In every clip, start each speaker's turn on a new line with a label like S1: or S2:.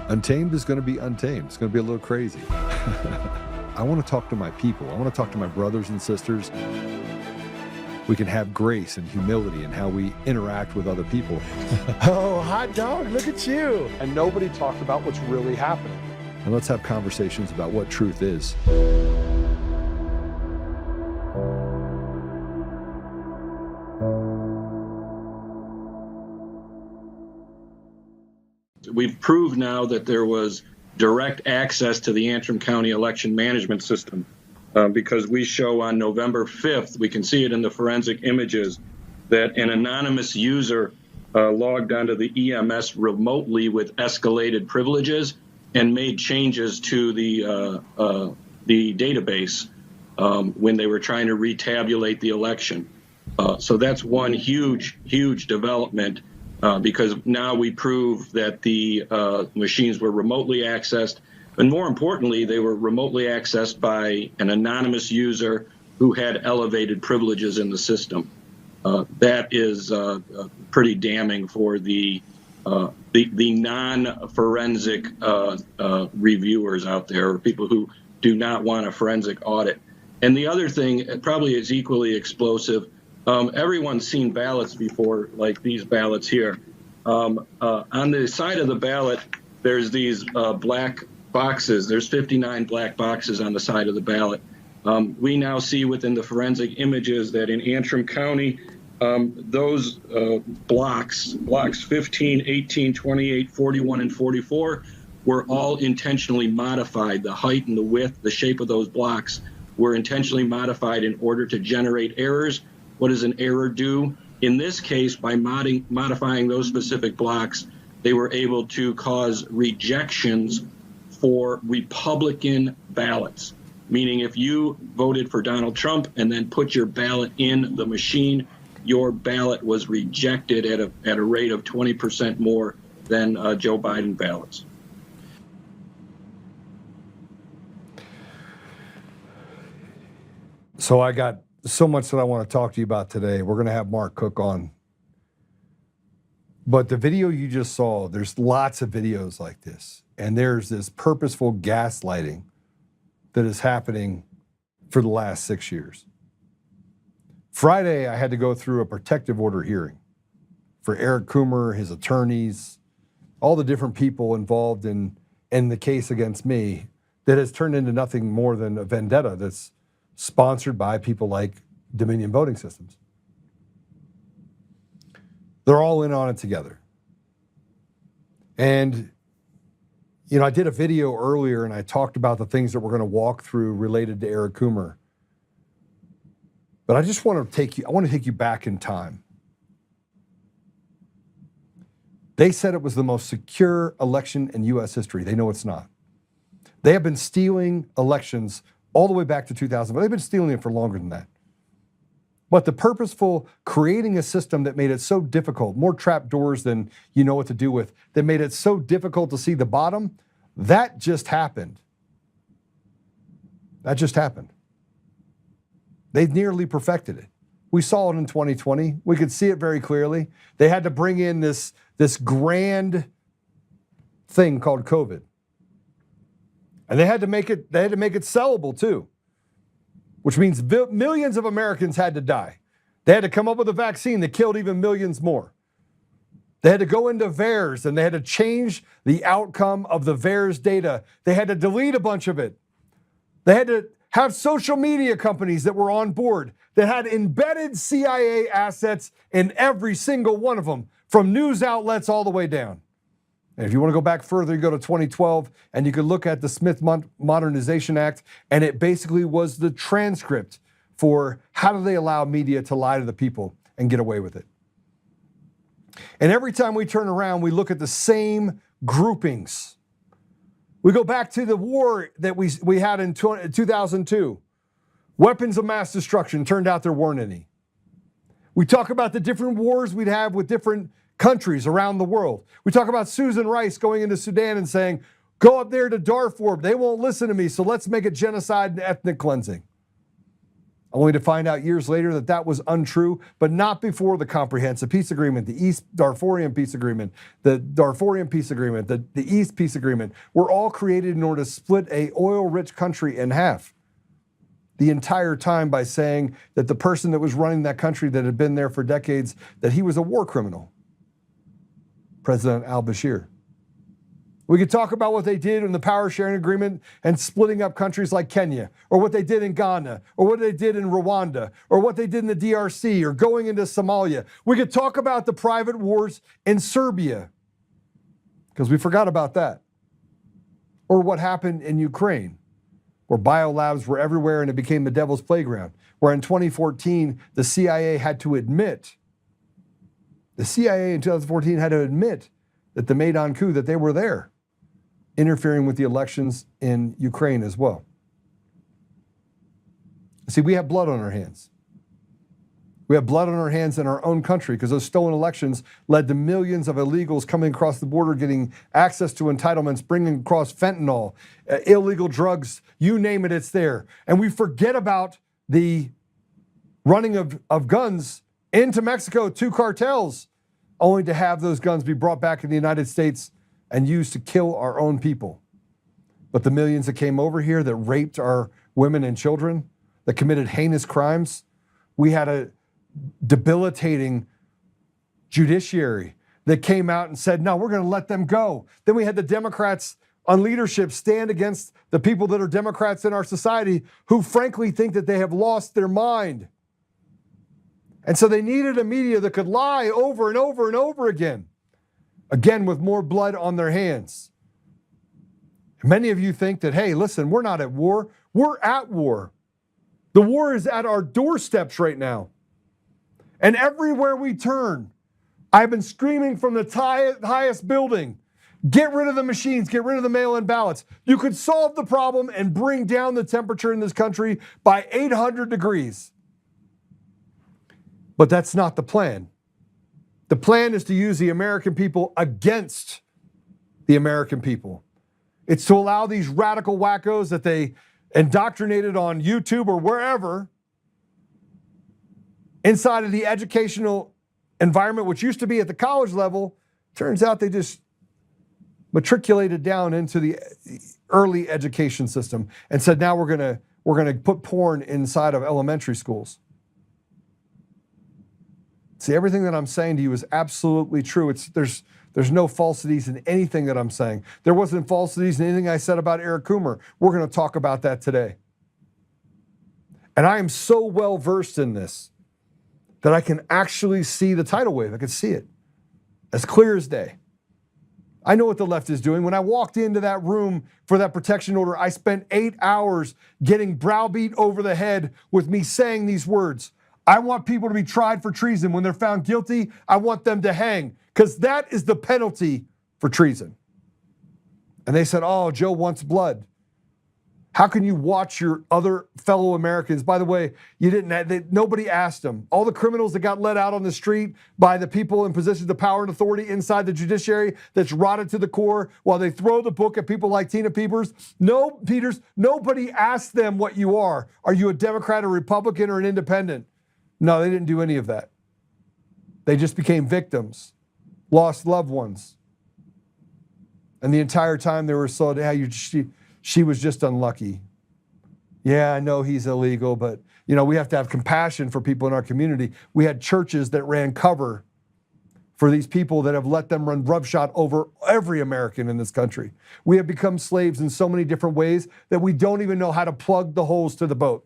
S1: Untamed is going to be untamed. It's going to be a little crazy. I want to talk to my people. I want to talk to my brothers and sisters. We can have grace and humility in how we interact with other people.
S2: Oh, hot dog, look at you.
S3: And nobody talked about what's really happening.
S1: And let's have conversations about what truth is.
S4: We've proved now that there was direct access to the Antrim County election management system because we show on November 5th, we can see it in the forensic images, that an anonymous user logged onto the EMS remotely with escalated privileges and made changes to the database when they were trying to retabulate the election. So that's one huge development. Because now we prove that the machines were remotely accessed, and more importantly, they were remotely accessed by an anonymous user who had elevated privileges in the system. That is pretty damning for the non-forensic reviewers out there, or people who do not want a forensic audit. And the other thing probably is equally explosive. Everyone's seen ballots before, like these ballots here. On the side of the ballot, there's these black boxes. There's 59 black boxes on the side of the ballot. We now see within the forensic images that in Antrim County, those blocks 15, 18, 28, 41, and 44 were all intentionally modified. The height and the width, the shape of those blocks were intentionally modified in order to generate errors. What does an error do? In this case, by modifying those specific blocks, they were able to cause rejections for Republican ballots. Meaning if you voted for Donald Trump and then put your ballot in the machine, your ballot was rejected at a rate of 20% more than Joe Biden ballots.
S1: So I got so much that I want to talk to you about today. We're going to have Mark Cook on. But the video you just saw, there's lots of videos like this. And there's this purposeful gaslighting that is happening for the last 6 years. Friday, I had to go through a protective order hearing for Eric Coomer, his attorneys, all the different people involved in the case against me that has turned into nothing more than a vendetta that's sponsored by people like Dominion Voting Systems. They're all in on it together. And, you know, I did a video earlier and I talked about the things that we're going to walk through related to Eric Coomer. But I just want to take you back in time. They said it was the most secure election in U.S. history. They know it's not. They have been stealing elections all the way back to 2000. They've been stealing it for longer than that. But the purposeful creating a system that made it so difficult, more trap doors than you know what to do with, that made it so difficult to see the bottom, that just happened. That just happened. They've nearly perfected it. We saw it in 2020. We could see it very clearly. They had to bring in this grand thing called COVID. And they had to make it sellable too, which means millions of Americans had to die. They had to come up with a vaccine that killed even millions more. They had to go into VAERS and they had to change the outcome of the VAERS data. They had to delete a bunch of it. They had to have social media companies that were on board that had embedded CIA assets in every single one of them, from news outlets all the way down. And if you want to go back further, you go to 2012 and you could look at the Smith Modernization Act, and it basically was the transcript for how do they allow media to lie to the people and get away with it. And every time we turn around, we look at the same groupings. We go back to the war that we had in 2002. Weapons of mass destruction, turned out there weren't any. We talk about the different wars we'd have with different countries around the world. We talk about Susan Rice going into Sudan and saying, go up there to Darfur, they won't listen to me, so let's make it genocide and ethnic cleansing. only to find out years later that that was untrue, but not before the Comprehensive Peace Agreement, the East Darfurian Peace Agreement, the Darfurian Peace Agreement, the East Peace Agreement were all created in order to split a oil-rich country in half. The entire time by saying that the person that was running that country that had been there for decades, that he was a war criminal, President al-Bashir. We could talk about what they did in the power sharing agreement and splitting up countries like Kenya, or what they did in Ghana, or what they did in Rwanda, or what they did in the DRC, or going into Somalia. We could talk about the private wars in Serbia, because we forgot about that. Or what happened in Ukraine, where biolabs were everywhere and it became the devil's playground, where in 2014, the CIA had to admit, the CIA in 2014 had to admit that the Maidan coup, that they were there, interfering with the elections in Ukraine as well. See, we have blood on our hands. We have blood on our hands in our own country because those stolen elections led to millions of illegals coming across the border, getting access to entitlements, bringing across fentanyl, illegal drugs, you name it, it's there. And we forget about the running of guns into Mexico to cartels, only to have those guns be brought back in the United States and used to kill our own people. But the millions that came over here that raped our women and children, that committed heinous crimes, we had a debilitating judiciary that came out and said, no, we're going to let them go. Then we had the Democrats on leadership stand against the people that are Democrats in our society who frankly think that they have lost their mind. And so they needed a media that could lie over and over and over again with more blood on their hands. Many of you think that, hey, listen, we're not at war. We're at war. The war is at our doorsteps right now. And everywhere we turn, I've been screaming from the highest building, get rid of the machines, get rid of the mail-in ballots. You could solve the problem and bring down the temperature in this country by 800 degrees. But that's not the plan. The plan is to use the American people against the American people. It's to allow these radical wackos that they indoctrinated on YouTube or wherever inside of the educational environment, which used to be at the college level, turns out they just matriculated down into the early education system and said, now we're gonna put porn inside of elementary schools. See, everything that I'm saying to you is absolutely true. There's no falsities in anything that I'm saying. There wasn't falsities in anything I said about Eric Coomer. We're going to talk about that today. And I am so well versed in this that I can actually see the tidal wave. I can see it as clear as day. I know what the left is doing. When I walked into that room for that protection order, I spent 8 hours getting browbeat over the head with me saying these words. I want people to be tried for treason. When they're found guilty, I want them to hang, because that is the penalty for treason. And they said, oh, Joe wants blood. How can you watch your other fellow Americans? By the way, nobody asked them. All the criminals that got let out on the street by the people in positions of power and authority inside the judiciary that's rotted to the core while they throw the book at people like Tina Peters. Nobody asked them what you are. Are you a Democrat, a Republican, or an independent? No, they didn't do any of that. They just became victims, lost loved ones. And the entire time they were so, she was just unlucky. Yeah, I know he's illegal, but we have to have compassion for people in our community. We had churches that ran cover for these people that have let them run roughshod over every American in this country. We have become slaves in so many different ways that we don't even know how to plug the holes to the boat.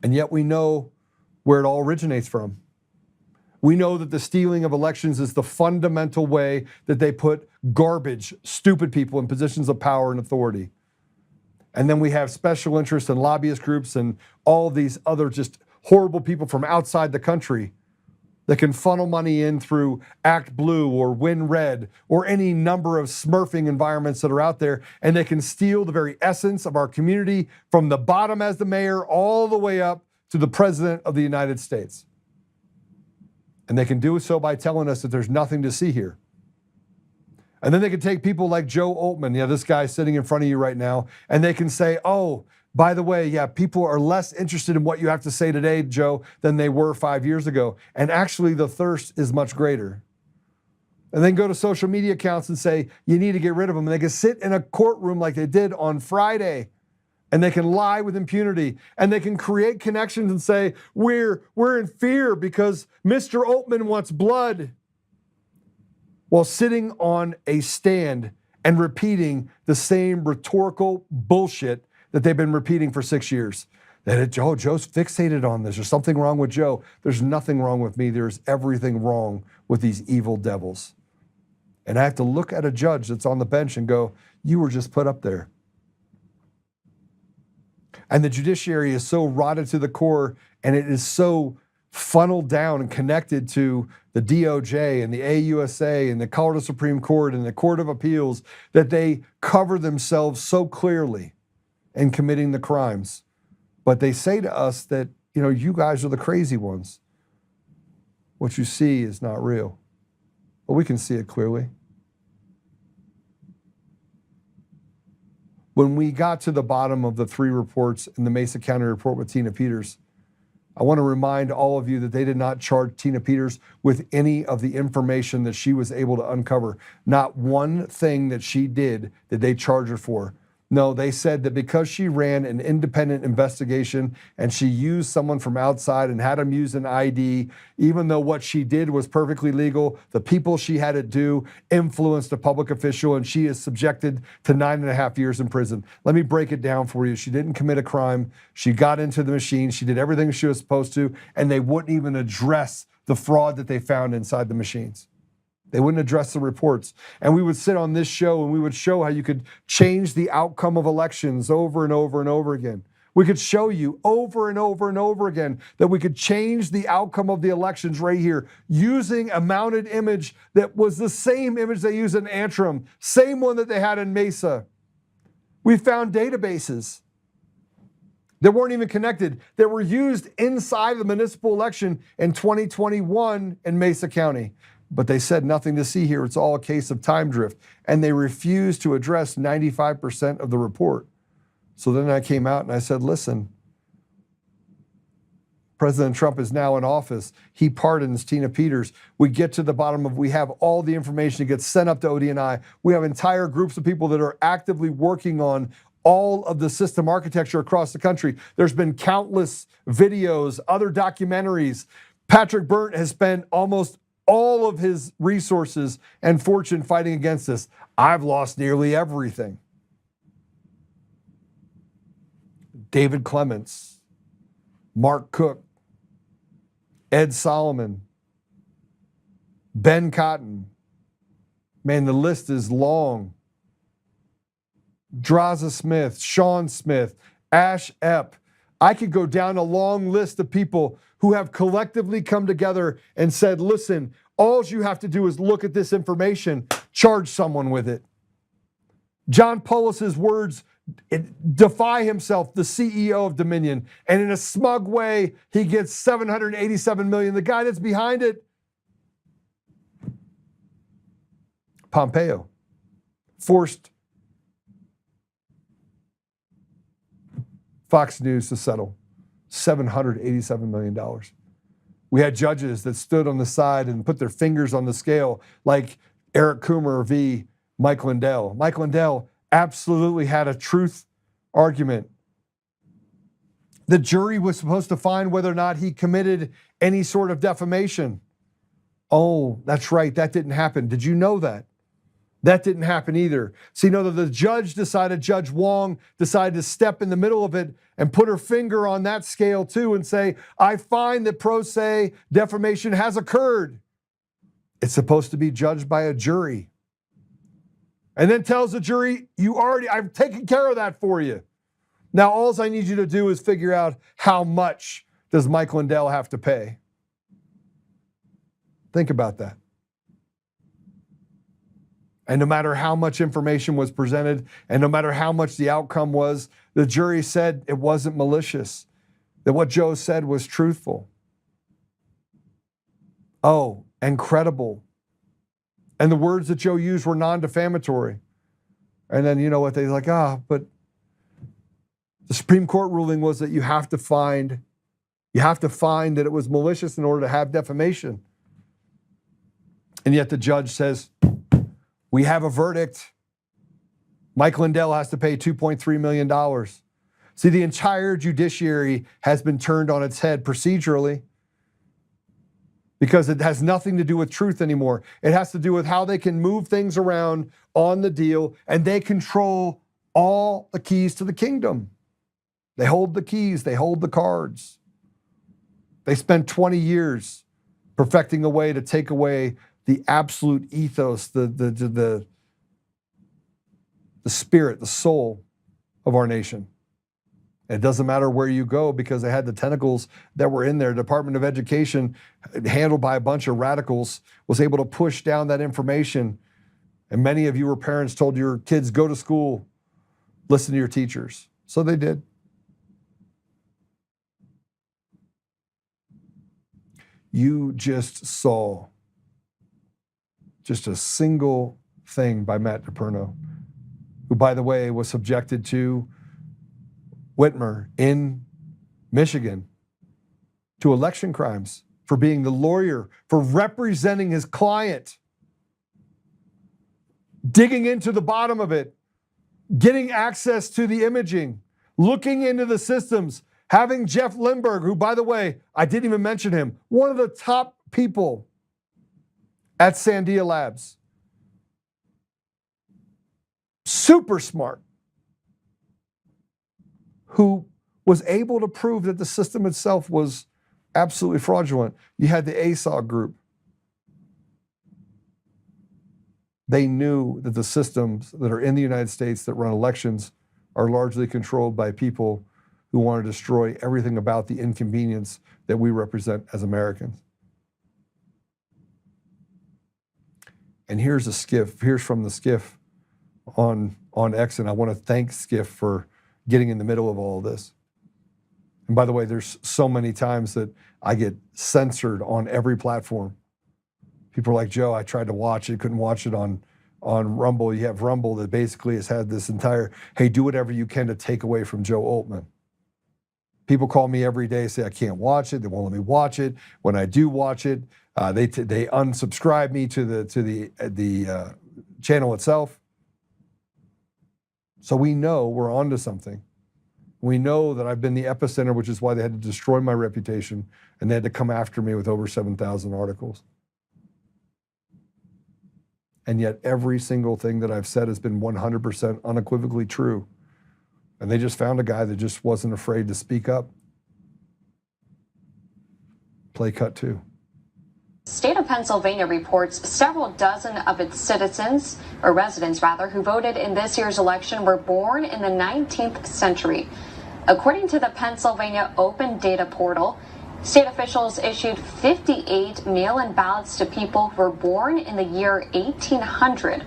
S1: And yet we know where it all originates from. We know that the stealing of elections is the fundamental way that they put garbage, stupid people in positions of power and authority. And then we have special interests and lobbyist groups and all these other just horrible people from outside the country that can funnel money in through Act Blue or Win Red or any number of smurfing environments that are out there, and they can steal the very essence of our community from the bottom as the mayor all the way up to the president of the United States. And they can do so by telling us that there's nothing to see here. And then they can take people like Joe Oltmann, this guy sitting in front of you right now, and they can say, oh, By the way, yeah, people are less interested in what you have to say today, Joe, than they were 5 years ago. And actually, the thirst is much greater. And then go to social media accounts and say, you need to get rid of them. And they can sit in a courtroom like they did on Friday, and they can lie with impunity, and they can create connections and say, we're in fear because Mr. Oltmann wants blood, while sitting on a stand and repeating the same rhetorical bullshit that they've been repeating for 6 years. Joe's fixated on this. There's something wrong with Joe. There's nothing wrong with me. There's everything wrong with these evil devils. And I have to look at a judge that's on the bench and go, you were just put up there. And the judiciary is so rotted to the core, and it is so funneled down and connected to the DOJ and the AUSA and the Colorado Supreme Court and the Court of Appeals that they cover themselves so clearly in committing the crimes. But they say to us that, you guys are the crazy ones. What you see is not real. But we can see it clearly. When we got to the bottom of the 3 reports in the Mesa County report with Tina Peters, I want to remind all of you that they did not charge Tina Peters with any of the information that she was able to uncover. Not one thing that she did they charge her for. No, they said that because she ran an independent investigation and she used someone from outside and had them use an ID, even though what she did was perfectly legal, the people she had it do influenced a public official, and she is subjected to 9.5 years in prison. Let me break it down for you. She didn't commit a crime. She got into the machine. She did everything she was supposed to, and they wouldn't even address the fraud that they found inside the machines. They wouldn't address the reports. And we would sit on this show and we would show how you could change the outcome of elections over and over and over again. We could show you over and over and over again that we could change the outcome of the elections right here using a mounted image that was the same image they used in Antrim, same one that they had in Mesa. We found databases that weren't even connected, that were used inside the municipal election in 2021 in Mesa County. But they said nothing to see here. It's all a case of time drift. And they refused to address 95% of the report. So then I came out and I said, listen, President Trump is now in office. He pardons Tina Peters. We get to the bottom we have all the information that gets sent up to ODNI. We have entire groups of people that are actively working on all of the system architecture across the country. There's been countless videos, other documentaries. Patrick Burt has spent almost all of his resources and fortune fighting against this. I've lost nearly everything. David Clements, Mark Cook, Ed Solomon, Ben Cotton. Man, the list is long. Draza Smith, Sean Smith, Ash Epp. I could go down a long list of people who have collectively come together and said, listen, all you have to do is look at this information, charge someone with it. John Polis's words defy himself, the CEO of Dominion, and in a smug way, he gets $787 million. The guy that's behind it, Pompeo, forced Fox News to settle $787 million. We had judges that stood on the side and put their fingers on the scale, like Eric Coomer v. Mike Lindell. Mike Lindell absolutely had a truth argument. The jury was supposed to find whether or not he committed any sort of defamation. Oh, that's right, that didn't happen. Did you know that? That didn't happen either. So the Judge Wong decided to step in the middle of it and put her finger on that scale too and say, I find that pro se defamation has occurred. It's supposed to be judged by a jury. And then tells the jury, I've taken care of that for you. Now all I need you to do is figure out how much does Mike Lindell have to pay. Think about that. And no matter how much information was presented, and no matter how much the outcome was, the jury said it wasn't malicious, that what Joe said was truthful. Oh, and credible. And the words that Joe used were non-defamatory. And then you know what they're like, but The Supreme Court ruling was that you have to find that it was malicious in order to have defamation. And yet the judge says, we have a verdict. Mike Lindell has to pay $2.3 million. See, the entire judiciary has been turned on its head procedurally because it has nothing to do with truth anymore. It has to do with how they can move things around on the deal, and they control all the keys to the kingdom. They hold the keys, they hold the cards. They spent 20 years perfecting a way to take away the absolute ethos, the spirit, the soul of our nation. It doesn't matter where you go because they had the tentacles that were in there. Department of Education, handled by a bunch of radicals, was able to push down that information. And many of you were parents told your kids, go to school, listen to your teachers. So they did. You just saw just a single thing by Matt DePerno, who, by the way, was subjected to Whitmer in Michigan to election crimes for being the lawyer, for representing his client, digging into the bottom of it, getting access to the imaging, looking into the systems, having Jeff Lindbergh, who, by the way, I didn't even mention him, one of the top people at Sandia Labs. Super smart, who was able to prove that the system itself was absolutely fraudulent. You had the ASOG group. They knew that the systems that are in the United States that run elections are largely controlled by people who want to destroy everything about the inconvenience that we represent as Americans. And here's a skiff. Here's from the skiff on X, and I want to thank Skiff for getting in the middle of all of this. And by the way, there's so many times that I get censored on every platform. People are like, Joe, I tried to watch it, couldn't watch it on Rumble. You have Rumble that basically has had this entire, hey, do whatever you can to take away from Joe Oltmann. People call me every day, say I can't watch it. They won't let me watch it. When I do watch it, they unsubscribe me to the channel itself. So we know we're onto something. We know that I've been the epicenter, which is why they had to destroy my reputation, and they had to come after me with over 7,000 articles. And yet every single thing that I've said has been 100% unequivocally true. And they just found a guy that just wasn't afraid to speak up. Play cut 2.
S5: State of Pennsylvania reports several dozen of its citizens, or residents rather, who voted in this year's election were born in the 19th century. According to the Pennsylvania Open Data Portal, state officials issued 58 mail-in ballots to people who were born in the year 1800.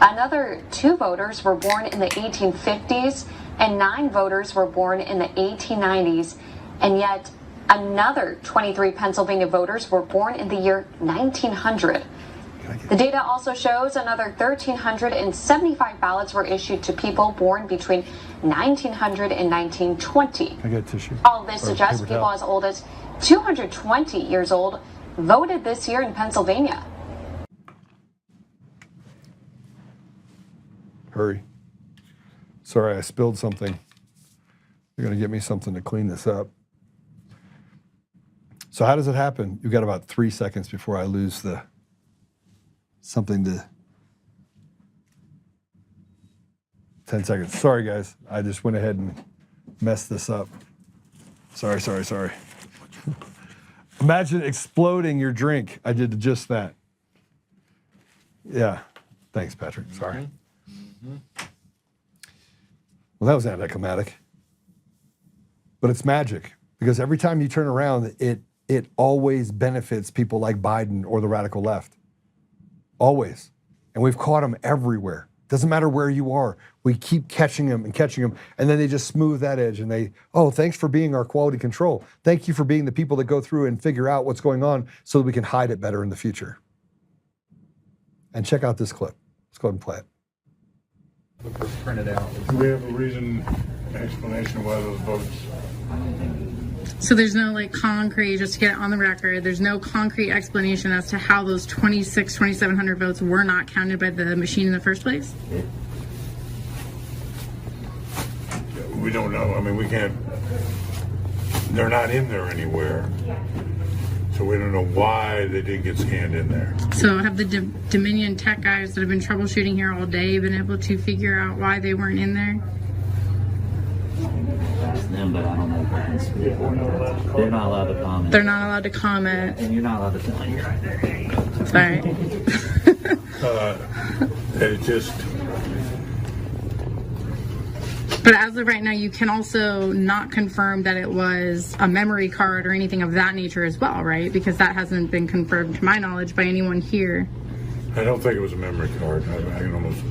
S5: Another 2 voters were born in the 1850s, and 9 voters were born in the 1890s, and yet another 23 Pennsylvania voters were born in the year 1900. The data also shows another 1,375 ballots were issued to people born between 1900 and 1920.
S1: I got tissue.
S5: All of this suggests people as old as 220 years old voted this year in Pennsylvania.
S1: Hurry. Sorry, I spilled something. You're going to get me something to clean this up. So how does it happen? You've got about 3 seconds before I lose something to 10 seconds. Sorry, guys. I just went ahead and messed this up. Sorry. Imagine exploding your drink. I did just that. Yeah. Thanks, Patrick. Sorry. Well, that was anticlimactic. But it's magic, because every time you turn around, it always benefits people like Biden or the radical left. Always. And we've caught them everywhere. Doesn't matter where you are. We keep catching them, and then they just smooth that edge, and thanks for being our quality control. Thank you for being the people that go through and figure out what's going on so that we can hide it better in the future. And check out this clip. Let's go ahead and play it.
S6: Print it out.
S7: Do we have a reason
S6: explanation why those votes?
S7: I don't think.
S8: So there's no like concrete, just to get it on the record, there's no concrete explanation as to how those 2,700 votes were not counted by the machine in the first place?
S6: We don't know. I mean, we can't. They're not in there anywhere. So we don't know why they didn't get scanned in there.
S8: So have the Dominion tech guys that have been troubleshooting here all day been able to figure out why they weren't in there?
S7: That's them, but I don't know if they can speak for them. They're not allowed to comment.
S8: They're not allowed to comment.
S7: And you're not allowed to tell me right there.
S8: Sorry.
S6: It just.
S8: But as of right now, you can also not confirm that it was a memory card or anything of that nature as well, right? Because that hasn't been confirmed, to my knowledge, by anyone here.
S6: I don't think it was a memory card. I can almost.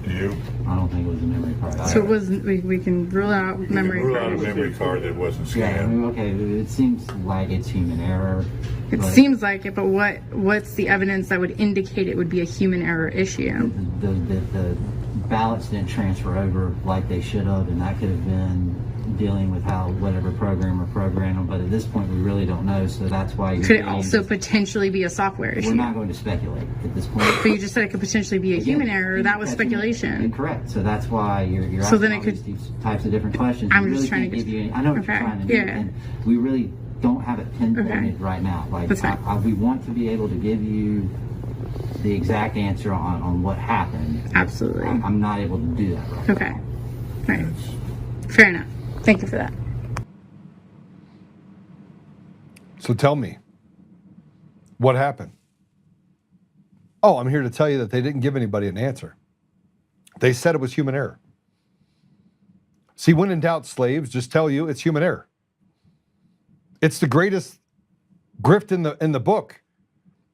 S6: Do you?
S7: I don't think it was a memory card.
S8: So it was. We can rule out memory
S6: Rule
S8: card.
S6: out a memory card that wasn't
S7: Yeah, I
S6: scanned.
S7: mean, okay, it seems like it's human error.
S8: It
S7: but
S8: seems like it, but what's the evidence that would indicate it would be a human error issue?
S7: The ballots didn't transfer over like they should have, and that could have been dealing with how whatever programmer programmed them. But at this point, we really don't know, so that's why
S8: Could it also potentially be a software issue?
S7: we're not going to speculate at this point.
S8: But you just said it could potentially be a human error. That was speculation.
S7: Correct. So that's why you're
S8: So
S7: asking
S8: then it
S7: all
S8: could-
S7: these types of different questions.
S8: I'm
S7: We
S8: just
S7: really
S8: trying to
S7: can't
S8: get-
S7: give you any, I know what
S8: Okay,
S7: you're trying to do,
S8: yeah.
S7: and we really don't have it pinpointed right now. Like
S8: That's fine.
S7: we want to be able to give you the exact answer on what happened.
S8: Absolutely.
S7: I'm not able to do that right
S8: Okay. All right. Fair enough. Thank you for that.
S1: So tell me, what happened? Oh, I'm here to tell you that they didn't give anybody an answer. They said it was human error. See, when in doubt, slaves, just tell you it's human error. It's the greatest grift in the book.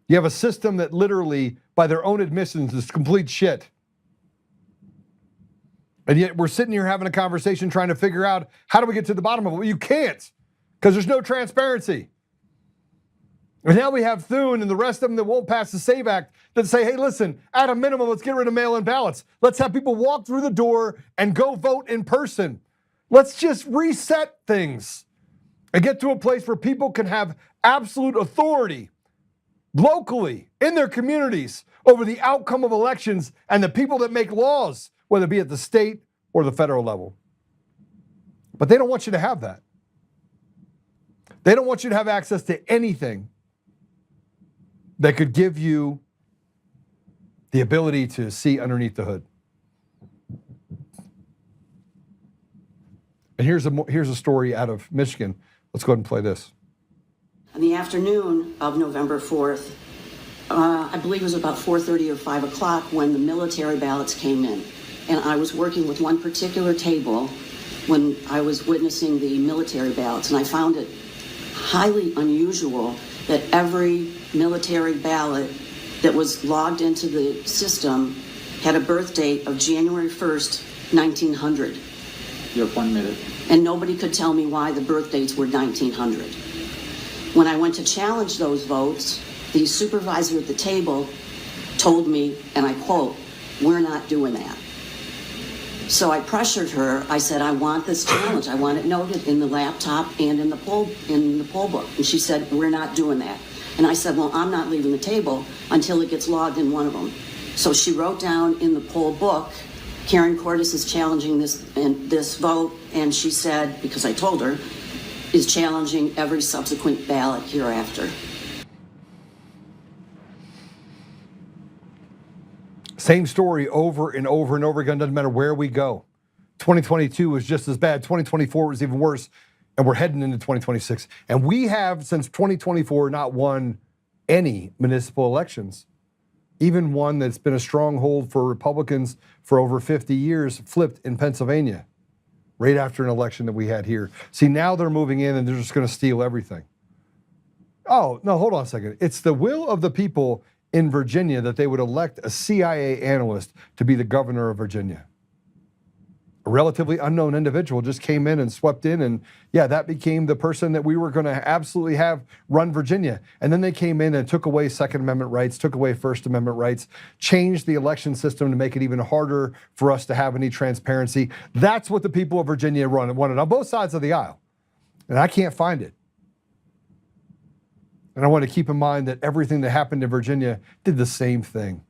S1: You have a system that literally, by their own admissions, is complete shit. And yet we're sitting here having a conversation trying to figure out how do we get to the bottom of it? Well, you can't, because there's no transparency. And now we have Thune and the rest of them that won't pass the SAVE Act that say, hey, listen, at a minimum, let's get rid of mail-in ballots. Let's have people walk through the door and go vote in person. Let's just reset things and get to a place where people can have absolute authority locally in their communities over the outcome of elections and the people that make laws, whether it be at the state or the federal level. But they don't want you to have that. They don't want you to have access to anything that could give you the ability to see underneath the hood. And here's a story out of Michigan. Let's go ahead and play this.
S9: In the afternoon of November 4th, I believe it was about 4:30 or 5 o'clock when the military ballots came in. And I was working with one particular table when I was witnessing the military ballots, and I found it highly unusual that every military ballot that was logged into the system had a birth date of January 1st, 1900.
S10: You have 1 minute.
S9: And nobody could tell me why the birth dates were 1900. When I went to challenge those votes, the supervisor at the table told me, and I quote, "We're not doing that." So I pressured her. I said, "I want this challenge. I want it noted in the laptop and in the poll book." And she said, "We're not doing that." And I said, "Well, I'm not leaving the table until it gets logged in one of them." So she wrote down in the poll book, "Karen Cordes is challenging this vote," and she said, because I told her, is challenging every subsequent ballot hereafter.
S1: Same story over and over and over again. Doesn't matter where we go. 2022 was just as bad. 2024 was even worse. And we're heading into 2026. And we have, since 2024, not won any municipal elections. Even one that's been a stronghold for Republicans for over 50 years flipped in Pennsylvania right after an election that we had here. See, now they're moving in and they're just going to steal everything. Oh, no, hold on a second. It's the will of the people in Virginia that they would elect a CIA analyst to be the governor of Virginia. A relatively unknown individual just came in and swept in, and yeah, that became the person that we were going to absolutely have run Virginia. And then they came in and took away Second Amendment rights, took away First Amendment rights, changed the election system to make it even harder for us to have any transparency. That's what the people of Virginia wanted on both sides of the aisle. And I can't find it. And I want to keep in mind that everything that happened in Virginia did the same thing.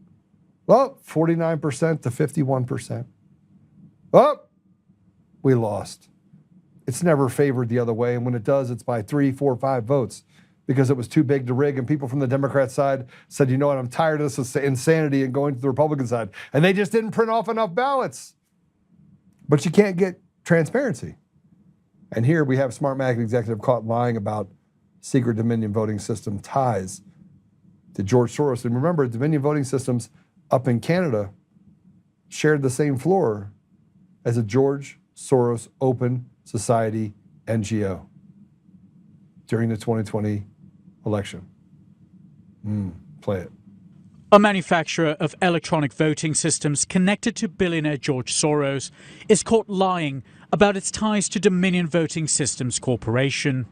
S1: Well, 49% to 51%. Oh, we lost. It's never favored the other way. And when it does, it's by 3, 4, 5 votes because it was too big to rig. And people from the Democrat side said, you know what, I'm tired of this insanity and going to the Republican side. And they just didn't print off enough ballots. But you can't get transparency. And here we have Smartmatic executive caught lying about secret Dominion voting system ties to George Soros. And remember, Dominion voting systems up in Canada shared the same floor as a George Soros Open Society NGO during the 2020 election. Play it.
S11: A manufacturer of electronic voting systems connected to billionaire George Soros is caught lying about its ties to Dominion Voting Systems Corporation.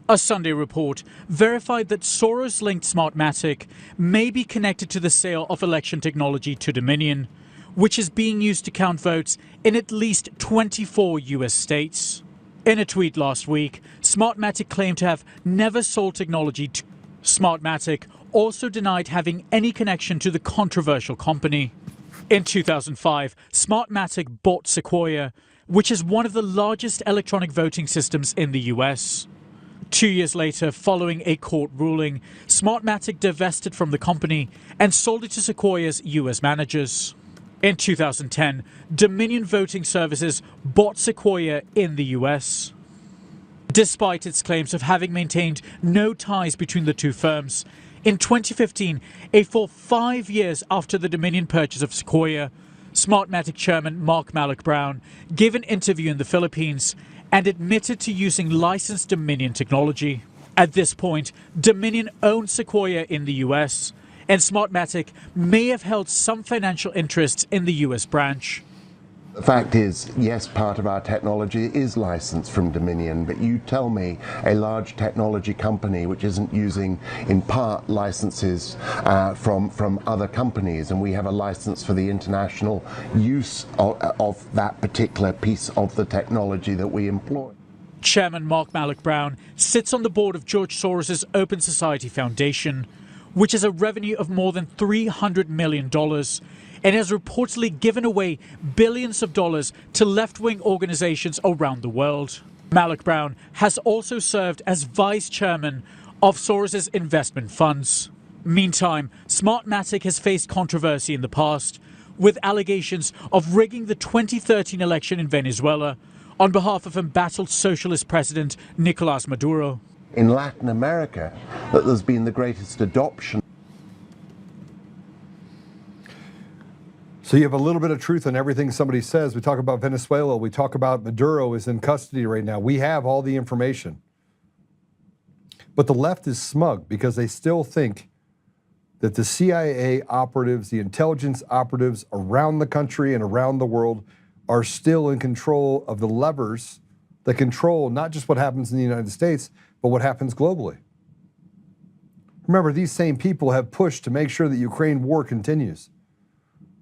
S11: A Sunday report verified that Soros-linked Smartmatic may be connected to the sale of election technology to Dominion, which is being used to count votes in at least 24 US states. In a tweet last week, Smartmatic claimed to have never sold technology to Smartmatic, also denied having any connection to the controversial company. In 2005, Smartmatic bought Sequoia, which is one of the largest electronic voting systems in the US. 2 years later, following a court ruling, Smartmatic divested from the company and sold it to Sequoia's US managers. In 2010, Dominion Voting Services bought Sequoia in the US. Despite its claims of having maintained no ties between the two firms, in 2015, a full 5 years after the Dominion purchase of Sequoia, Smartmatic chairman Mark Brown gave an interview in the Philippines and admitted to using licensed Dominion technology. At this point, Dominion owned Sequoia in the US, and Smartmatic may have held some financial interests in the US branch.
S2: The fact is, yes, part of our technology is licensed from Dominion, but you tell me a large technology company which isn't using, in part, licenses from other companies, and we have a license for the international use of that particular piece of the technology that we employ.
S11: Chairman Mark Brown sits on the board of George Soros' Open Society Foundation, which has a revenue of more than $300 million and has reportedly given away billions of dollars to left-wing organizations around the world. Brown has also served as vice chairman of Soros' investment funds. Meantime, Smartmatic has faced controversy in the past, with allegations of rigging the 2013 election in Venezuela on behalf of embattled socialist president Nicolás Maduro.
S2: In Latin America, that there's been the greatest adoption.
S1: So you have a little bit of truth in everything somebody says. We talk about Venezuela. We talk about Maduro is in custody right now. We have all the information. But the left is smug because they still think that the CIA operatives, the intelligence operatives around the country and around the world are still in control of the levers that control not just what happens in the United States, but what happens globally. Remember, these same people have pushed to make sure that Ukraine war continues.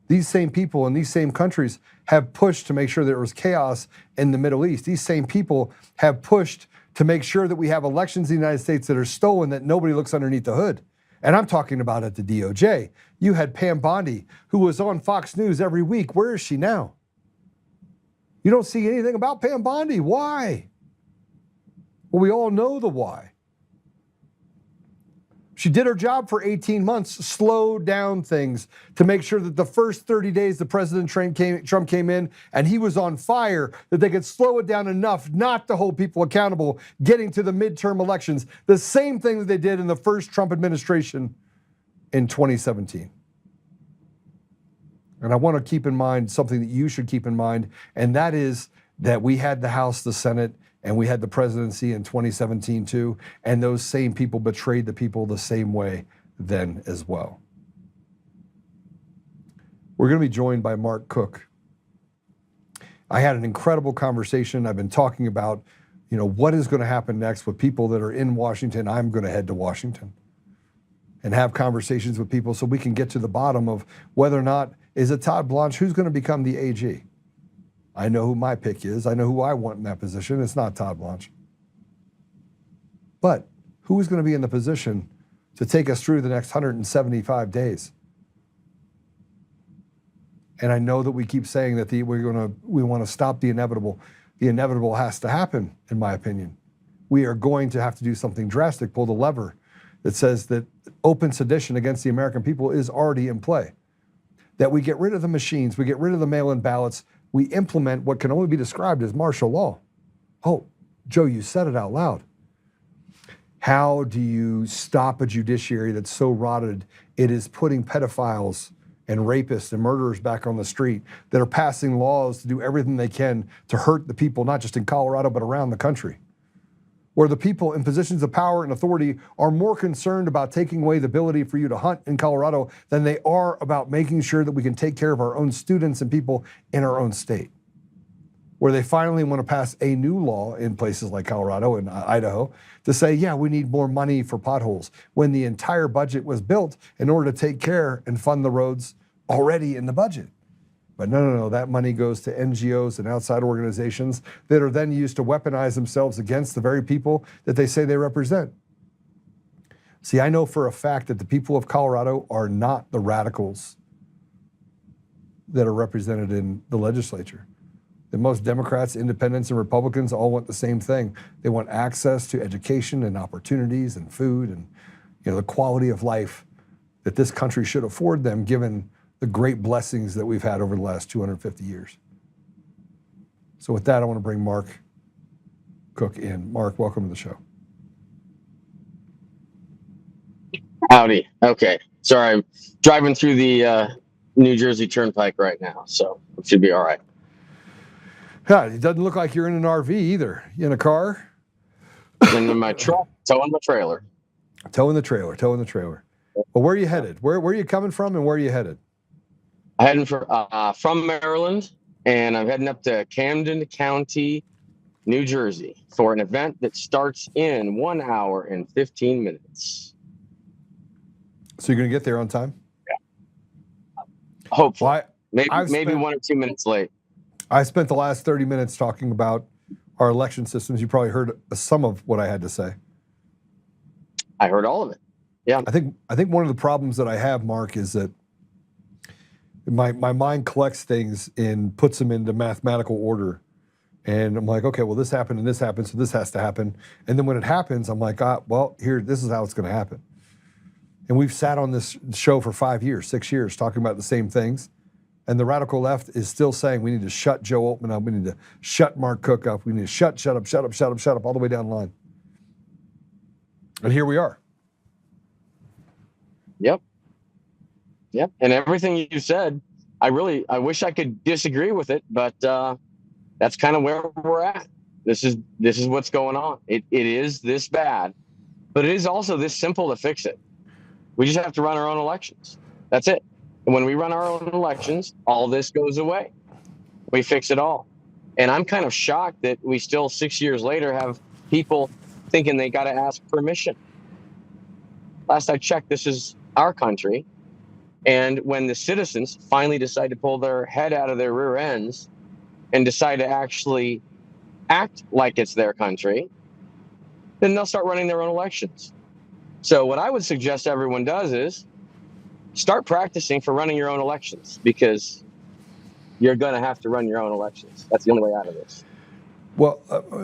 S1: These same people in these same countries have pushed to make sure there was chaos in the Middle East. These same people have pushed to make sure that we have elections in the United States that are stolen, that nobody looks underneath the hood. And I'm talking about at the DOJ. You had Pam Bondi, who was on Fox News every week. Where is she now? You don't see anything about Pam Bondi. Why? Well, we all know the why. She did her job for 18 months, slowed down things to make sure that the first 30 days the President Trump came in and he was on fire, that they could slow it down enough not to hold people accountable getting to the midterm elections. The same thing that they did in the first Trump administration in 2017. And I want to keep in mind something that you should keep in mind, and that is that we had the House, the Senate, and we had the presidency in 2017 too, and those same people betrayed the people the same way then as well. We're going to be joined by Mark Cook. I had an incredible conversation. I've been talking about, what is going to happen next with people that are in Washington. I'm going to head to Washington and have conversations with people so we can get to the bottom of whether or not, is it Todd Blanche, who's going to become the AG? I know who my pick is. I know who I want in that position. It's not Todd Blanche. But who is going to be in the position to take us through the next 175 days? And I know that we keep saying that we want to stop the inevitable. The inevitable has to happen, in my opinion. We are going to have to do something drastic, pull the lever that says that open sedition against the American people is already in play. That we get rid of the machines, we get rid of the mail-in ballots, we implement what can only be described as martial law. Oh, Joe, you said it out loud. How do you stop a judiciary that's so rotted it is putting pedophiles and rapists and murderers back on the street, that are passing laws to do everything they can to hurt the people, not just in Colorado, but around the country? Where the people in positions of power and authority are more concerned about taking away the ability for you to hunt in Colorado than they are about making sure that we can take care of our own students and people in our own state. Where they finally want to pass a new law in places like Colorado and Idaho to say, yeah, we need more money for potholes, when the entire budget was built in order to take care and fund the roads already in the budget. But no, that money goes to NGOs and outside organizations that are then used to weaponize themselves against the very people that they say they represent. See, I know for a fact that the people of Colorado are not the radicals that are represented in the legislature. That most Democrats, independents, and Republicans all want the same thing. They want access to education and opportunities and food and the quality of life that this country should afford them, given the great blessings that we've had over the last 250 years. So with that, I want to bring Mark Cook in. Mark, welcome to the show.
S12: Howdy. Okay. Sorry, I'm driving through the New Jersey Turnpike right now, so it should be all right.
S1: Yeah, it doesn't look like you're in an RV either. You in a car?
S12: In my truck, towing the trailer.
S1: Towing the trailer. Well, where are you headed? Where are you coming from and where are you headed?
S12: I'm heading from Maryland, and I'm heading up to Camden County, New Jersey, for an event that starts in 1 hour and 15 minutes.
S1: So you're going to get there on time?
S12: Yeah. Hopefully.
S1: Well,
S12: maybe 1 or 2 minutes late.
S1: I spent the last 30 minutes talking about our election systems. You probably heard some of what I had to say.
S12: I heard all of it. Yeah.
S1: I think one of the problems that I have, Mark, is that my mind collects things and puts them into mathematical order. And I'm like, okay, well, this happened and this happened, so this has to happen. And then when it happens, I'm like, this is how it's going to happen. And we've sat on this show for 5 years, 6 years, talking about the same things. And the radical left is still saying we need to shut Joe Oltmann up. We need to shut Mark Cook up. We need to shut up all the way down the line. And here we are.
S12: Yep. And everything you said, I wish I could disagree with it, but that's kind of where we're at. This is what's going on. It is this bad, but it is also this simple to fix it. We just have to run our own elections. That's it. And when we run our own elections, all this goes away. We fix it all. And I'm kind of shocked that we still 6 years later have people thinking they got to ask permission. Last I checked, this is our country. And when the citizens finally decide to pull their head out of their rear ends and decide to actually act like it's their country, then they'll start running their own elections. So what I would suggest everyone does is start practicing for running your own elections, because you're going to have to run your own elections. That's the only way out of this.
S1: Well,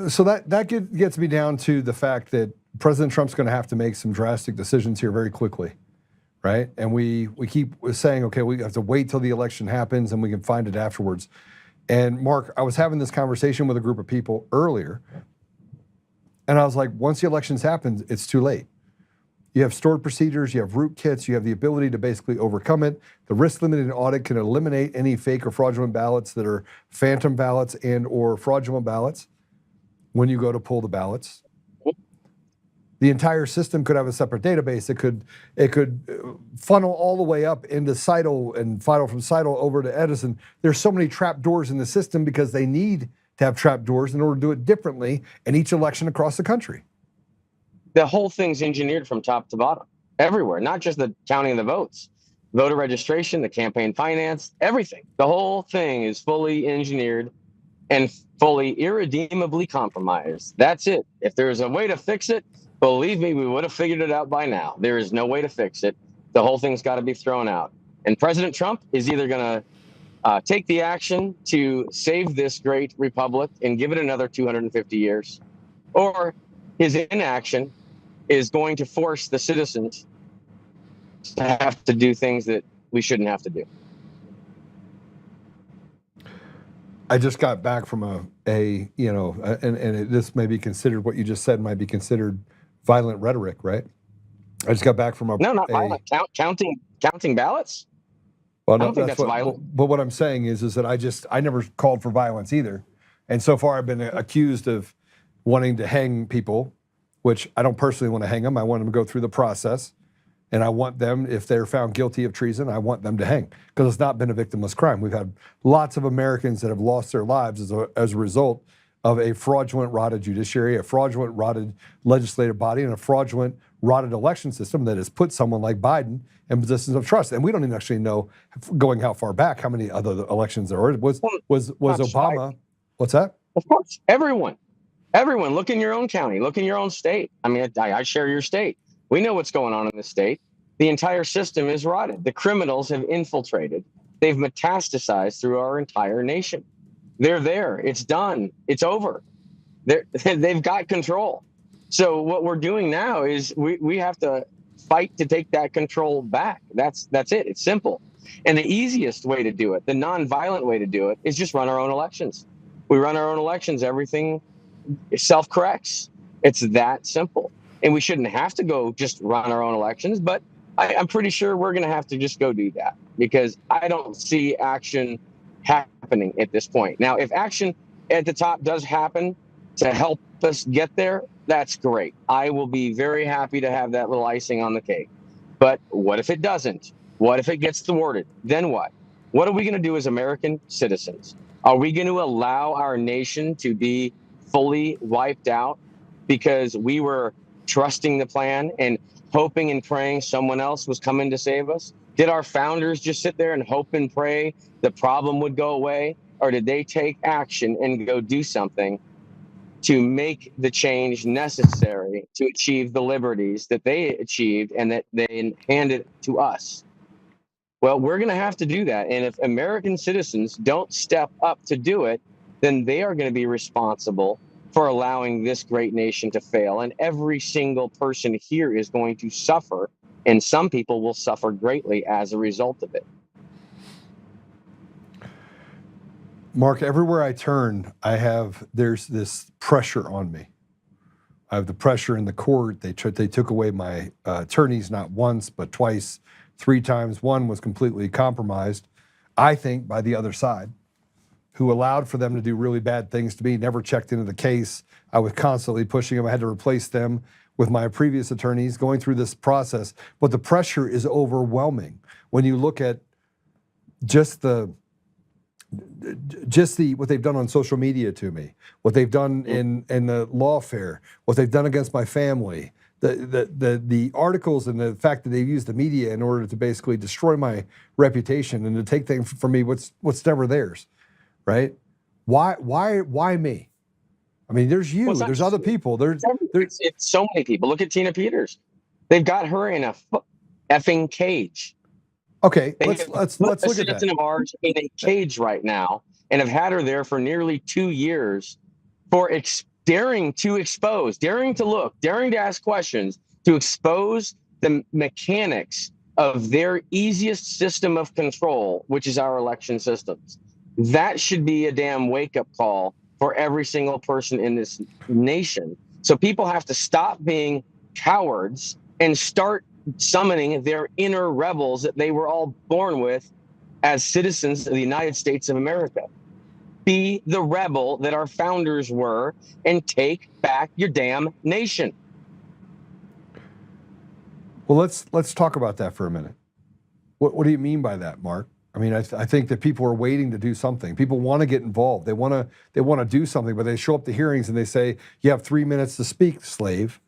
S1: so that gets me down to the fact that President Trump's going to have to make some drastic decisions here very quickly, right? And we keep saying, okay, we have to wait till the election happens and we can find it afterwards. And Mark, I was having this conversation with a group of people earlier, and I was like, once the elections happen, it's too late. You have stored procedures, you have root kits, you have the ability to basically overcome it. The risk limited audit can eliminate any fake or fraudulent ballots that are phantom ballots and or fraudulent ballots when you go to pull the ballots. The entire system could have a separate database. It could funnel all the way up into Seidel and funnel from Seidel over to Edison. There's so many trap doors in the system because they need to have trap doors in order to do it differently in each election across the country.
S12: The whole thing's engineered from top to bottom, everywhere, not just the counting of the votes, voter registration, the campaign finance, everything. The whole thing is fully engineered and fully irredeemably compromised. That's it. If there's a way to fix it, believe me, we would have figured it out by now. There is no way to fix it. The whole thing's got to be thrown out. And President Trump is either going to take the action to save this great republic and give it another 250 years, or his inaction is going to force the citizens to have to do things that we shouldn't have to do.
S1: I just got back from this may be considered, what you just said might be considered violent rhetoric, right? I just got back from
S12: not violent. Counting ballots.
S1: Well,
S12: I don't think that's violent.
S1: But what I'm saying is that I never called for violence either, and so far I've been accused of wanting to hang people, which I don't personally want to hang them. I want them to go through the process, and I want them, if they're found guilty of treason, I want them to hang, because it's not been a victimless crime. We've had lots of Americans that have lost their lives as a result of a fraudulent, rotted judiciary, a fraudulent, rotted legislative body, and a fraudulent, rotted election system that has put someone like Biden in positions of trust. And we don't even actually know, going how far back, how many other elections there were. Was Obama?
S12: Right.
S1: What's that?
S12: Of course, everyone, look in your own county, look in your own state. I mean, I share your state. We know what's going on in the state. The entire system is rotted. The criminals have infiltrated. They've metastasized through our entire nation. They're there. It's done. It's over. They've got control. So what we're doing now is we have to fight to take that control back. That's it. It's simple. And the easiest way to do it, the non-violent way to do it, is just run our own elections. We run our own elections. Everything self-corrects. It's that simple. And we shouldn't have to go just run our own elections, but I'm pretty sure we're going to have to just go do that, because I don't see action happening at this point. Now, if action at the top does happen to help us get there, that's great. I will be very happy to have that little icing on the cake. But what if it doesn't? What if it gets thwarted? Then what? What are we going to do as American citizens? Are we going to allow our nation to be fully wiped out because we were trusting the plan and hoping and praying someone else was coming to save us? Did our founders just sit there and hope and pray the problem would go away? Or did they take action and go do something to make the change necessary to achieve the liberties that they achieved and that they handed to us? Well, we're going to have to do that. And if American citizens don't step up to do it, then they are going to be responsible for allowing this great nation to fail. And every single person here is going to suffer, and some people will suffer greatly as a result of it.
S1: Mark, everywhere I turn, there's this pressure on me. I have the pressure in the court. They took away my attorneys not once, but twice, 3 times. One was completely compromised, I think, by the other side, who allowed for them to do really bad things to me, never checked into the case. I was constantly pushing them. I had to replace them with my previous attorneys, going through this process. But the pressure is overwhelming when you look at just what they've done on social media to me, what they've done in the lawfare, what they've done against my family, the articles, and the fact that they've used the media in order to basically destroy my reputation and to take things from me what's never theirs, right? Why me? I mean, there's you, there's other people.
S12: It's so many people. Look at Tina Peters. They've got her in a effing cage.
S1: Okay, let's look at that.
S12: A citizen of ours in a cage right now, and have had her there for nearly 2 years for daring to expose, daring to look, daring to ask questions, to expose the mechanics of their easiest system of control, which is our election systems. That should be a damn wake-up call for every single person in this nation. So people have to stop being cowards and start summoning their inner rebels that they were all born with as citizens of the United States of America. Be the rebel that our founders were and take back your damn nation.
S1: Well, let's talk about that for a minute. What do you mean by that, Mark? I mean, I think that people are waiting to do something. People want to get involved. They want to do something, but they show up to hearings and they say, "You have 3 minutes to speak, slave."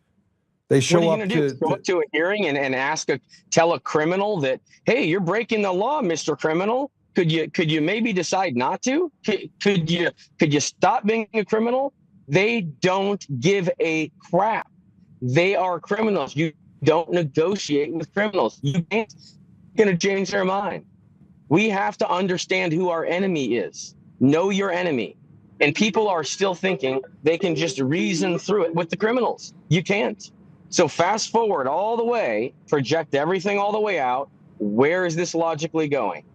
S1: They show
S12: what are you
S1: up
S12: going to do? Go up to a hearing and tell a criminal that, hey, you're breaking the law, Mr. Criminal. Could you maybe decide not to? Could you stop being a criminal? They don't give a crap. They are criminals. You don't negotiate with criminals. You ain't going to change their mind. We have to understand who our enemy is. Know your enemy. And people are still thinking they can just reason through it with the criminals. You can't. So fast forward all the way, project everything all the way out. Where is this logically going?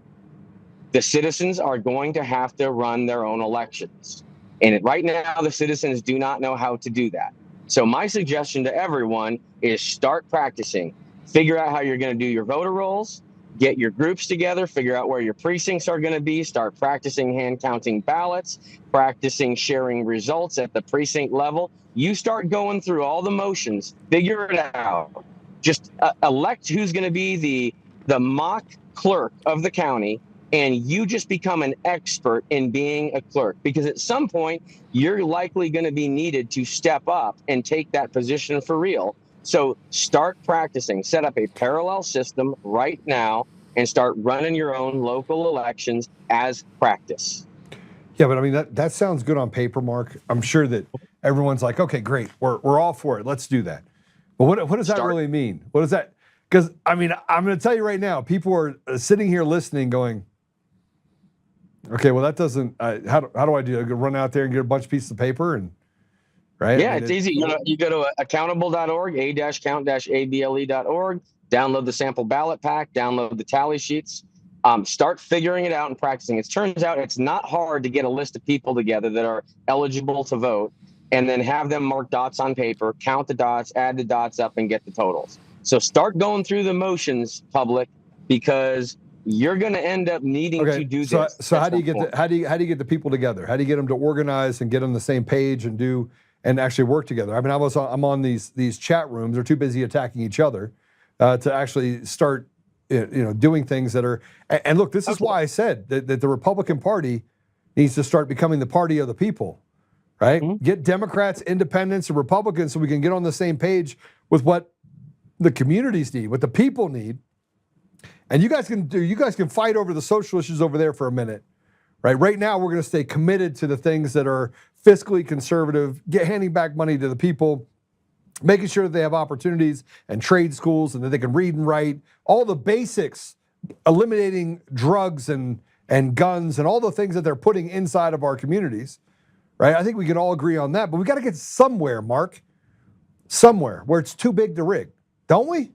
S12: The citizens are going to have to run their own elections. And right now, the citizens do not know how to do that. So my suggestion to everyone is start practicing. Figure out how you're going to do your voter rolls. Get your groups together, figure out where your precincts are going to be, start practicing hand counting ballots, practicing sharing results at the precinct level. You start going through all the motions, figure it out. Just elect who's going to be the mock clerk of the county, and you just become an expert in being a clerk. Because at some point, you're likely going to be needed to step up and take that position for real. So start practicing, set up a parallel system right now and start running your own local elections as practice.
S1: Yeah, but I mean, that sounds good on paper, Mark. I'm sure that everyone's like, okay, great, we're all for it. Let's do that. But what does that really mean? What does that, because I mean, I'm going to tell you right now, people are sitting here listening going, okay, well, that doesn't, how do I do it? I run out there and get a bunch of pieces of paper and, right?
S12: Yeah, it's easy. You go to accountable.org, a-count-able.org, download the sample ballot pack, download the tally sheets, start figuring it out and practicing. It turns out it's not hard to get a list of people together that are eligible to vote and then have them mark dots on paper, count the dots, add the dots up, and get the totals. So start going through the motions, public, because you're going to end up needing to do this.
S1: So how do you get the people together? How do you get them to organize and get on the same page and actually work together? I mean, I'm on these chat rooms. They're too busy attacking each other to actually start, doing things that are. And look, this is why I said that the Republican Party needs to start becoming the party of the people, right? Mm-hmm. Get Democrats, Independents, and Republicans so we can get on the same page with what the communities need, what the people need. And you guys can fight over the social issues over there for a minute, right? Right now, we're going to stay committed to the things that are fiscally conservative, handing back money to the people, making sure that they have opportunities and trade schools and that they can read and write, all the basics, eliminating drugs and guns and all the things that they're putting inside of our communities, right? I think we can all agree on that, but we got to get somewhere, Mark, somewhere where it's too big to rig, don't we?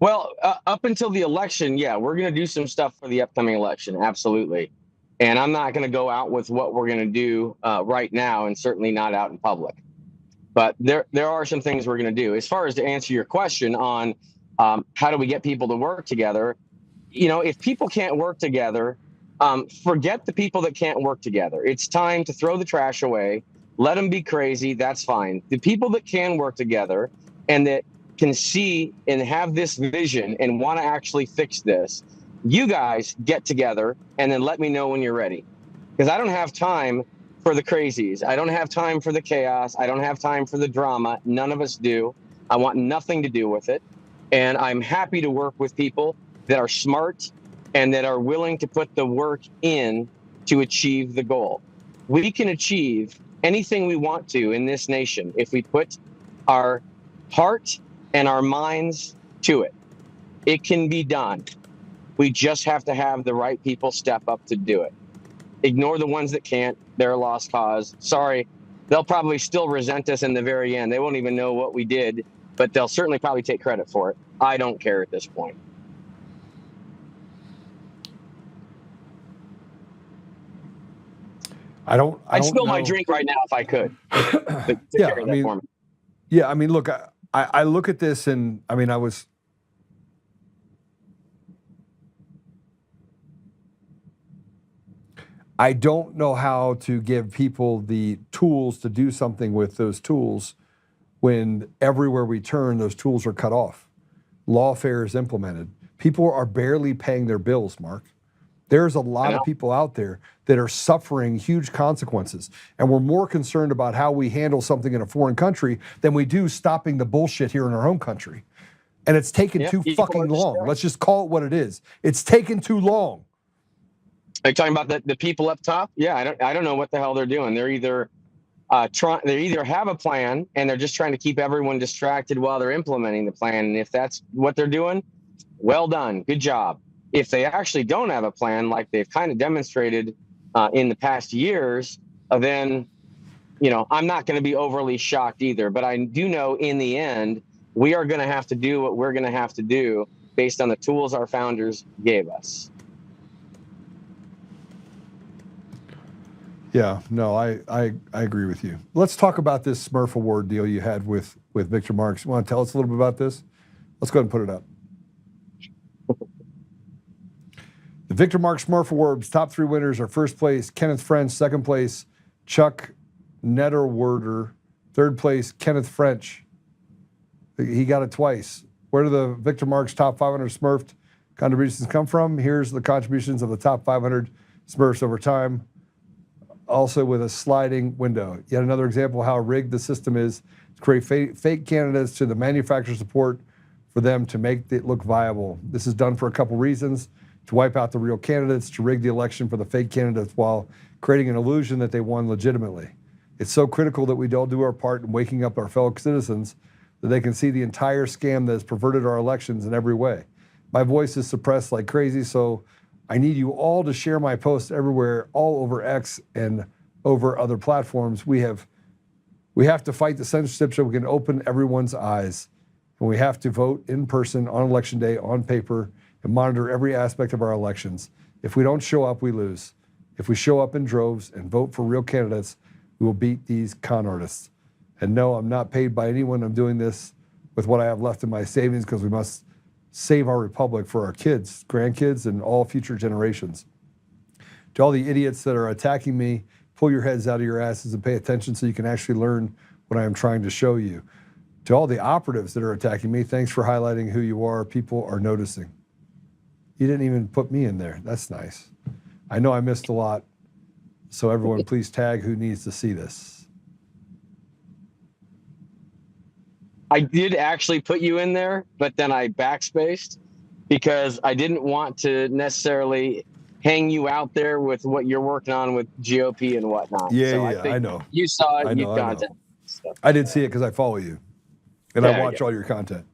S12: Well, up until the election, yeah, we're going to do some stuff for the upcoming election. Absolutely. And I'm not going to go out with what we're going to do right now, and certainly not out in public. But there are some things we're going to do. As far as to answer your question on how do we get people to work together, if people can't work together, forget the people that can't work together. It's time to throw the trash away. Let them be crazy. That's fine. The people that can work together and that can see and have this vision and want to actually fix this, you guys get together and then let me know when you're ready. Because I don't have time for the crazies. I don't have time for the chaos. I don't have time for the drama. None of us do. I want nothing to do with it. And I'm happy to work with people that are smart and that are willing to put the work in to achieve the goal. We can achieve anything we want to in this nation if we put our heart and our minds to it. It can be done. We just have to have the right people step up to do it. Ignore the ones that can't. They're a lost cause. Sorry, they'll probably still resent us in the very end. They won't even know what we did, but they'll certainly probably take credit for it. I don't care at this point. I'd spill my drink right now if I could.
S1: Yeah, I mean, look, I look at this and I mean, I don't know how to give people the tools to do something with those tools when everywhere we turn, those tools are cut off. lawfare is implemented. People are barely paying their bills, Mark. There's a lot of people out there that are suffering huge consequences. And we're more concerned about how we handle something in a foreign country than we do stopping the bullshit here in our own country. And it's taken too fucking long. Let's just call it what it is. It's taken too long.
S12: Are you talking about the people up top? Yeah, I don't know what the hell they're doing. They're either they either have a plan and they're just trying to keep everyone distracted while they're implementing the plan. And if that's what they're doing, well done, good job. If they actually don't have a plan, like they've kind of demonstrated in the past years, then, you know, I'm not going to be overly shocked either. But I do know in the end, we are going to have to do what we're going to have to do based on the tools our founders gave us.
S1: Yeah, no, I agree with you. Let's talk about this Smurf Award deal you had with Victor Marx. You want to tell us a little bit about this? Let's go ahead and put it up. The Victor Marx Smurf Awards top 3 winners are first place, Kenneth French; second place, Chuck Netterwerder; third place, Kenneth French. He got it twice. Where do the Victor Marx top 500 Smurf contributions come from? Here's the contributions of the top 500 Smurfs over time, also with a sliding window. Yet another example of how rigged the system is to create fake candidates to the manufacturer support for them to make it look viable. This is done for a couple reasons: to wipe out the real candidates, to rig the election for the fake candidates while creating an illusion that they won legitimately. It's so critical that we all do our part in waking up our fellow citizens that they can see the entire scam that has perverted our elections in every way. My voice is suppressed like crazy, so I need you all to share my posts everywhere, all over X and over other platforms. We have to fight the censorship so we can open everyone's eyes. And we have to vote in person on election day, on paper, and monitor every aspect of our elections. If we don't show up, we lose. If we show up in droves and vote for real candidates, we will beat these con artists. And no, I'm not paid by anyone. I'm doing this with what I have left in my savings because we must save our republic for our kids, grandkids, and all future generations. To all the idiots that are attacking me, pull your heads out of your asses and pay attention so you can actually learn what I am trying to show you. To all the operatives that are attacking me, thanks for highlighting who you are. People are noticing. You didn't even put me in there. That's nice. I know I missed a lot, so everyone please tag who needs to see this.
S12: I did actually put you in there, but then I backspaced because I didn't want to necessarily hang you out there with what you're working on with GOP and whatnot.
S1: Yeah,
S12: so
S1: I know.
S12: You saw it,
S1: I know.
S12: I
S1: did see it because I follow you, and I watch all your content.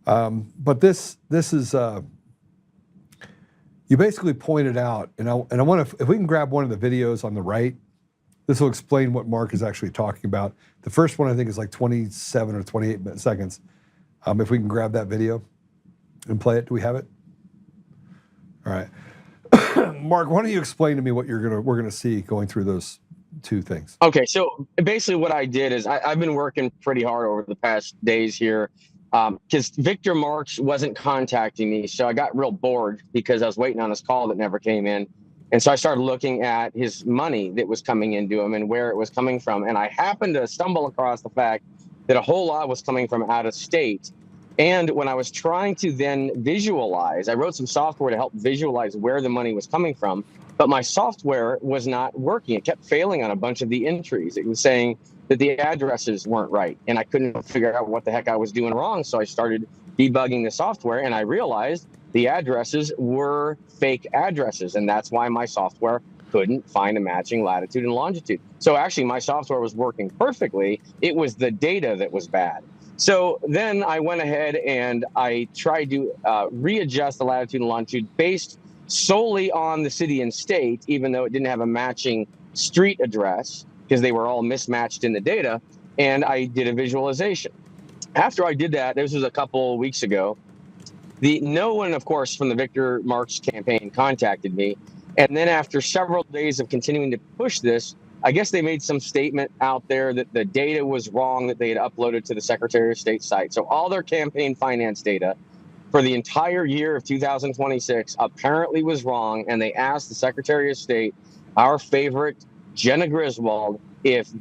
S1: But this is you basically pointed out, and I want to, if we can grab one of the videos on the right, this will explain what Mark is actually talking about. The first one I think is like 27 or 28 seconds. If we can grab that video and play it, do we have it? All right, Mark, why don't you explain to me what we're gonna see going through those two things?
S12: Okay, so basically what I did is I've been working pretty hard over the past days here because Victor Marx wasn't contacting me, so I got real bored because I was waiting on his call that never came in. And so I started looking at his money that was coming into him and where it was coming from. And I happened to stumble across the fact that a whole lot was coming from out of state. And when I was trying to then visualize, I wrote some software to help visualize where the money was coming from, but my software was not working. It kept failing on a bunch of the entries. It was saying that the addresses weren't right. And I couldn't figure out what the heck I was doing wrong. So I started debugging the software and I realized the addresses were fake addresses, and that's why my software couldn't find a matching latitude and longitude. So actually, my software was working perfectly. It was the data that was bad. So then I went ahead and I tried to readjust the latitude and longitude based solely on the city and state, even though it didn't have a matching street address because they were all mismatched in the data, and I did a visualization. After I did that, this was a couple weeks ago, no one, of course, from the Victor Marx campaign contacted me. And then after several days of continuing to push this, I guess they made some statement out there that the data was wrong that they had uploaded to the Secretary of State site. So all their campaign finance data for the entire year of 2026 apparently was wrong. And they asked the Secretary of State, our favorite Jenna Griswold, if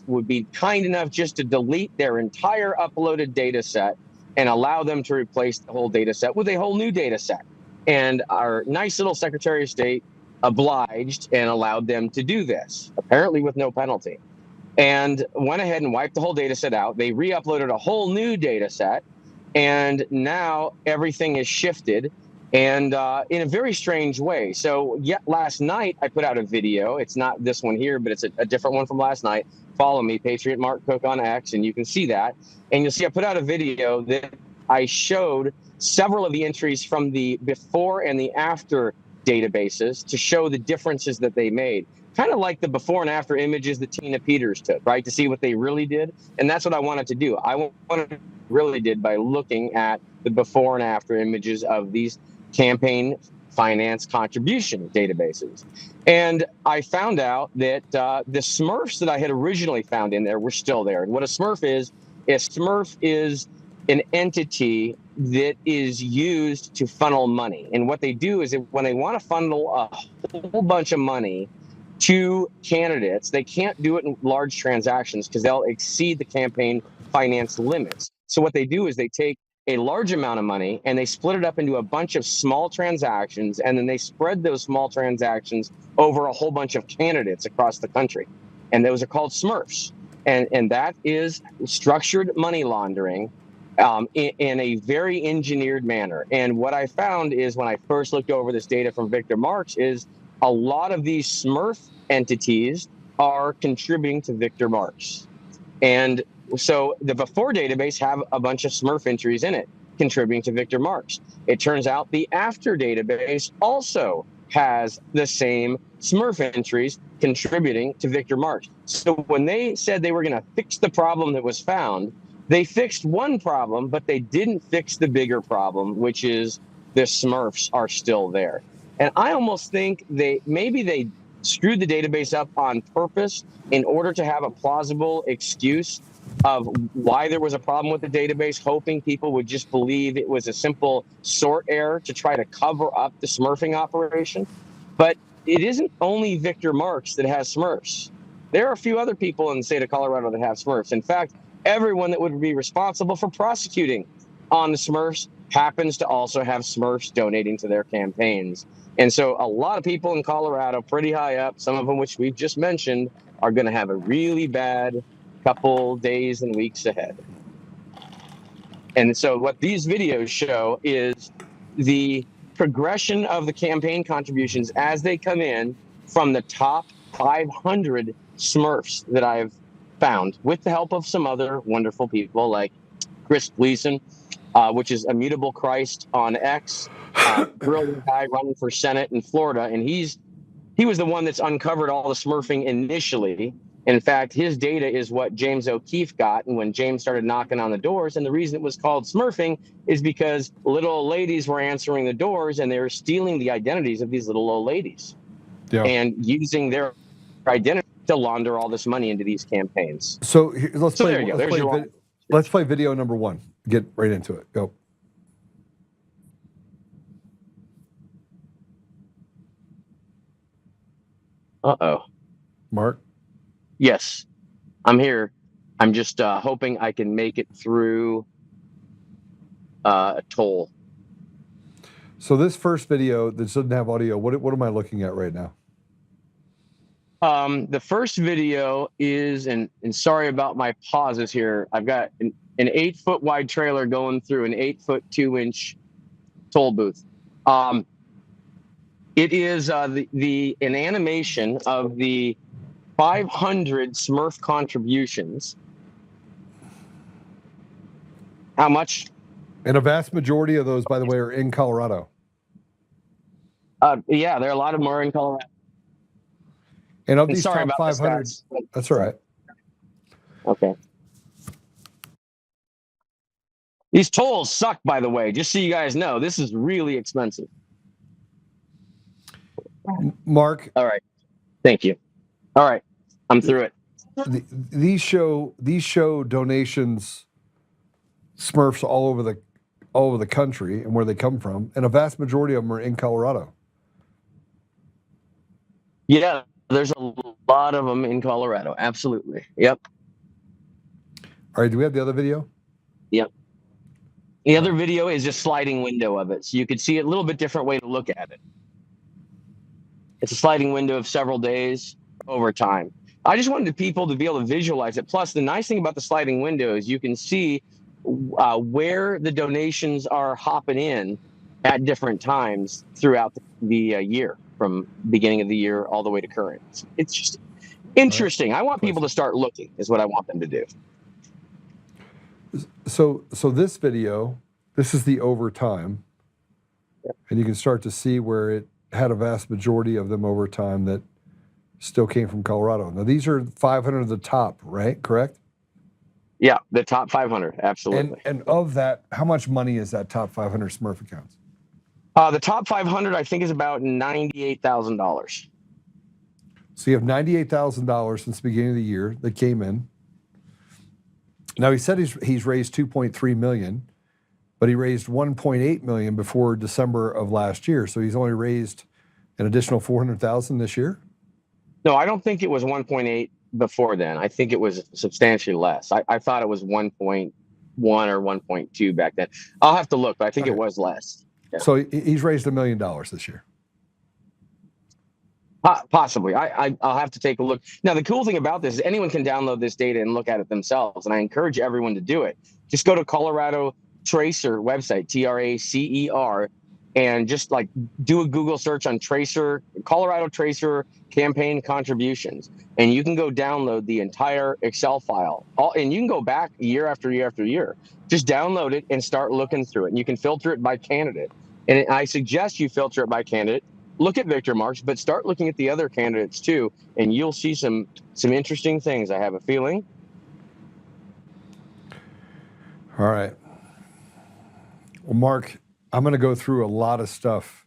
S12: would be kind enough just to delete their entire uploaded data set and allow them to replace the whole data set with a whole new data set. And our nice little Secretary of State obliged and allowed them to do this, apparently with no penalty, and went ahead and wiped the whole data set out. They re-uploaded a whole new data set, and now everything is shifted, and in a very strange way. So last night I put out a video. It's not this one here, but it's a different one from last night. Follow me, Patriot Mark Cook on X, and you can see that. And you'll see I put out a video that I showed several of the entries from the before and the after databases to show the differences that they made. Kind of like the before and after images that Tina Peters took, right, to see what they really did. And that's what I wanted to do. I wanted to really did by looking at the before and after images of these campaign finance contribution databases. And I found out that the Smurfs that I had originally found in there were still there. And what a Smurf is an entity that is used to funnel money. And what they do is when they want to funnel a whole bunch of money to candidates, they can't do it in large transactions because they'll exceed the campaign finance limits. So what they do is they take a large amount of money and they split it up into a bunch of small transactions, and then they spread those small transactions over a whole bunch of candidates across the country. And those are called Smurfs. And that is structured money laundering in a very engineered manner. And what I found is when I first looked over this data from Victor Marx is a lot of these Smurf entities are contributing to Victor Marx. And so the before database have a bunch of Smurf entries in it contributing to Victor Marx. It turns out the after database also has the same Smurf entries contributing to Victor Marx. So when they said they were going to fix the problem that was found, they fixed one problem, but they didn't fix the bigger problem, which is the Smurfs are still there. And I almost think maybe they screwed the database up on purpose in order to have a plausible excuse of why there was a problem with the database, hoping people would just believe it was a simple sort error to try to cover up the Smurfing operation. But it isn't only Victor Marx that has Smurfs. There are a few other people in the state of Colorado that have Smurfs. In fact, everyone that would be responsible for prosecuting on the Smurfs happens to also have Smurfs donating to their campaigns. And so a lot of people in Colorado, pretty high up, some of them which we've just mentioned, are going to have a really bad couple days and weeks ahead. And so what these videos show is the progression of the campaign contributions as they come in from the top 500 Smurfs that I've found, with the help of some other wonderful people like Chris Gleason, which is Immutable Christ on X, brilliant guy running for Senate in Florida. And he was the one that's uncovered all the Smurfing initially. In fact, his data is what James O'Keefe got. And when James started knocking on the doors, and the reason it was called Smurfing is because little old ladies were answering the doors and they were stealing the identities of these little old ladies and using their identity to launder all this money into these campaigns.
S1: So let's play video number one. Get right into it. Go.
S12: Uh-oh.
S1: Mark?
S12: Yes, I'm here. I'm just hoping I can make it through a toll.
S1: So this first video that doesn't have audio, what am I looking at right now?
S12: The first video is, and sorry about my pauses here, I've got an 8-foot wide trailer going through an 8-foot 2-inch toll booth. It is an animation of the 500 Smurf contributions. How much?
S1: And a vast majority of those, by the way, are in Colorado.
S12: Yeah, there are a lot of them are in Colorado.
S1: And of these top 500, that's all right.
S12: Okay. These tolls suck, by the way, just so you guys know. This is really expensive.
S1: Mark.
S12: All right. Thank you. All right. I'm through it.
S1: These show donations, Smurfs all over the country and where they come from, and a vast majority of them are in Colorado.
S12: Yeah, there's a lot of them in Colorado. Absolutely. Yep.
S1: All right. Do we have the other video?
S12: Yep. The other video is a sliding window of it, so you could see it a little bit different way to look at it. It's a sliding window of several days over time. I just wanted people to be able to visualize it. Plus, the nice thing about the sliding window is you can see where the donations are hopping in at different times throughout the year, from beginning of the year all the way to current. It's just interesting. I want people to start looking, is what I want them to do.
S1: So this video, this is the overtime, and you can start to see where it had a vast majority of them over time that still came from Colorado. Now these are 500 of the top, right? Correct?
S12: Yeah, the top 500, absolutely.
S1: And of that, how much money is that top 500 Smurf accounts?
S12: The top 500, I think, is about $98,000.
S1: So you have $98,000 since the beginning of the year that came in. Now he said he's raised 2.3 million, but he raised 1.8 million before December of last year. So he's only raised an additional 400,000 this year.
S12: No, I don't think it was 1.8 before then. I think it was substantially less. I thought it was 1.1 or 1.2 back then. I'll have to look, but I think it was less. Yeah.
S1: So he's raised $1 million this year.
S12: Possibly. I'll have to take a look. Now, the cool thing about this is anyone can download this data and look at it themselves, and I encourage everyone to do it. Just go to Colorado Tracer website, TRACER, and just like do a Google search on Tracer, Colorado Tracer campaign contributions, and you can go download the entire Excel file. And you can go back year after year after year. Just download it and start looking through it. And you can filter it by candidate. And I suggest you filter it by candidate. Look at Victor Marx, but start looking at the other candidates too, and you'll see some interesting things, I have a feeling.
S1: All right. Well, Mark, I'm going to go through a lot of stuff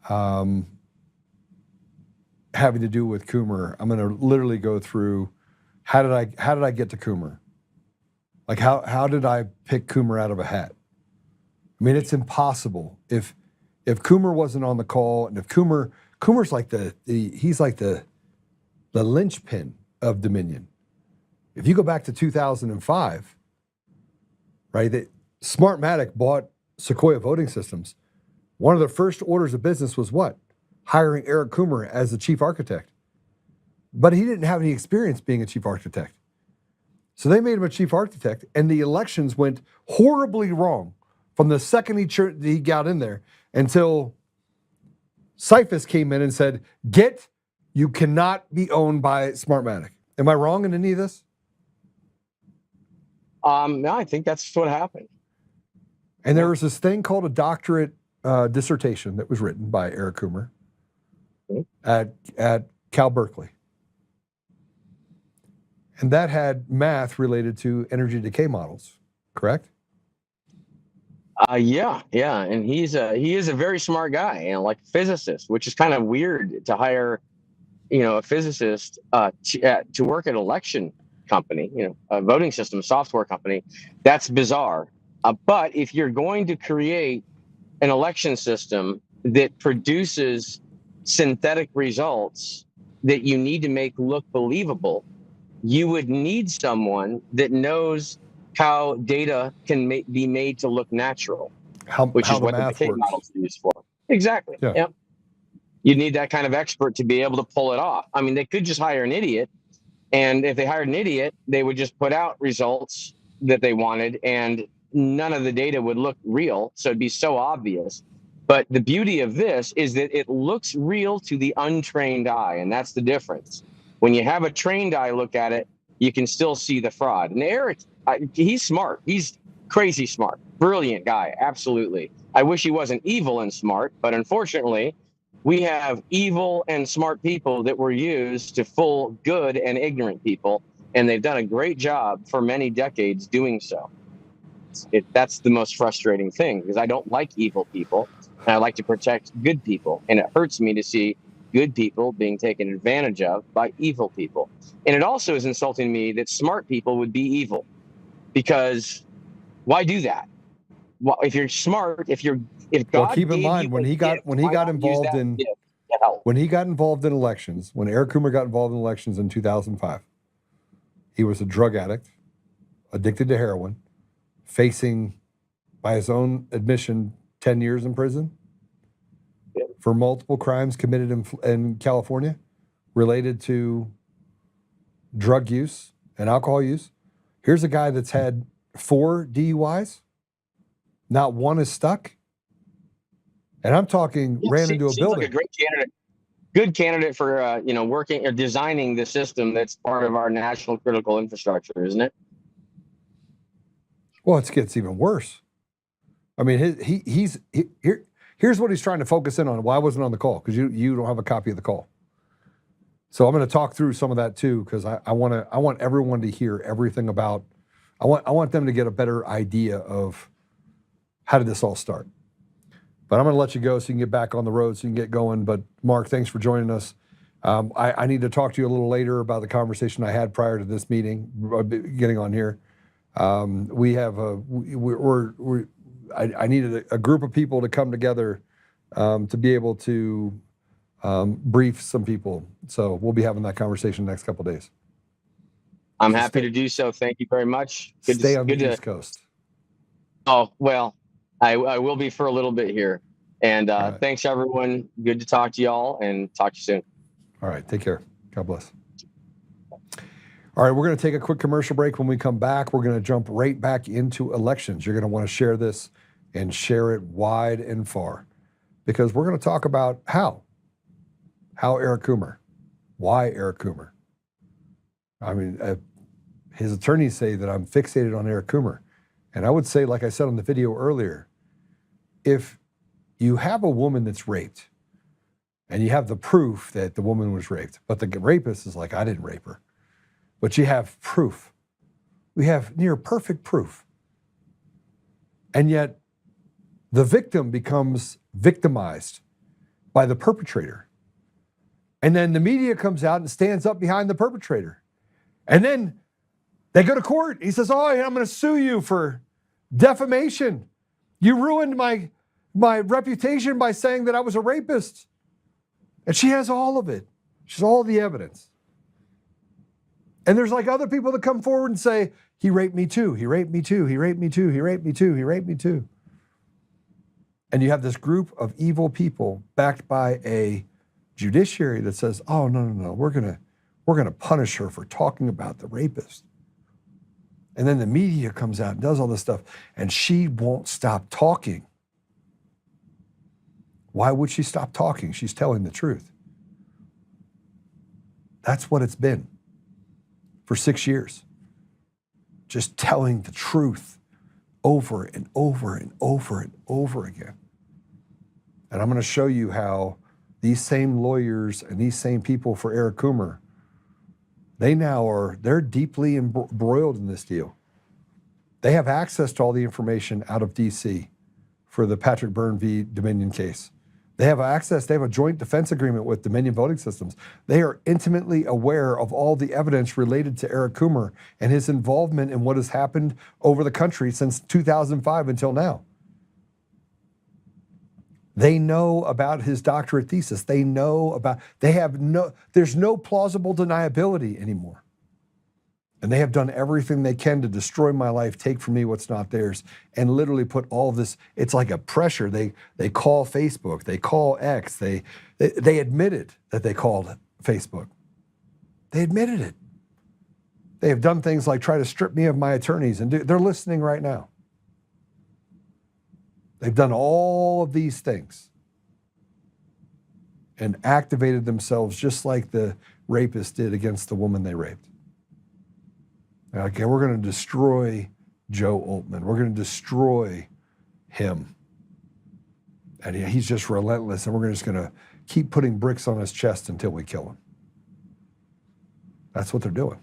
S1: having to do with Coomer. I'm going to literally go through how did I get to Coomer? Like how did I pick Coomer out of a hat? I mean, it's impossible. If Coomer wasn't on the call, and if Coomer's like he's like the linchpin of Dominion. If you go back to 2005, right, that Smartmatic bought Sequoia Voting Systems. One of their first orders of business was what? Hiring Eric Coomer as the chief architect. But he didn't have any experience being a chief architect. So they made him a chief architect, and the elections went horribly wrong from the second he got in there until Cyphus came in and said, you cannot be owned by Smartmatic. Am I wrong in any of this?
S12: No, I think that's what happened.
S1: And there was this thing called a doctorate dissertation that was written by Eric Coomer at Cal Berkeley. And that had math related to energy decay models, correct?
S12: Yeah. And he is a very smart guy, like a physicist, which is kind of weird to hire, a physicist to work at an election company, a voting system software company. That's bizarre. But if you're going to create an election system that produces synthetic results that you need to make look believable, you would need someone that knows how data can be made to look natural, which is what the decay models are used for. Exactly. Yeah. Yep. You need that kind of expert to be able to pull it off. I mean, they could just hire an idiot, and if they hired an idiot, they would just put out results that they wanted, and none of the data would look real, so it'd be so obvious. But the beauty of this is that it looks real to the untrained eye, and that's the difference. When you have a trained eye look at it, you can still see the fraud. And Eric, he's smart. He's crazy smart. Brilliant guy, absolutely. I wish he wasn't evil and smart, but unfortunately, we have evil and smart people that were used to fool good and ignorant people, and they've done a great job for many decades doing so. That's the most frustrating thing, because I don't like evil people, and I like to protect good people, and it hurts me to see good people being taken advantage of by evil people. And it also is insulting me that smart people would be evil, because why do that? Well, if you're smart, if God
S1: keep in mind when he got involved in elections, when Eric Coomer got involved in elections in 2005, he was a drug addict, addicted to heroin, facing by his own admission, 10 years in prison for multiple crimes committed in California related to drug use and alcohol use. Here's a guy that's had 4 DUIs. Not one is stuck. And I'm talking ran into a building.
S12: Like a great candidate. Good candidate for working or designing the system that's part of our national critical infrastructure, isn't it?
S1: Well, it gets even worse. I mean, here's what he's trying to focus in on. Why I wasn't on the call, because you don't have a copy of the call. So I'm going to talk through some of that too, because I want everyone to hear everything about. I want them to get a better idea of how did this all start. But I'm going to let you go so you can get back on the road, so you can get going. But Mark, thanks for joining us. I need to talk to you a little later about the conversation I had prior to this meeting, getting on here. I needed a group of people to come together to be able to brief some people. So we'll be having that conversation the next couple of days.
S12: I'm happy to do so. Thank you very much.
S1: Stay on the East Coast.
S12: Oh, well, I will be for a little bit here. And right. Thanks, everyone. Good to talk to y'all, and talk to you soon.
S1: All right. Take care. God bless. All right. We're going to take a quick commercial break. When we come back, we're going to jump right back into elections. You're going to want to share this and share it wide and far, because we're going to talk about how Eric Coomer, why Eric Coomer. I mean, his attorneys say that I'm fixated on Eric Coomer. And I would say, like I said on the video earlier, if you have a woman that's raped and you have the proof that the woman was raped, but the rapist is like, I didn't rape her, but you have proof. We have near perfect proof. And yet the victim becomes victimized by the perpetrator. And then the media comes out and stands up behind the perpetrator. And then they go to court. He says, oh, I'm going to sue you for defamation. You ruined my reputation by saying that I was a rapist. And she has all of it. She has all the evidence. And there's like other people that come forward and say, he raped me too. He raped me too. He raped me too. He raped me too. He raped me too. And you have this group of evil people backed by a judiciary that says, oh, no. We're going to punish her for talking about the rapist. And then the media comes out and does all this stuff, and she won't stop talking. Why would she stop talking? She's telling the truth. That's what it's been for 6 years. Just telling the truth over and over and over and over again. And I'm going to show you how these same lawyers and these same people for Eric Coomer, they're deeply embroiled in this deal. They have access to all the information out of DC for the Patrick Byrne v. Dominion case. They have access, they have a joint defense agreement with Dominion Voting Systems. They are intimately aware of all the evidence related to Eric Coomer and his involvement in what has happened over the country since 2005 until now. They know about his doctorate thesis. there's no plausible deniability anymore. And they have done everything they can to destroy my life, take from me what's not theirs, and literally put all this, it's like a pressure. They call Facebook, they call X, they admitted that they called Facebook. They admitted it. They have done things like try to strip me of my attorneys, and they're listening right now. They've done all of these things and activated themselves just like the rapist did against the woman they raped. Okay, we're going to destroy Joe Oltmann. We're going to destroy him. And he's just relentless, and we're just going to keep putting bricks on his chest until we kill him. That's what they're doing.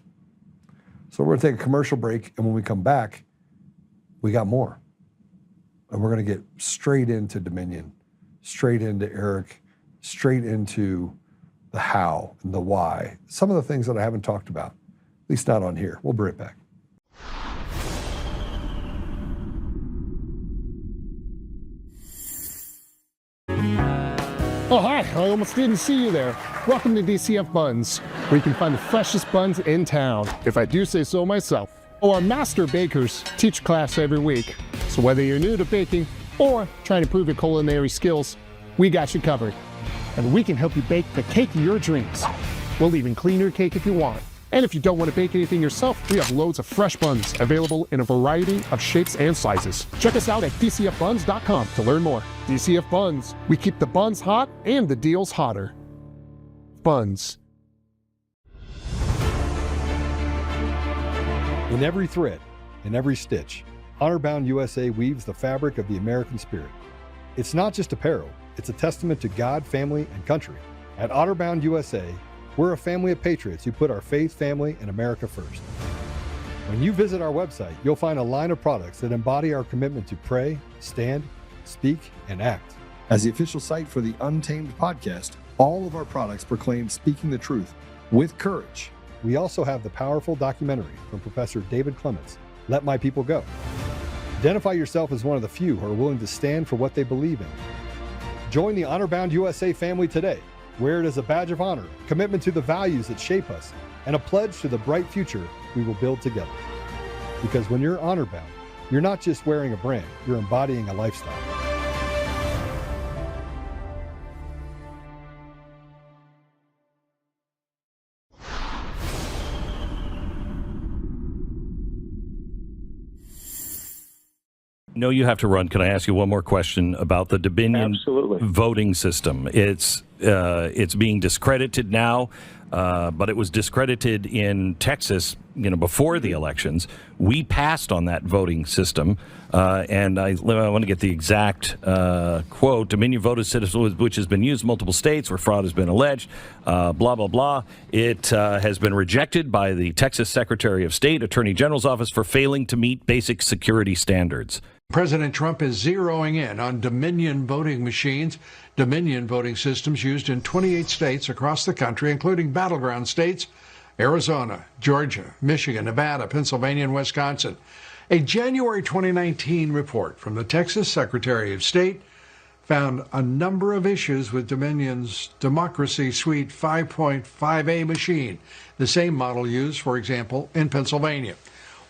S1: So we're going to take a commercial break, and when we come back, we got more. And we're going to get straight into Dominion, straight into Eric, straight into the how and the why. Some of the things that I haven't talked about, at least not on here. We'll be right back.
S13: Oh, hi. I almost didn't see you there. Welcome to DCF Buns, where you can find the freshest buns in town, if I do say so myself. Oh, our master bakers teach class every week. So whether you're new to baking or trying to improve your culinary skills, we got you covered. And we can help you bake the cake of your dreams. We'll even clean your cake if you want. And if you don't want to bake anything yourself, we have loads of fresh buns available in a variety of shapes and sizes. Check us out at dcfbuns.com to learn more. DCF Buns, we keep the buns hot and the deals hotter. Buns.
S1: In every thread, in every stitch, Honor-Bound USA weaves the fabric of the American spirit. It's not just apparel, it's a testament to God, family, and country. At Honor-Bound USA, we're a family of patriots who put our faith, family, and America first. When you visit our website, you'll find a line of products that embody our commitment to pray, stand, speak, and act. As the official site for the Untamed podcast, all of our products proclaim speaking the truth with courage. We also have the powerful documentary from Professor David Clements, Let My People Go. Identify yourself as one of the few who are willing to stand for what they believe in. Join the Honor-Bound USA family today. Wear it as a badge of honor, commitment to the values that shape us, and a pledge to the bright future we will build together. Because when you're honor-bound, you're not just wearing a brand, you're embodying a lifestyle.
S14: No, you have to run. Can I ask you one more question about the Dominion voting system? It's being discredited now, but it was discredited in Texas, before the elections. We passed on that voting system, and I want to get the exact quote. Dominion voting system, which has been used in multiple states where fraud has been alleged, blah, blah, blah. It has been rejected by the Texas Secretary of State, Attorney General's office, for failing to meet basic security standards.
S15: President Trump is zeroing in on Dominion voting machines, Dominion voting systems used in 28 states across the country, including battleground states, Arizona, Georgia, Michigan, Nevada, Pennsylvania, and Wisconsin. A January 2019 report from the Texas Secretary of State found a number of issues with Dominion's Democracy Suite 5.5A machine, the same model used, for example, in Pennsylvania.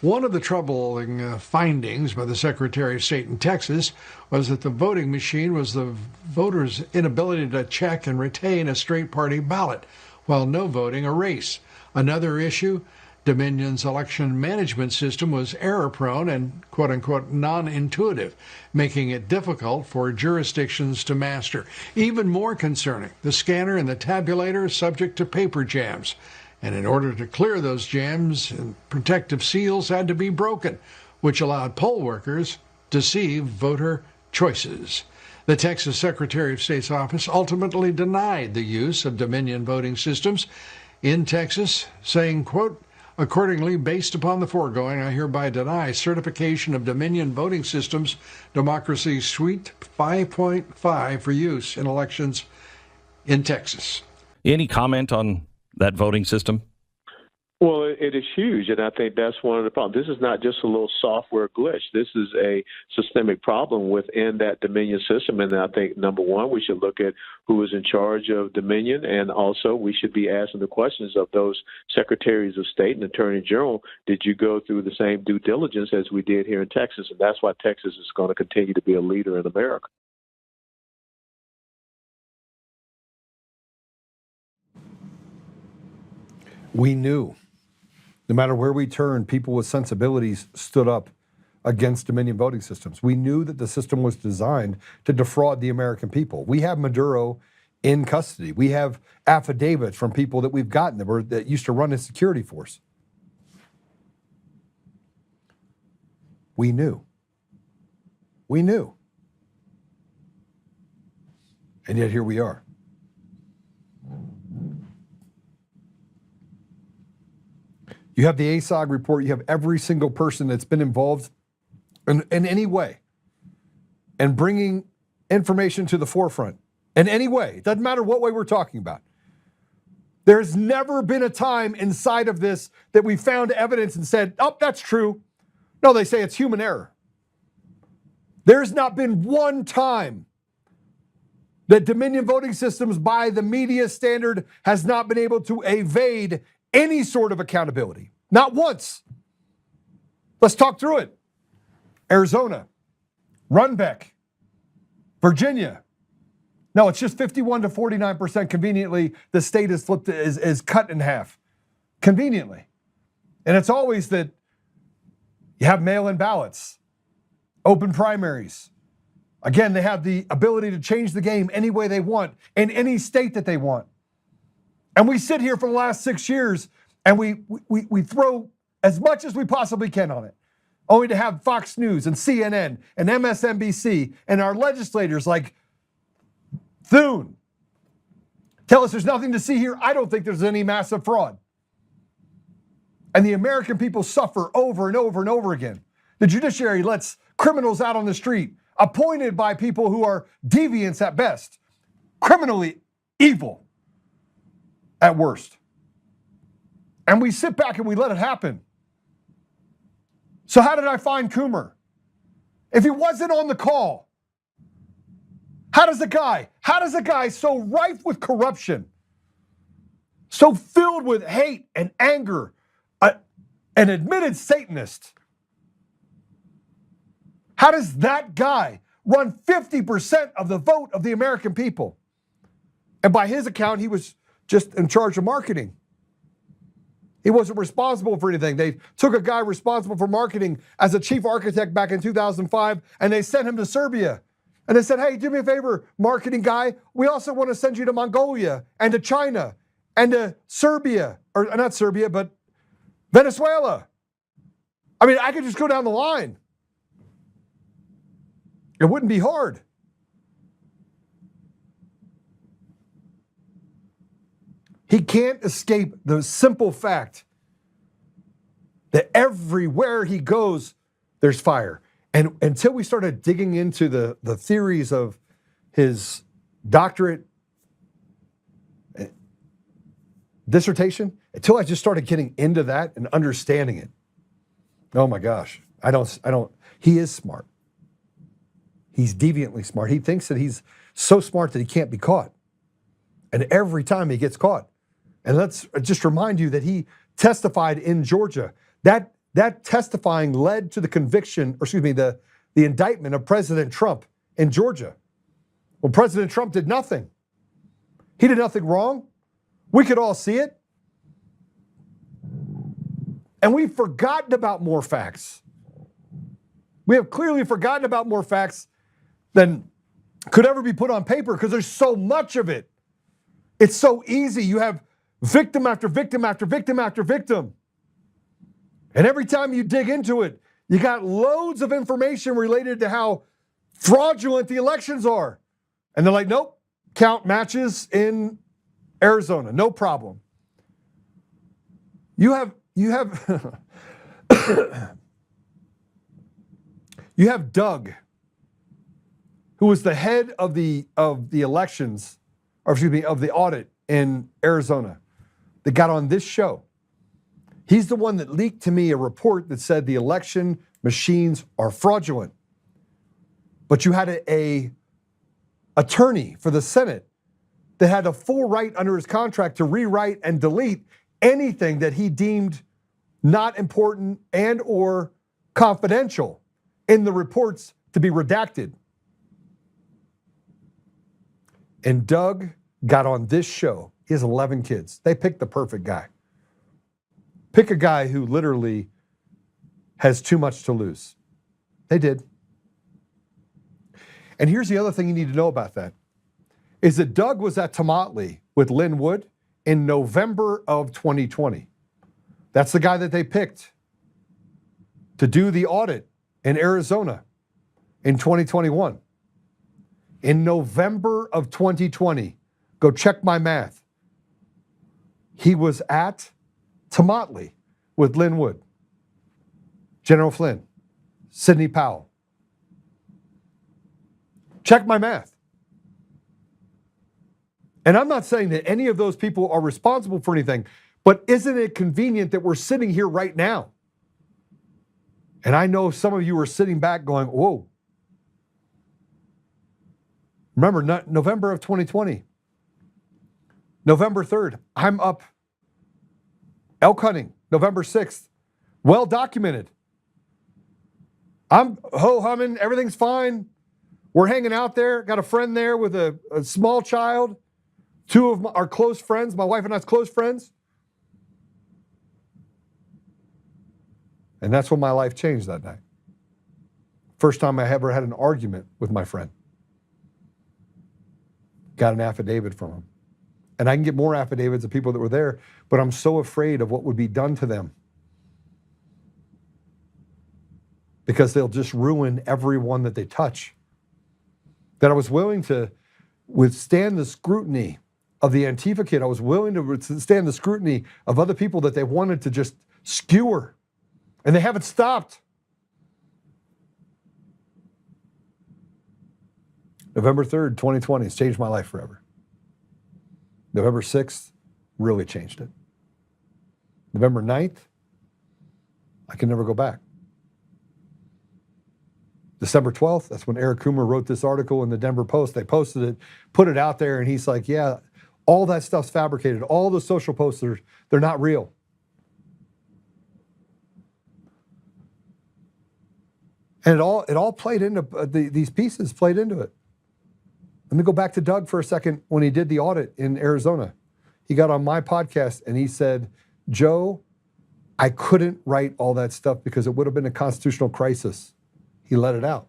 S15: One of the troubling findings by the Secretary of State in Texas was that the voting machine was the voters' inability to check and retain a straight party ballot while no voting a race. Another issue, Dominion's election management system was error-prone and quote-unquote non-intuitive, making it difficult for jurisdictions to master. Even more concerning, the scanner and the tabulator are subject to paper jams. And in order to clear those jams, protective seals had to be broken, which allowed poll workers to see voter choices. The Texas Secretary of State's office ultimately denied the use of Dominion voting systems in Texas, saying, quote, accordingly, based upon the foregoing, I hereby deny certification of Dominion voting systems, Democracy Suite 5.5 for use in elections in Texas.
S14: Any comment on that voting system?
S16: Well, it is huge, and I think that's one of the problems. This is not just a little software glitch. This is a systemic problem within that Dominion system, and I think, number one, we should look at who is in charge of Dominion, and also we should be asking the questions of those secretaries of state and attorney general. Did you go through the same due diligence as we did here in Texas? And that's why Texas is going to continue to be a leader in America.
S1: We knew. No matter where we turned, people with sensibilities stood up against Dominion voting systems. We knew that the system was designed to defraud the American people. We have Maduro in custody. We have affidavits from people that we've gotten that used to run a security force. We knew. We knew. And yet here we are. You have the ASOG report. You have every single person that's been involved in any way and bringing information to the forefront in any way. It doesn't matter what way we're talking about. There's never been a time inside of this that we found evidence and said, oh, that's true. No, they say it's human error. There's not been one time that Dominion voting systems by the media standard has not been able to evade any sort of accountability. Not once. Let's talk through it. Arizona, Runbeck, Virginia. No, it's just 51 to 49%. Conveniently, the state is flipped, is cut in half. Conveniently. And it's always that you have mail-in ballots, open primaries. Again, they have the ability to change the game any way they want, in any state that they want. And we sit here for the last 6 years and we throw as much as we possibly can on it, only to have Fox News and CNN and MSNBC and our legislators like Thune tell us there's nothing to see here. I don't think there's any massive fraud. And the American people suffer over and over and over again. The judiciary lets criminals out on the street, appointed by people who are deviants at best, criminally evil at worst. And we sit back and we let it happen. So how did I find Coomer? If he wasn't on the call, how does a guy so rife with corruption, so filled with hate and anger, an admitted Satanist, how does that guy run 50% of the vote of the American people? And by his account, he was just in charge of marketing. He wasn't responsible for anything. They took a guy responsible for marketing as a chief architect back in 2005, and they sent him to Serbia. And they said, hey, do me a favor, marketing guy. We also want to send you to Mongolia and to China and to Serbia, or not Serbia, but Venezuela. I mean, I could just go down the line. It wouldn't be hard. He can't escape the simple fact that everywhere he goes, there's fire. And until we started digging into the theories of his doctorate dissertation, until I just started getting into that and understanding it, oh my gosh, he is smart. He's deviantly smart. He thinks that he's so smart that he can't be caught. And every time he gets caught, and let's just remind you that he testified in Georgia. That testifying led to the conviction, or excuse me, the indictment of President Trump in Georgia. Well, President Trump did nothing. He did nothing wrong. We could all see it. And we've forgotten about more facts. We have clearly forgotten about more facts than could ever be put on paper because there's so much of it. It's so easy. You have victim after victim after victim after victim. And every time you dig into it, you got loads of information related to how fraudulent the elections are. And they're like, nope, count matches in Arizona, no problem. You have you have Doug, who was the head of the elections, or excuse me, of the audit in Arizona, that got on this show. He's the one that leaked to me a report that said the election machines are fraudulent. But you had a attorney for the Senate that had a full right under his contract to rewrite and delete anything that he deemed not important and or confidential in the reports to be redacted. And Doug got on this show. He has 11 kids. They picked the perfect guy. Pick a guy who literally has too much to lose. They did. And here's the other thing you need to know about that, is that Doug was at Tomatley with Lynn Wood in November of 2020. That's the guy that they picked to do the audit in Arizona in 2021. In November of 2020, go check my math, he was at Tomatley with Lynn Wood, General Flynn, Sidney Powell. Check my math. And I'm not saying that any of those people are responsible for anything, but isn't it convenient that we're sitting here right now? And I know some of you are sitting back going, whoa. Remember, November of 2020, November 3rd, I'm up elk hunting, November 6th, well documented. I'm ho-humming. Everything's fine. We're hanging out there. Got a friend there with a small child. Two of our close friends, my wife and I's close friends. And that's when my life changed that night. First time I ever had an argument with my friend. Got an affidavit from him. And I can get more affidavits of people that were there, but I'm so afraid of what would be done to them. Because they'll just ruin everyone that they touch. That I was willing to withstand the scrutiny of the Antifa kid. I was willing to withstand the scrutiny of other people that they wanted to just skewer. And they haven't stopped. November 3rd, 2020 has changed my life forever. November 6th really changed it. November 9th, I can never go back. December 12th, that's when Eric Coomer wrote this article in the Denver Post. They posted it, put it out there, and he's like, yeah, all that stuff's fabricated. All the social posts, they're not real. And it all played into, these pieces played into it. Let me go back to Doug for a second when he did the audit in Arizona. He got on my podcast and he said, Joe, I couldn't write all that stuff because it would have been a constitutional crisis. He let it out.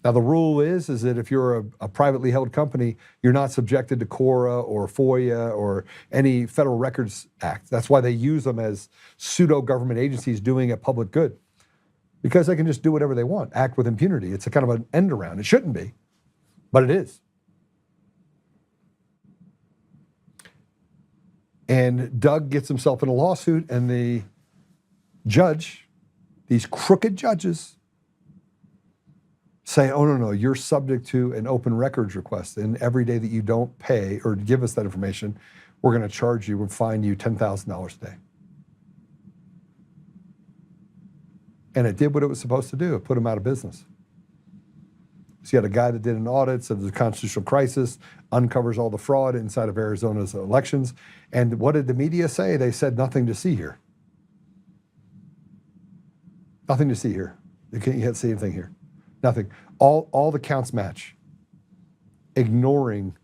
S1: Now the rule is that if you're a privately held company, you're not subjected to CORA or FOIA or any Federal Records Act. That's why they use them as pseudo-government agencies doing a public good. Because they can just do whatever they want, act with impunity. It's a kind of an end around. It shouldn't be, but it is. And Doug gets himself in a lawsuit, and the judge, these crooked judges, say, oh, no, you're subject to an open records request. And every day that you don't pay or give us that information, we're going to charge you and fine you $10,000 a day. And it did what it was supposed to do. It put him out of business. So you had a guy that did an audit, said there's a constitutional crisis, uncovers all the fraud inside of Arizona's elections. And what did the media say? They said nothing to see here. Nothing to see here. You can't see anything here. Nothing. All the counts match, ignoring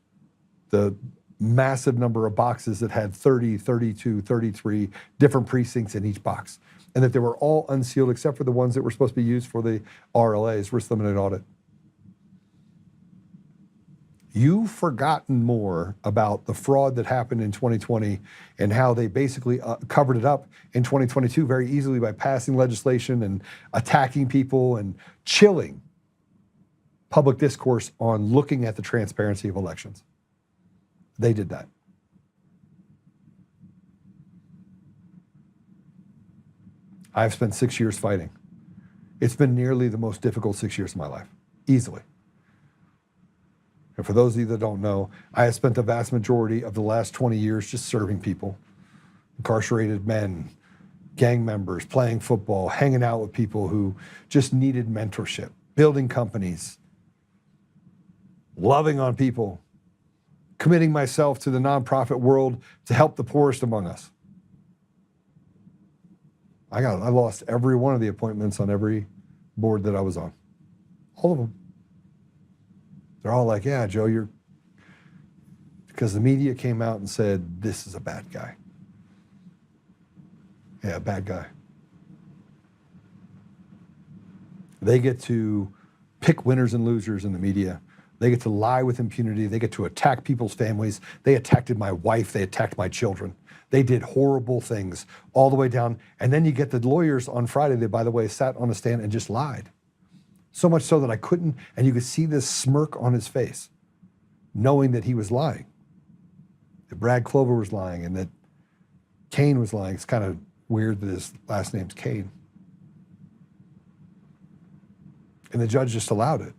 S1: the massive number of boxes that had 30, 32, 33 different precincts in each box. And that they were all unsealed except for the ones that were supposed to be used for the RLAs, risk limited audit. You've forgotten more about the fraud that happened in 2020 and how they basically covered it up in 2022 very easily by passing legislation and attacking people and chilling public discourse on looking at the transparency of elections. They did that. I've spent 6 years fighting. It's been nearly the most difficult 6 years of my life, easily. And for those of you that don't know, I have spent the vast majority of the last 20 years just serving people, incarcerated men, gang members, playing football, hanging out with people who just needed mentorship, building companies, loving on people, committing myself to the nonprofit world to help the poorest among us. I lost every one of the appointments on every board that I was on. All of them. They're all like, yeah, Joe, you're... Because the media came out and said, this is a bad guy. Yeah, bad guy. They get to pick winners and losers in the media. They get to lie with impunity. They get to attack people's families. They attacked my wife. They attacked my children. They did horrible things all the way down. And then you get the lawyers on Friday that, by the way, sat on the stand and just lied. So much so that I couldn't, and you could see this smirk on his face, knowing that he was lying. That Brad Clover was lying and that Kane was lying. It's kind of weird that his last name's Kane. And the judge just allowed it.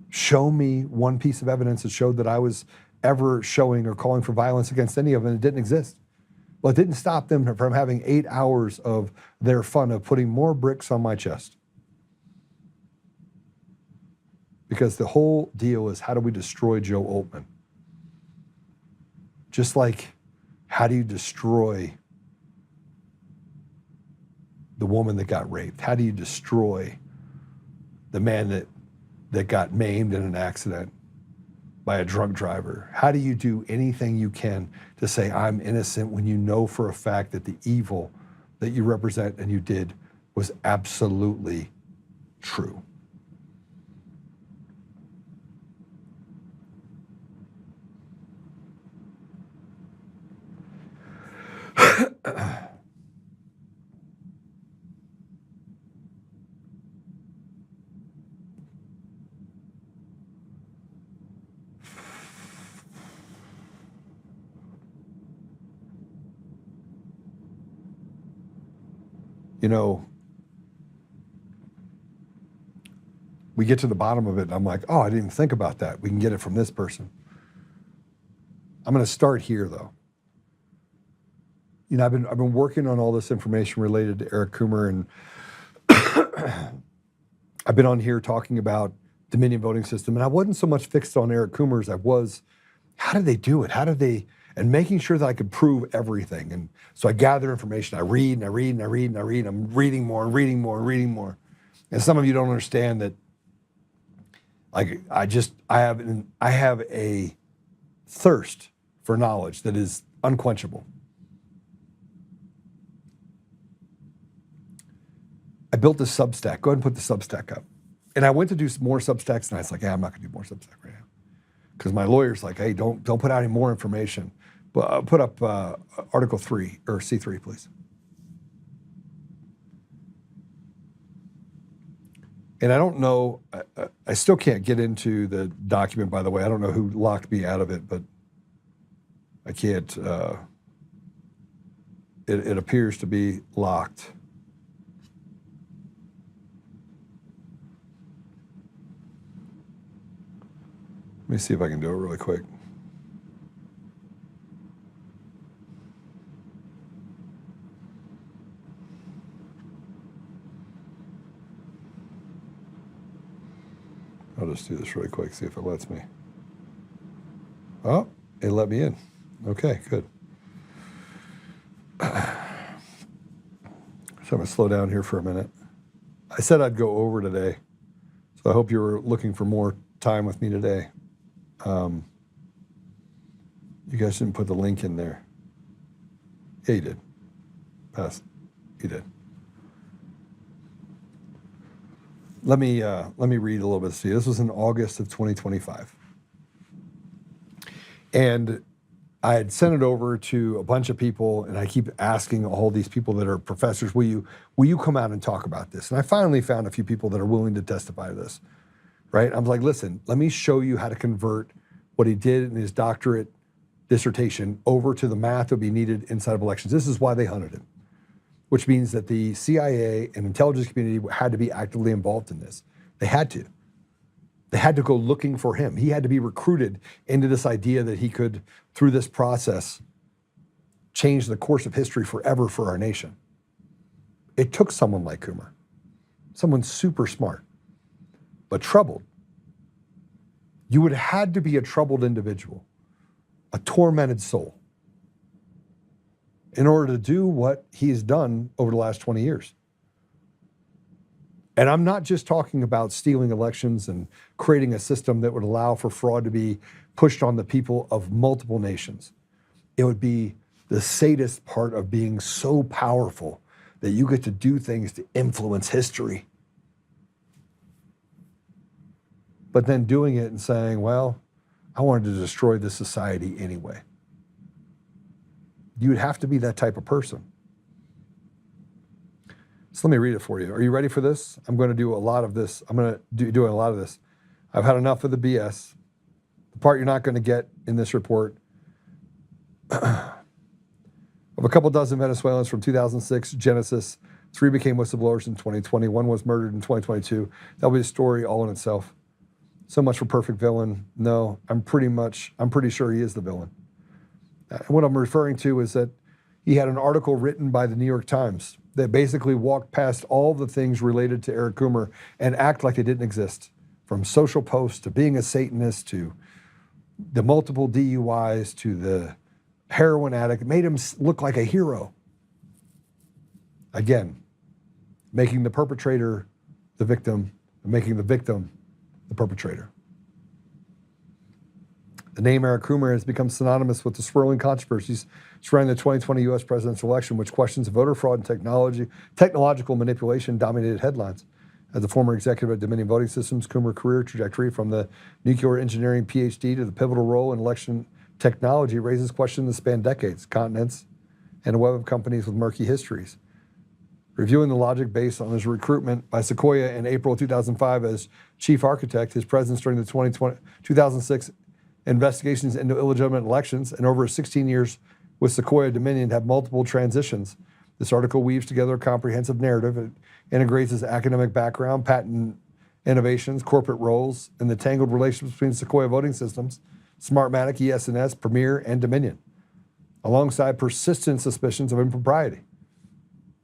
S1: Show me one piece of evidence that showed that I was ever showing or calling for violence against any of them. It didn't exist. Well, it didn't stop them from having 8 hours of their fun of putting more bricks on my chest. Because the whole deal is, how do we destroy Joe Oltmann? Just like, how do you destroy the woman that got raped? How do you destroy the man that got maimed in an accident by a drunk driver? How do you do anything you can to say I'm innocent when you know for a fact that the evil that you represent and you did was absolutely true? You know, we get to the bottom of it and I'm like, oh, I didn't even think about that. We can get it from this person. I'm going to start here though. You know, I've been working on all this information related to Eric Coomer, and I've been on here talking about Dominion voting system, and I wasn't so much fixed on Eric Coomer as I was, how did they do it? How did they, and making sure that I could prove everything. And so I gather information, I read and I read and I read and I read, I'm reading more and reading more and reading more. And some of you don't understand that, like, I have a thirst for knowledge that is unquenchable. I built this Substack. Go ahead and put the Substack up. And I went to do some more Substacks, and I was like, I'm not going to do more Substack right now. Because my lawyer's like, hey, don't put out any more information. But put up Article 3, or C3, please. And I don't know, I still can't get into the document, by the way. I don't know who locked me out of it, but I can't, it appears to be locked. Let me see if I can do it really quick. I'll just do this really quick, see if it lets me. Oh, it let me in. Okay, good. So I'm gonna slow down here for a minute. I said I'd go over today, so I hope you were looking for more time with me today. You guys didn't put the link in there. Yeah, you did. Pass. You did. Let me read a little bit to you. This was in August of 2025. And I had sent it over to a bunch of people, and I keep asking all these people that are professors, will you come out and talk about this? And I finally found a few people that are willing to testify to this, right? I'm like, listen, let me show you how to convert what he did in his doctorate dissertation over to the math that would be needed inside of elections. This is why they hunted him, which means that the CIA and intelligence community had to be actively involved in this. They had to. They had to go looking for him. He had to be recruited into this idea that he could, through this process, change the course of history forever for our nation. It took someone like Coomer, someone super smart, but troubled. You would have had to be a troubled individual, a tormented soul, in order to do what he's done over the last 20 years. And I'm not just talking about stealing elections and creating a system that would allow for fraud to be pushed on the people of multiple nations. It would be the sadist part of being so powerful that you get to do things to influence history. But then doing it and saying, well, I wanted to destroy this society anyway. You would have to be that type of person. So let me read it for you. Are you ready for this? I'm going to do a lot of this. I'm going to do a lot of this. I've had enough of the BS. The part you're not going to get in this report, of a couple dozen Venezuelans from 2006 Genesis, 3 became whistleblowers in 2020. 1 was murdered in 2022. That'll be a story all in itself. So much for perfect villain. No, I'm pretty sure he is the villain. And what I'm referring to is that he had an article written by the New York Times that basically walked past all the things related to Eric Coomer and act like they didn't exist. From social posts to being a Satanist to the multiple DUIs to the heroin addict, made him look like a hero. Again, making the perpetrator the victim, and making the victim the perpetrator. The name Eric Coomer has become synonymous with the swirling controversies surrounding the 2020 U.S. presidential election, which questions of voter fraud and technological manipulation dominated headlines. As a former executive at Dominion Voting Systems, Coomer's career trajectory from the nuclear engineering PhD to the pivotal role in election technology raises questions that span decades, continents, and a web of companies with murky histories. Reviewing the logic based on his recruitment by Sequoia in April 2005 as chief architect, his presence during the 2006 investigations into illegitimate elections, and over 16 years with Sequoia Dominion have multiple transitions. This article weaves together a comprehensive narrative. It integrates his academic background, patent innovations, corporate roles, and the tangled relationships between Sequoia Voting Systems, Smartmatic, ES&S, Premier, and Dominion, alongside persistent suspicions of impropriety.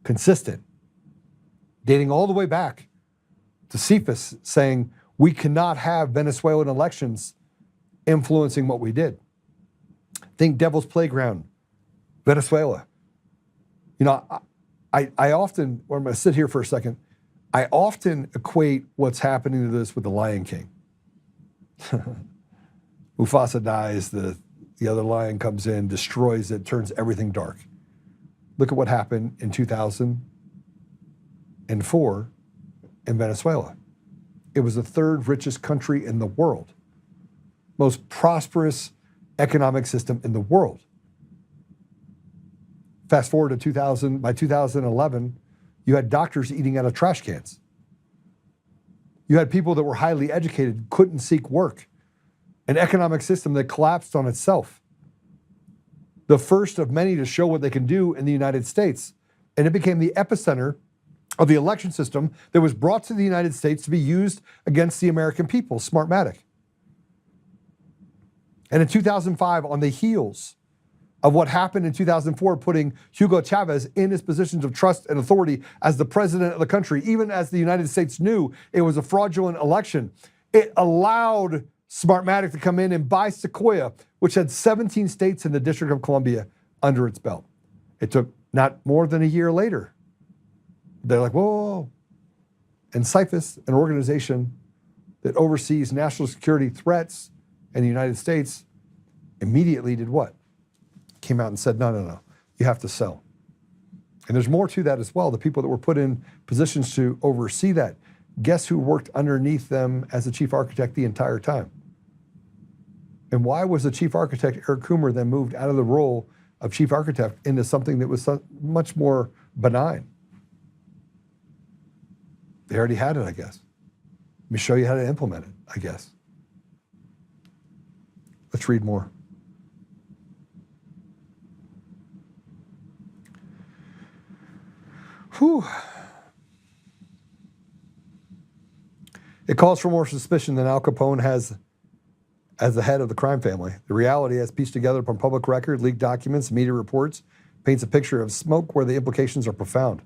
S1: Consistent, dating all the way back to Cephas saying we cannot have Venezuelan elections influencing what we did. Think Devil's Playground, Venezuela. You know, I often, or I'm going to sit here for a second, I often equate what's happening to this with the Lion King. Mufasa dies, the other lion comes in, destroys it, turns everything dark. Look at what happened in 2004 in Venezuela. It was the third richest country in the world, most prosperous economic system in the world. Fast forward to 2000, by 2011, you had doctors eating out of trash cans. You had people that were highly educated, couldn't seek work. An economic system that collapsed on itself. The first of many to show what they can do in the United States. And it became the epicenter of the election system that was brought to the United States to be used against the American people, Smartmatic. And in 2005, on the heels of what happened in 2004, putting Hugo Chavez in his positions of trust and authority as the president of the country, even as the United States knew it was a fraudulent election, it allowed Smartmatic to come in and buy Sequoia, which had 17 states in the District of Columbia under its belt. It took not more than a year later. They're like, whoa. And CIFIS, an organization that oversees national security threats in the United States, immediately did what? Came out and said, no, you have to sell. And there's more to that as well. The people that were put in positions to oversee that, guess who worked underneath them as the chief architect the entire time? And why was the chief architect, Eric Coomer, then moved out of the role of chief architect into something that was much more benign? They already had it, I guess. Let me show you how to implement it, I guess. Let's read more. Whew. It calls for more suspicion than Al Capone has as the head of the crime family. The reality, as pieced together from public record, leaked documents, media reports, paints a picture of smoke where the implications are profound,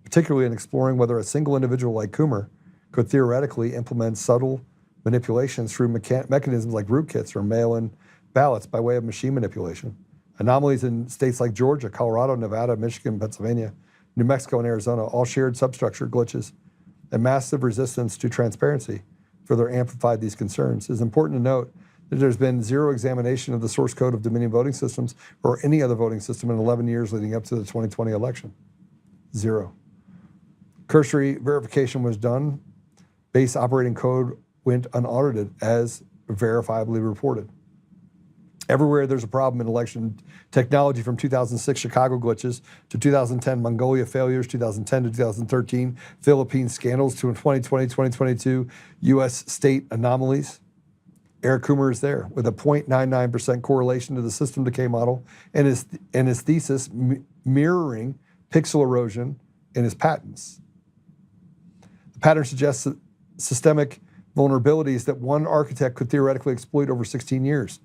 S1: particularly in exploring whether a single individual like Coomer could theoretically implement subtle manipulations through mechanisms like rootkits or mail-in ballots by way of machine manipulation. Anomalies in states like Georgia, Colorado, Nevada, Michigan, Pennsylvania, New Mexico, and Arizona all shared substructure glitches, and massive resistance to transparency further amplified these concerns. It is important to note that there's been zero examination of the source code of Dominion voting systems or any other voting system in 11 years leading up to the 2020 election. Zero. Cursory verification was done. Base operating code went unaudited as verifiably reported. Everywhere there's a problem in election technology, from 2006 Chicago glitches to 2010 Mongolia failures, 2010 to 2013 Philippine scandals, to 2020, 2022 U.S. state anomalies. Eric Coomer is there with a 0.99% correlation to the system decay model and his thesis mirroring pixel erosion in his patents. The pattern suggests systemic vulnerabilities that one architect could theoretically exploit over 16 years.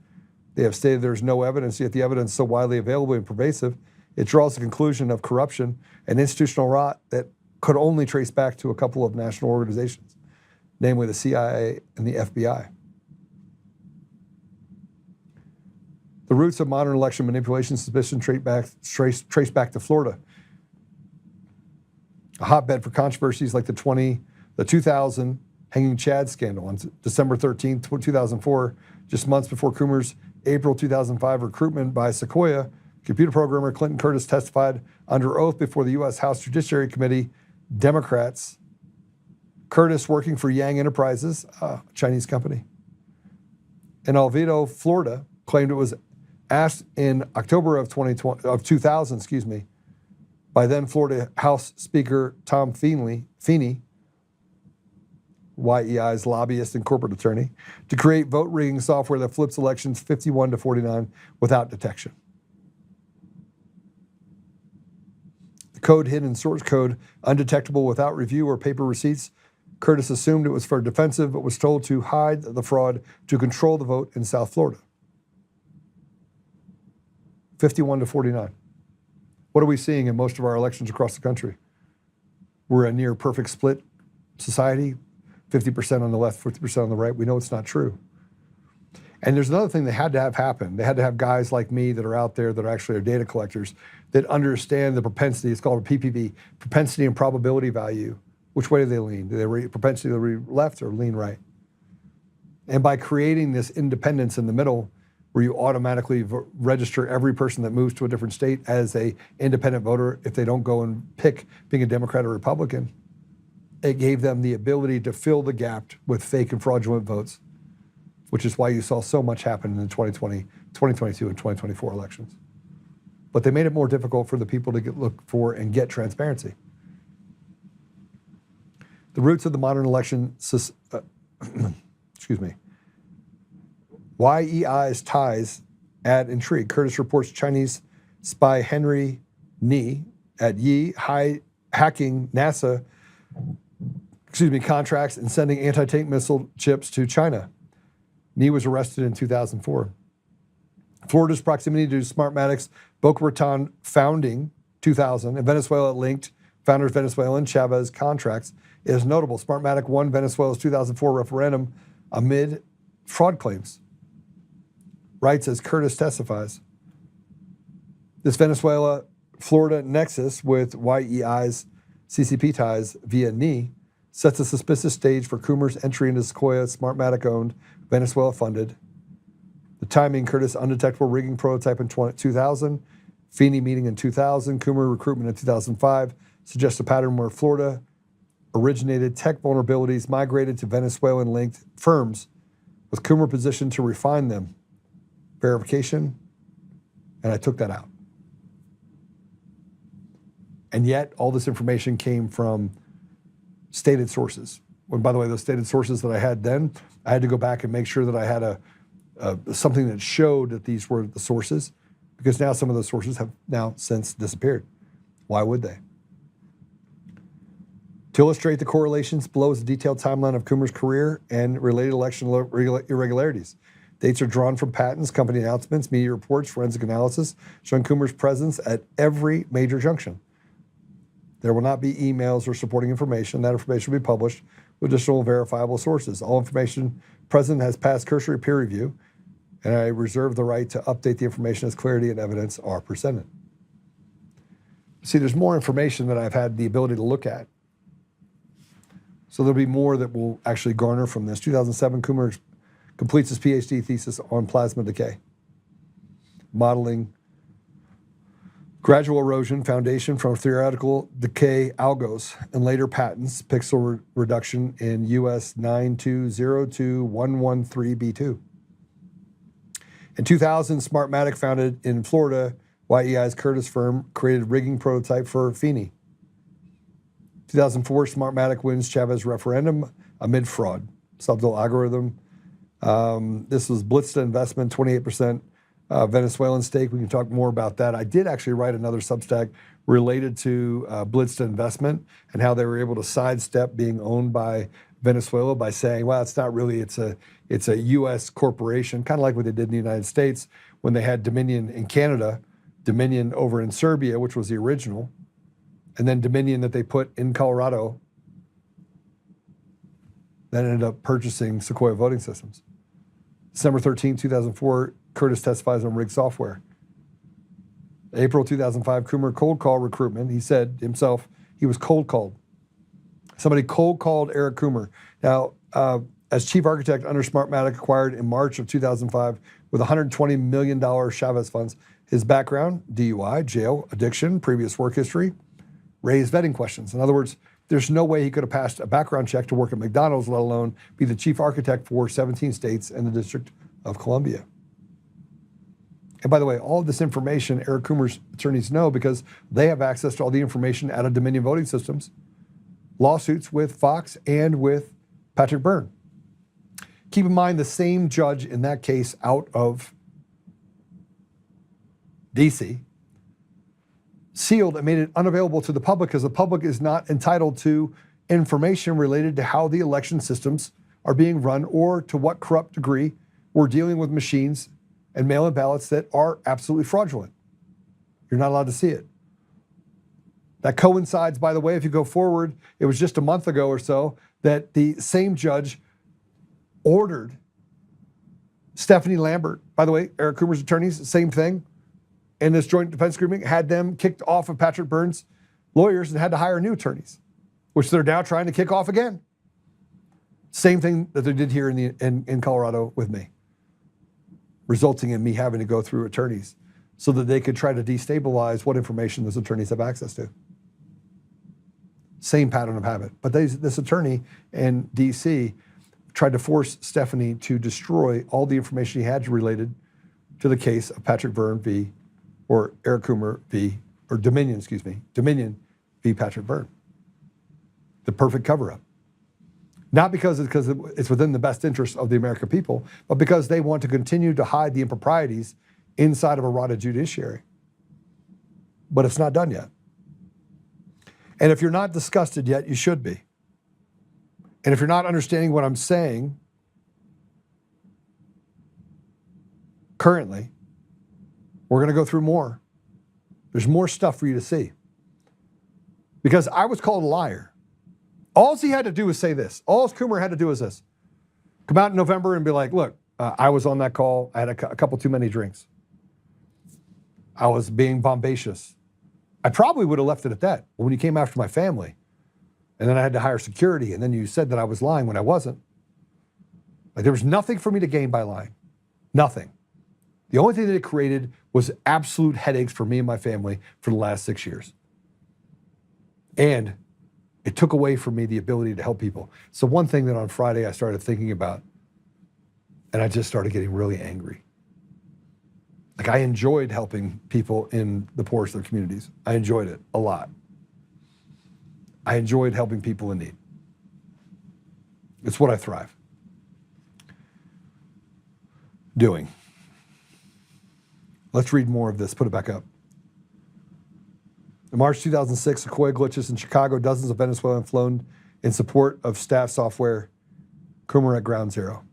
S1: They have stated there's no evidence, yet the evidence is so widely available and pervasive, it draws the conclusion of corruption and institutional rot that could only trace back to a couple of national organizations, namely the CIA and the FBI. The roots of modern election manipulation suspicion trace back to Florida. a hotbed for controversies like the 2000 hanging Chad scandal on December 13th, 2004, just months before Coomer's April 2005 recruitment by Sequoia. Computer programmer Clinton Curtis testified under oath before the U.S. House Judiciary Committee. Democrats. Curtis working for Yang Enterprises, a Chinese company. In Oviedo, Florida, claimed it was asked in October of 2000, by then Florida House Speaker Tom Feeney, YEI's lobbyist and corporate attorney, to create vote rigging software that flips elections 51-49 without detection. The code hid in source code, undetectable without review or paper receipts. Curtis assumed it was for defensive, but was told to hide the fraud to control the vote in South Florida. 51-49. What are we seeing in most of our elections across the country? We're a near perfect split society, 50% on the left, 50% on the right. We know it's not true. And there's another thing that had to have happen. They had to have guys like me that are out there that actually are data collectors that understand the propensity. It's called a PPV, propensity and probability value. Which way do they lean? Do they propensity to lean left or lean right? And by creating this independence in the middle, where you automatically register every person that moves to a different state as a independent voter if they don't go and pick being a Democrat or Republican, it gave them the ability to fill the gap with fake and fraudulent votes, which is why you saw so much happen in the 2020, 2022, and 2024 elections. But they made it more difficult for the people to look for and get transparency. The roots of the modern election, YEI's ties add intrigue. Curtis reports Chinese spy Henry Ni at Yi hacking NASA contracts and sending anti-tank missile chips to China. Ni was arrested in 2004. Florida's proximity to Smartmatic's Boca Raton founding 2000 and Venezuela-linked founders Venezuelan Chavez contracts is notable. Smartmatic won Venezuela's 2004 referendum amid fraud claims. Writes as Curtis testifies. This Venezuela-Florida nexus with YEI's CCP ties via Ni sets a suspicious stage for Coomer's entry into Sequoia, Smartmatic-owned, Venezuela-funded. The timing, Curtis undetectable rigging prototype in 2000, Feeney meeting in 2000, Coomer recruitment in 2005, suggests a pattern where Florida originated tech vulnerabilities migrated to Venezuelan-linked firms with Coomer positioned to refine them. Verification, and I took that out. And yet, all this information came from stated sources. When, by the way, those stated sources that I had then, I had to go back and make sure that I had something that showed that these were the sources, because now some of those sources have now since disappeared. Why would they? To illustrate the correlations, below is a detailed timeline of Coomer's career and related election irregularities. Dates are drawn from patents, company announcements, media reports, forensic analysis, showing Coomer's presence at every major junction. There will not be emails or supporting information. That information will be published with additional verifiable sources. All information present has passed cursory peer review, and I reserve the right to update the information as clarity and evidence are presented. See, there's more information that I've had the ability to look at. So there'll be more that will actually garner from this. 2007, Coomer completes his PhD thesis on plasma decay, modeling gradual erosion foundation from theoretical decay algos, and later patents pixel reduction in US 9202113B2. In 2000, Smartmatic, founded in Florida, YEI's Curtis firm, created rigging prototype for Feeney. 2004, Smartmatic wins Chavez referendum amid fraud. Subtle algorithm. This was Blitzda investment, 28% Venezuelan stake. We can talk more about that. I did actually write another Substack related to Blitzda investment and how they were able to sidestep being owned by Venezuela by saying, well, it's not really, it's a U.S. corporation, kind of like what they did in the United States when they had Dominion in Canada, Dominion over in Serbia, which was the original, and then Dominion that they put in Colorado that ended up purchasing Sequoia Voting Systems. December 13, 2004, Curtis testifies on rigged software. April 2005, Coomer cold call recruitment. He said himself He was cold called. Somebody cold called Eric Coomer. Now, as chief architect under Smartmatic, acquired in March of 2005 with $120 million Chavez funds. His background, DUI, jail, addiction, previous work history, raised vetting questions. In other words, there's no way he could have passed a background check to work at McDonald's, let alone be the chief architect for 17 states and the District of Columbia. And by the way, all of this information Eric Coomer's attorneys know because they have access to all the information out of Dominion Voting Systems, lawsuits with Fox and with Patrick Byrne. Keep in mind the same judge in that case out of DC sealed and made it unavailable to the public because the public is not entitled to information related to how the election systems are being run or to what corrupt degree we're dealing with machines and mail-in ballots that are absolutely fraudulent. You're not allowed to see it. That coincides, by the way, if you go forward, it was just a month ago or so that the same judge ordered Stephanie Lambert, by the way, Eric Coomer's attorneys, same thing, in this joint defense agreement, had them kicked off of Patrick Byrne's lawyers and had to hire new attorneys, which they're now trying to kick off again. Same thing that they did here in Colorado with me, resulting in me having to go through attorneys so that they could try to destabilize what information those attorneys have access to. Same pattern of habit. But this attorney in DC tried to force Stephanie to destroy all the information he had related to the case of Patrick Byrne v. or Eric Coomer v. or Dominion v. Patrick Byrne. The perfect cover-up. Not because it's within the best interest of the American people, but because they want to continue to hide the improprieties inside of a rotted judiciary. But it's not done yet. And if you're not disgusted yet, you should be. And if you're not understanding what I'm saying currently, we're going to go through more. There's more stuff for you to see. Because I was called a liar. All he had to do was say this. All Coomer had to do was this. Come out in November and be like, look, I was on that call. I had a couple too many drinks. I was being bombacious. I probably would have left it at that. But when you came after my family, and then I had to hire security, and then you said that I was lying when I wasn't. Like there was nothing for me to gain by lying. Nothing. The only thing that it created was absolute headaches for me and my family for the last 6 years. And it took away from me the ability to help people. So one thing that on Friday I started thinking about, and I just started getting really angry. Like I enjoyed helping people in the poorest of communities. I enjoyed it a lot. I enjoyed helping people in need. It's what I thrive doing. Let's read more of this. Put it back up. In March 2006, Sequoia glitches in Chicago. Dozens of Venezuelans flown in support of staff software. Coomer at ground zero.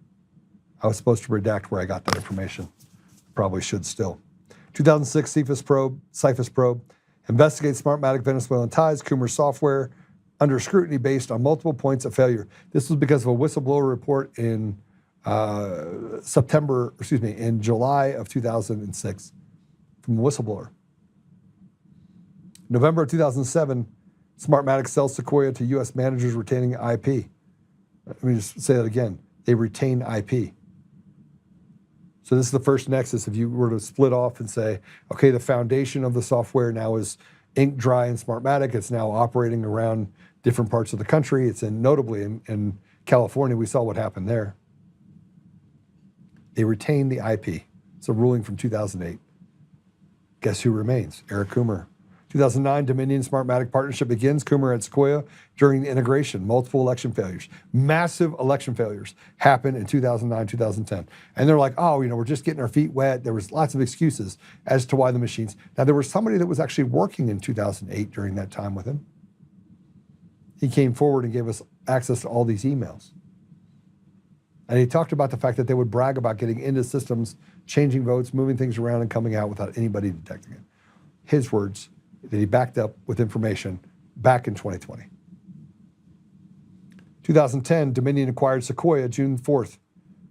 S1: I was supposed to redact where I got that information. Probably should still. 2006 CIFAS probe investigates Smartmatic Venezuelan ties. Coomer's software under scrutiny based on multiple points of failure. This was because of a whistleblower report in in July of 2006 from a whistleblower. November of 2007, Smartmatic sells Sequoia to U.S. managers retaining IP. Let me just say that again. They retain IP. So this is the first nexus. If you were to split off and say, okay, the foundation of the software now is ink dry and Smartmatic. It's now operating around different parts of the country. It's notably in California. We saw what happened there. They retain the IP. It's a ruling from 2008. Guess who remains? Eric Coomer. 2009, Dominion Smartmatic partnership begins. Coomer at Sequoia during the integration. Multiple election failures. Massive election failures happened in 2009, 2010. And they're like, oh, we're just getting our feet wet. There was lots of excuses as to why the machines. Now, there was somebody that was actually working in 2008 during that time with him. He came forward and gave us access to all these emails. And he talked about the fact that they would brag about getting into systems, changing votes, moving things around, and coming out without anybody detecting it. His words that he backed up with information back in 2020. 2010, Dominion acquired Sequoia June 4th.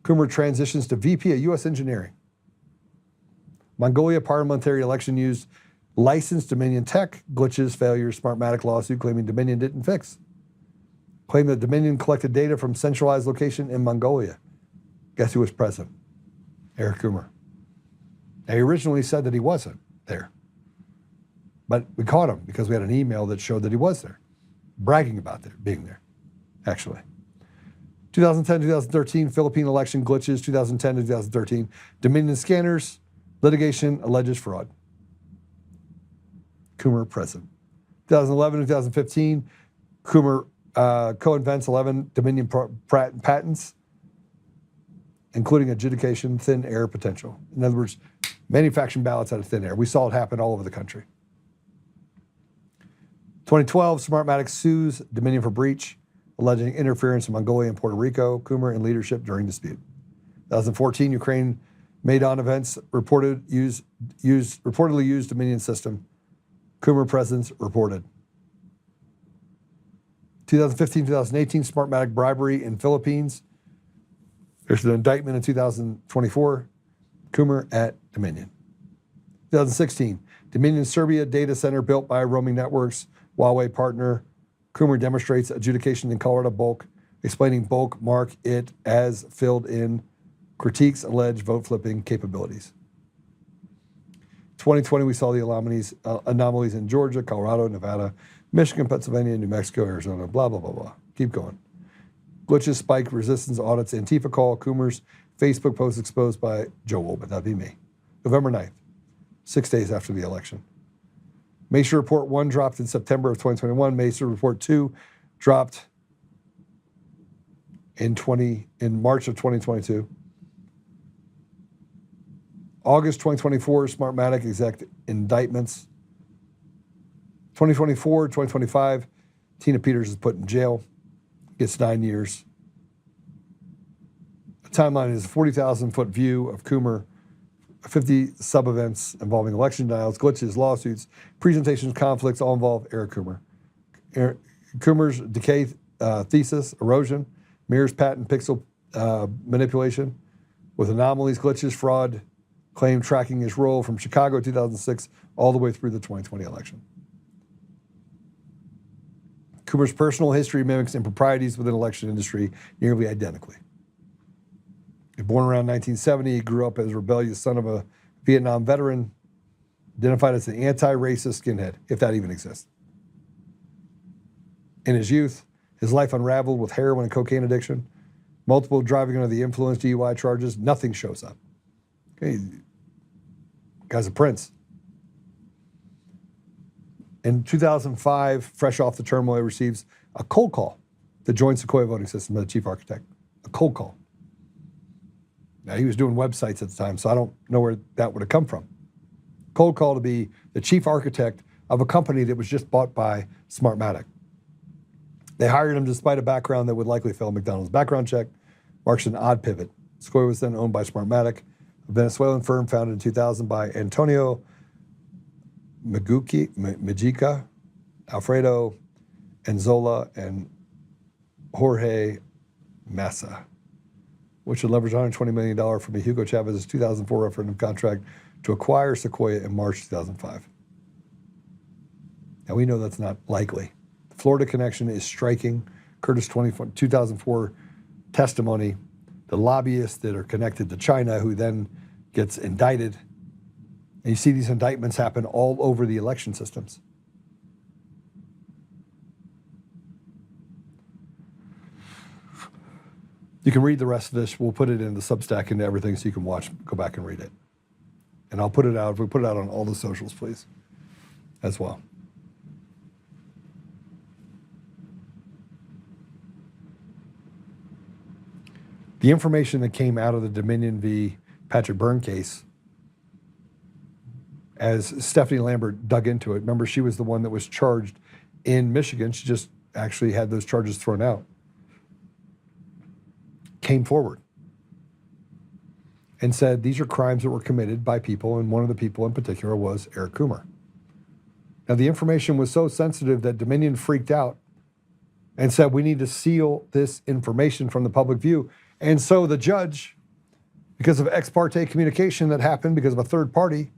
S1: Coomer transitions to VP of U.S. Engineering. Mongolia parliamentary election used licensed Dominion tech, glitches, failures, Smartmatic lawsuit claiming Dominion didn't fix. Claimed that Dominion collected data from centralized location in Mongolia. Guess who was present? Eric Coomer. Now, he originally said that he wasn't there. But we caught him because we had an email that showed that he was there, bragging about being there, actually. 2010, 2013, Philippine election glitches, 2010 to 2013. Dominion scanners, litigation alleges fraud. Coomer present. 2011 to 2015, Coomer co-invents 11 Dominion patents, including adjudication, thin air potential. In other words, manufacturing ballots out of thin air. We saw it happen all over the country. 2012, Smartmatic sues Dominion for breach, alleging interference in Mongolia and Puerto Rico, Coomer in leadership during dispute. 2014, Ukraine Maidan events reportedly used Dominion system. Coomer presence reported. 2015, 2018, Smartmatic bribery in Philippines. There's an indictment in 2024. Coomer at Dominion. 2016, Dominion Serbia data center built by Roaming Networks, Huawei partner. Coomer demonstrates adjudication in Colorado bulk, explaining bulk mark it as filled in, critiques alleged vote flipping capabilities. 2020, we saw the anomalies in Georgia, Colorado, Nevada, Michigan, Pennsylvania, New Mexico, Arizona, blah, blah, blah, blah. Keep going. Glitches, spike, resistance, audits, Antifa call, Coomer's Facebook post exposed by Joe Oltmann. That'd be me. November 9th, 6 days after the election. Mesa Report 1 dropped in September of 2021. Mesa Report 2 dropped in March of 2022. August 2024, Smartmatic exec indictments. 2024, 2025, Tina Peters is put in jail, gets 9 years. The timeline is a 40,000-foot view of Coomer, 50 sub-events involving election denials, glitches, lawsuits, presentations, conflicts, all involve Eric Coomer. Coomer's decay thesis, erosion, mirrors patent pixel manipulation with anomalies, glitches, fraud, claim tracking his role from Chicago 2006 all the way through the 2020 election. Coomer's personal history mimics improprieties within the election industry nearly identically. Born around 1970, he grew up as a rebellious son of a Vietnam veteran, identified as an anti-racist skinhead, if that even exists. In his youth, his life unraveled with heroin and cocaine addiction, multiple driving under the influence DUI charges, nothing shows up. Okay, guy's a prince. In 2005, fresh off the turmoil, he receives a cold call to join Sequoia voting system as the chief architect. A cold call. Now, he was doing websites at the time, so I don't know where that would have come from. Cold call to be the chief architect of a company that was just bought by Smartmatic. They hired him despite a background that would likely fail a McDonald's background check. Marks an odd pivot. Sequoia was then owned by Smartmatic, a Venezuelan firm founded in 2000 by Antonio Mujica, Alfredo Anzola, and Jorge Massa, which would leverage $120 million from a Hugo Chavez's 2004 referendum contract to acquire Sequoia in March 2005. Now, we know that's not likely. The Florida connection is striking. Curtis 2004 testimony, the lobbyists that are connected to China, who then gets indicted. And you see these indictments happen all over the election systems. You can read the rest of this. We'll put it in the Substack and everything so you can go back and read it. And I'll put it out, if we put it out on all the socials, please, as well. The information that came out of the Dominion v. Patrick Byrne case, as Stephanie Lambert dug into it, remember she was the one that was charged in Michigan. She just actually had those charges thrown out. Came forward and said these are crimes that were committed by people, and one of the people in particular was Eric Coomer. Now, the information was so sensitive that Dominion freaked out and said we need to seal this information from the public view. And so the judge, because of ex parte communication that happened because of a third party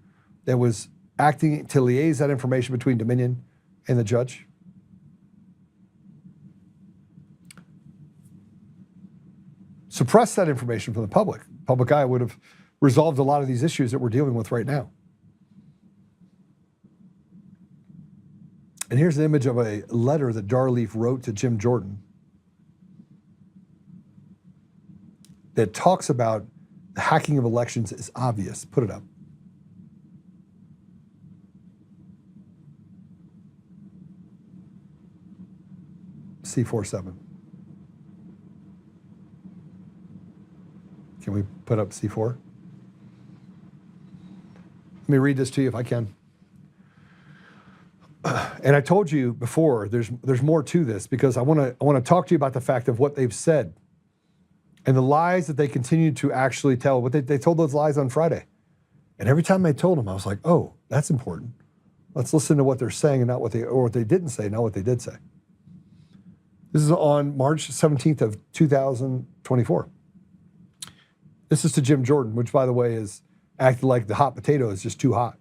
S1: that was acting to liaise that information between Dominion and the judge. Suppress that information from the public. Public eye would have resolved a lot of these issues that we're dealing with right now. And here's an image of a letter that Darleaf wrote to Jim Jordan that talks about the hacking of elections is obvious. Put it up. C47. Can we put up C4? Let me read this to you if I can. And I told you before, there's more to this because I want to talk to you about the fact of what they've said and the lies that they continue to actually tell. But they told those lies on Friday, and every time they told them, I was like, oh, that's important. Let's listen to what they're saying and not what they didn't say, not what they did say. This is on March 17th of 2024. This is to Jim Jordan, which, by the way, is acted like the hot potato is just too hot.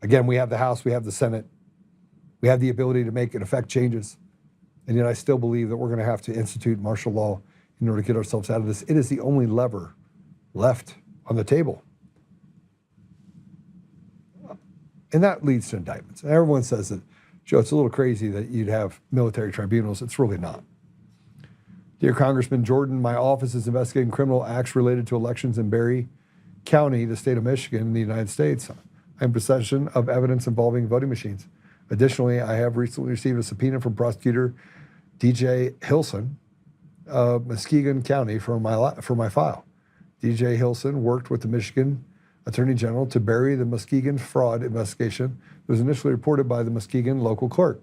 S1: Again, we have the House, we have the Senate, we have the ability to make and effect changes, and yet I still believe that we're going to have to institute martial law in order to get ourselves out of this. It is the only lever left on the table. And that leads to indictments. And everyone says that, Joe, it's a little crazy that you'd have military tribunals. It's really not. Dear Congressman Jordan, my office is investigating criminal acts related to elections in Berry County, the state of Michigan, in the United States. I'm in possession of evidence involving voting machines. Additionally, I have recently received a subpoena from prosecutor DJ Hilson of Muskegon County for my file. DJ Hilson worked with the Michigan Attorney General to bury the Muskegon fraud investigation that was initially reported by the Muskegon local clerk.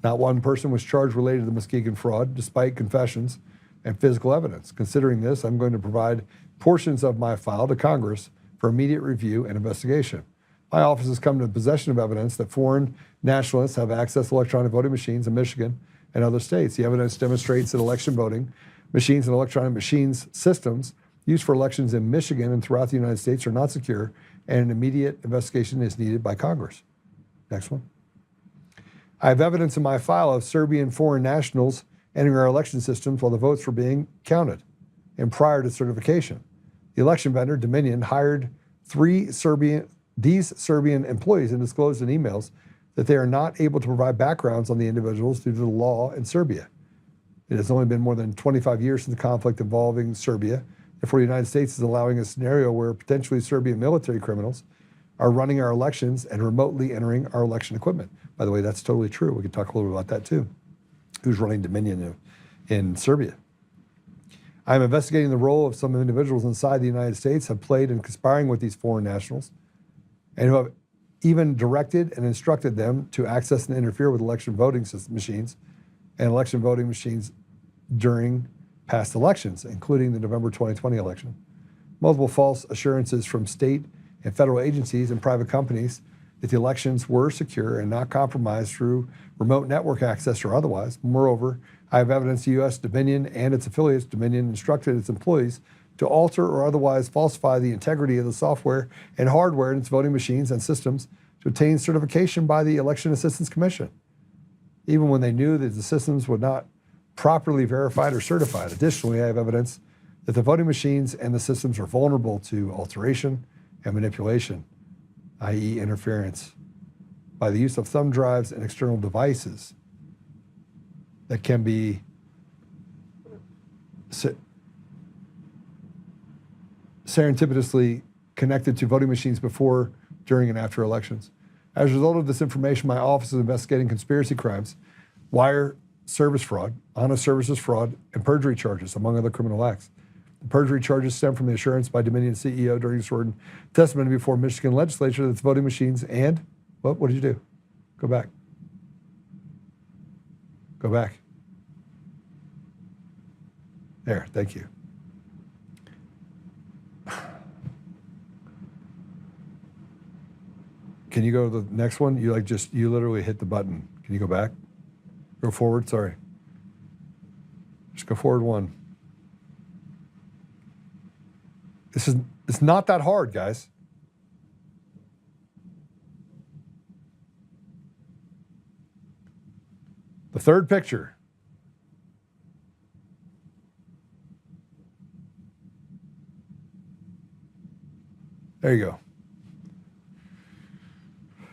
S1: Not one person was charged related to the Muskegon fraud, despite confessions and physical evidence. Considering this, I'm going to provide portions of my file to Congress for immediate review and investigation. My office has come to possession of evidence that foreign nationalists have accessed electronic voting machines in Michigan and other states. The evidence demonstrates that election voting machines and electronic machines systems used for elections in Michigan and throughout the United States are not secure, and an immediate investigation is needed by Congress. Next one. I have evidence in my file of Serbian foreign nationals entering our election systems while the votes were being counted and prior to certification. The election vendor, Dominion, hired these Serbian employees and disclosed in emails that they are not able to provide backgrounds on the individuals due to the law in Serbia. It has only been more than 25 years since the conflict involving Serbia. Therefore, the United States is allowing a scenario where potentially Serbian military criminals are running our elections and remotely entering our election equipment. By the way, that's totally true. We could talk a little bit about that too. Who's running Dominion in Serbia? I'm investigating the role of some individuals inside the United States have played in conspiring with these foreign nationals and who have even directed and instructed them to access and interfere with election voting machines and election voting machines during past elections, including the November 2020 election. Multiple false assurances from state and federal agencies and private companies that the elections were secure and not compromised through remote network access or otherwise. Moreover, I have evidence the U.S. Dominion and its affiliates, Dominion, instructed its employees to alter or otherwise falsify the integrity of the software and hardware in its voting machines and systems to obtain certification by the Election Assistance Commission, even when they knew that the systems were not properly verified or certified. Additionally, I have evidence that the voting machines and the systems are vulnerable to alteration and manipulation, i.e. interference, by the use of thumb drives and external devices that can be serendipitously connected to voting machines before, during, and after elections. As a result of this information, my office is investigating conspiracy crimes, wire service fraud, honest services fraud, and perjury charges, among other criminal acts. The perjury charges stem from the assurance by Dominion CEO during his written testimony before Michigan legislature that its voting machines and, what did you do? Go back. Go back. There, thank you. Can you go to the next one? You literally hit the button. Can you go back? Go forward, sorry. Just go forward one. It's not that hard, guys. third picture. There you go.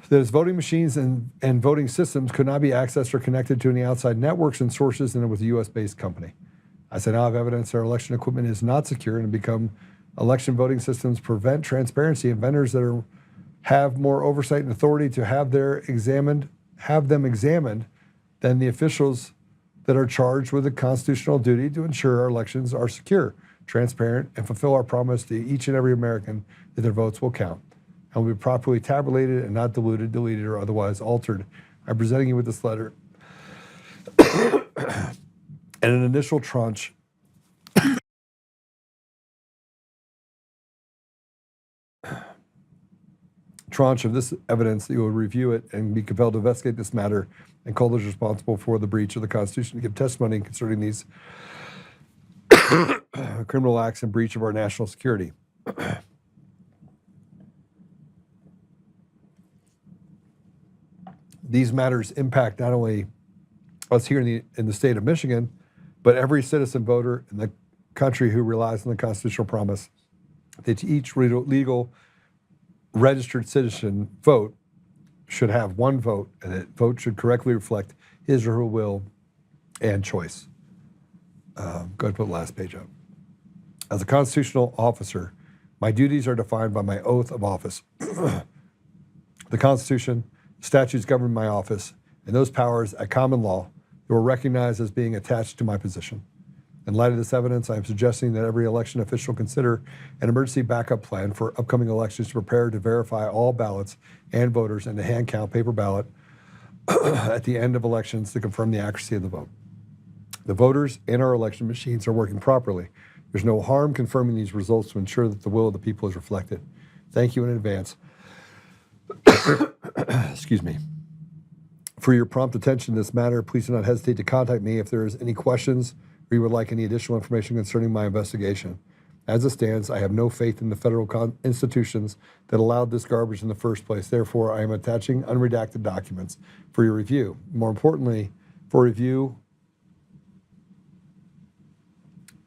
S1: Those voting machines and voting systems could not be accessed or connected to any outside networks and sources, and it was a U.S.-based company. I said, now I have evidence that our election equipment is not secure and become election voting systems prevent transparency, and vendors that have more oversight and authority to have them examined than the officials that are charged with the constitutional duty to ensure our elections are secure, transparent, and fulfill our promise to each and every American that their votes will count and will be properly tabulated and not diluted, deleted, or otherwise altered. I'm presenting you with this letter and an initial tranche of this evidence that you will review it and be compelled to investigate this matter and call those responsible for the breach of the Constitution to give testimony concerning these criminal acts and breach of our national security. These matters impact not only us here in the state of Michigan, but every citizen voter in the country who relies on the constitutional promise that each legal registered citizen vote should have one vote, and that vote should correctly reflect his or her will and choice. Go ahead and put the last page up. As a constitutional officer, my duties are defined by my oath of office. The Constitution, statutes govern my office, and those powers at common law that were recognized as being attached to my position. In light of this evidence, I am suggesting that every election official consider an emergency backup plan for upcoming elections to prepare to verify all ballots and voters and to hand count paper ballot at the end of elections to confirm the accuracy of the vote. The voters and our election machines are working properly. There's no harm confirming these results to ensure that the will of the people is reflected. Thank you in advance. Excuse me. For your prompt attention to this matter, please do not hesitate to contact me if there is any questions or you would like any additional information concerning my investigation. As it stands, I have no faith in the federal institutions that allowed this garbage in the first place. Therefore, I am attaching unredacted documents for your review. More importantly, for review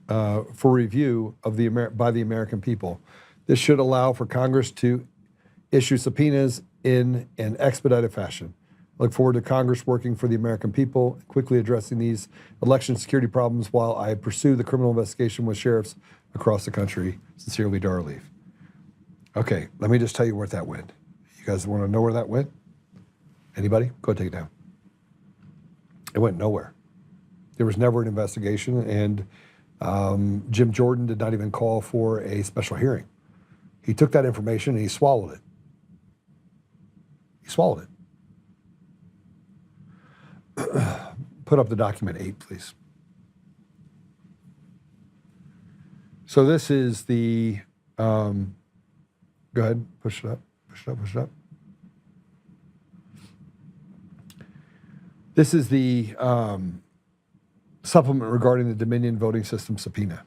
S1: of by the American people. This should allow for Congress to issue subpoenas in an expedited fashion. I look forward to Congress working for the American people, quickly addressing these election security problems while I pursue the criminal investigation with sheriffs across the country. Sincerely, Dara Leaf. Okay, let me just tell you where that went. You guys want to know where that went? Anybody? Go ahead, take it down. It went nowhere. There was never an investigation, and Jim Jordan did not even call for a special hearing. He took that information and he swallowed it. He swallowed it. Put up the document 8, please. So this is the, go ahead, push it up, push it up, push it up. This is the supplement regarding the Dominion voting system subpoena.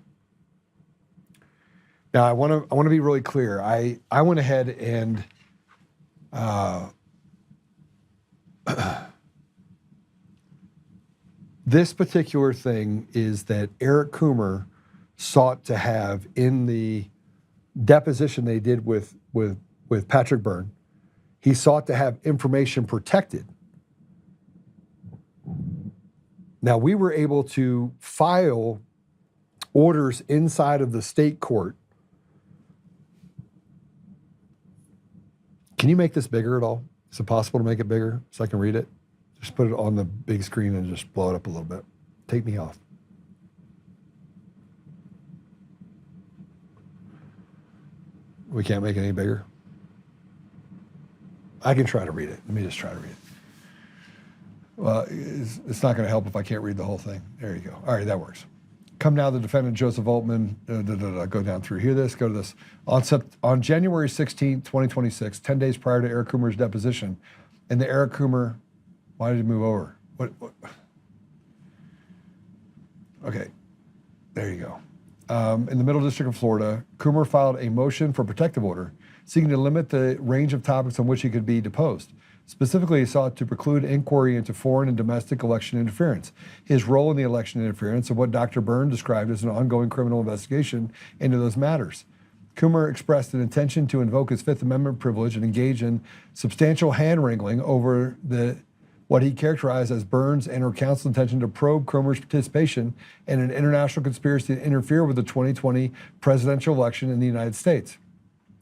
S1: Now, I want to be really clear. I went ahead and this particular thing is that Eric Coomer sought to have in the deposition they did with Patrick Byrne. He sought to have information protected. Now, we were able to file orders inside of the state court. Can you make this bigger at all? Is it possible to make it bigger so I can read it? Just put it on the big screen and just blow it up a little bit. Take me off. We can't make it any bigger? I can try to read it. Let me just try to read it. Well, it's not going to help if I can't read the whole thing. There you go. All right, that works. Come now, the defendant, Joseph Oltmann, go down through. Hear this, go to this. On January 16, 2026, 10 days prior to Eric Coomer's deposition, and the Eric Coomer, why did he move over? What? Okay, there you go. In the Middle District of Florida, Coomer filed a motion for protective order, seeking to limit the range of topics on which he could be deposed. Specifically, he sought to preclude inquiry into foreign and domestic election interference, his role in the election interference, and what Dr. Byrne described as an ongoing criminal investigation into those matters. Coomer expressed an intention to invoke his Fifth Amendment privilege and engage in substantial hand-wrangling over what he characterized as Byrne's and her counsel's intention to probe Coomer's participation in an international conspiracy to interfere with the 2020 presidential election in the United States,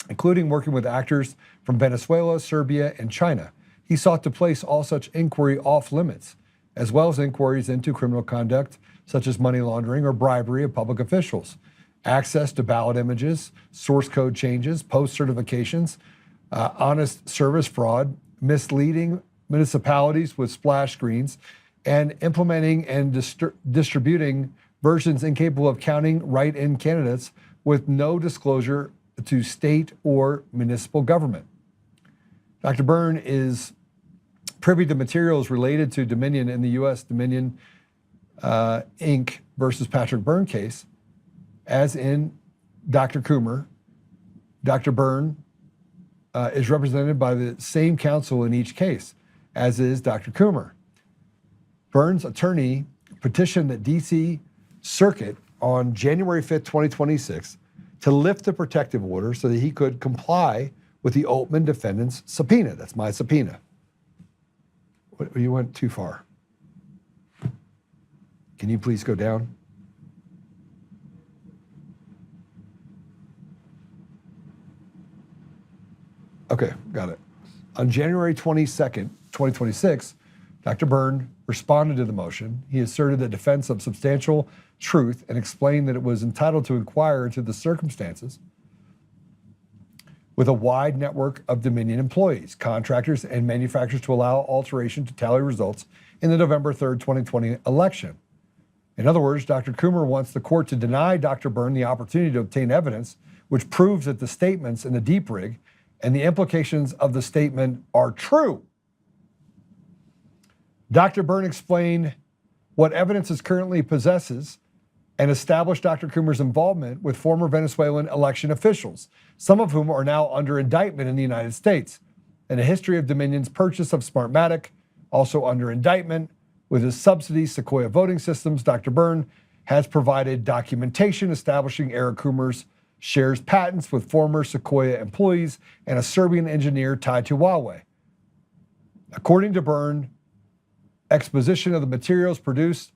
S1: including working with actors from Venezuela, Serbia, and China. He sought to place all such inquiry off limits, as well as inquiries into criminal conduct such as money laundering or bribery of public officials, access to ballot images, source code changes, post certifications, honest service fraud, misleading municipalities with splash screens, and implementing and distributing versions incapable of counting write-in candidates with no disclosure to state or municipal government. Dr. Byrne is privy to materials related to Dominion in the U.S. Dominion Inc. versus Patrick Byrne case, as in Dr. Coomer. Dr. Byrne is represented by the same counsel in each case, as is Dr. Coomer. Byrne's attorney petitioned the D.C. Circuit on January 5th, 2026, to lift the protective order so that he could comply with the Oltmann defendant's subpoena. That's my subpoena. You went too far. Can you please go down? Okay, got it. On January 22nd, 2026, Dr. Byrne responded to the motion. He asserted the defense of substantial truth and explained that it was entitled to inquire into the circumstances with a wide network of Dominion employees, contractors, and manufacturers to allow alteration to tally results in the November 3rd, 2020 election. In other words, Dr. Coomer wants the court to deny Dr. Byrne the opportunity to obtain evidence which proves that the statements in the deep rig and the implications of the statement are true. Dr. Byrne explained what evidence it currently possesses and established Dr. Coomer's involvement with former Venezuelan election officials, some of whom are now under indictment in the United States, and a history of Dominion's purchase of Smartmatic, also under indictment. With his subsidies, Sequoia Voting Systems, Dr. Byrne has provided documentation establishing Eric Coomer's shares patents with former Sequoia employees and a Serbian engineer tied to Huawei. According to Byrne, exposition of the materials produced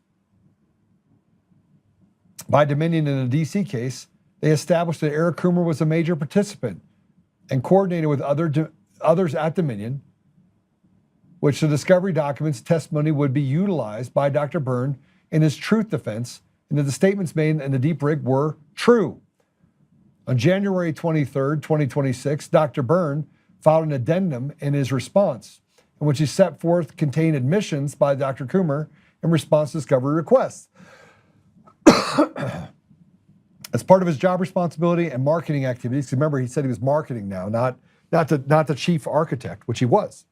S1: by Dominion in the DC case, they established that Eric Coomer was a major participant and coordinated with others at Dominion, which the discovery documents testimony would be utilized by Dr. Byrne in his truth defense, and that the statements made in the deep rig were true. On January 23rd, 2026, Dr. Byrne filed an addendum in his response, in which he set forth contained admissions by Dr. Coomer in response to discovery requests. As part of his job responsibility and marketing activities, remember he said he was marketing now, not the chief architect, which he was.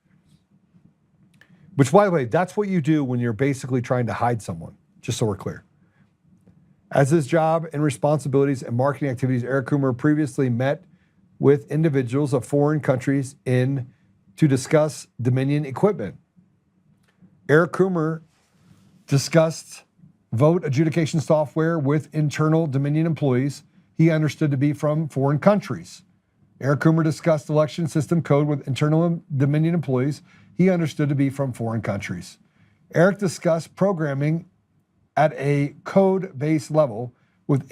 S1: Which, by the way, that's what you do when you're basically trying to hide someone, just so we're clear. As his job and responsibilities and marketing activities, Eric Coomer previously met with individuals of foreign countries to discuss Dominion equipment. Eric Coomer discussed vote adjudication software with internal Dominion employees he understood to be from foreign countries. Eric Coomer discussed election system code with internal Dominion employees he understood to be from foreign countries. Eric discussed programming at a code-based level with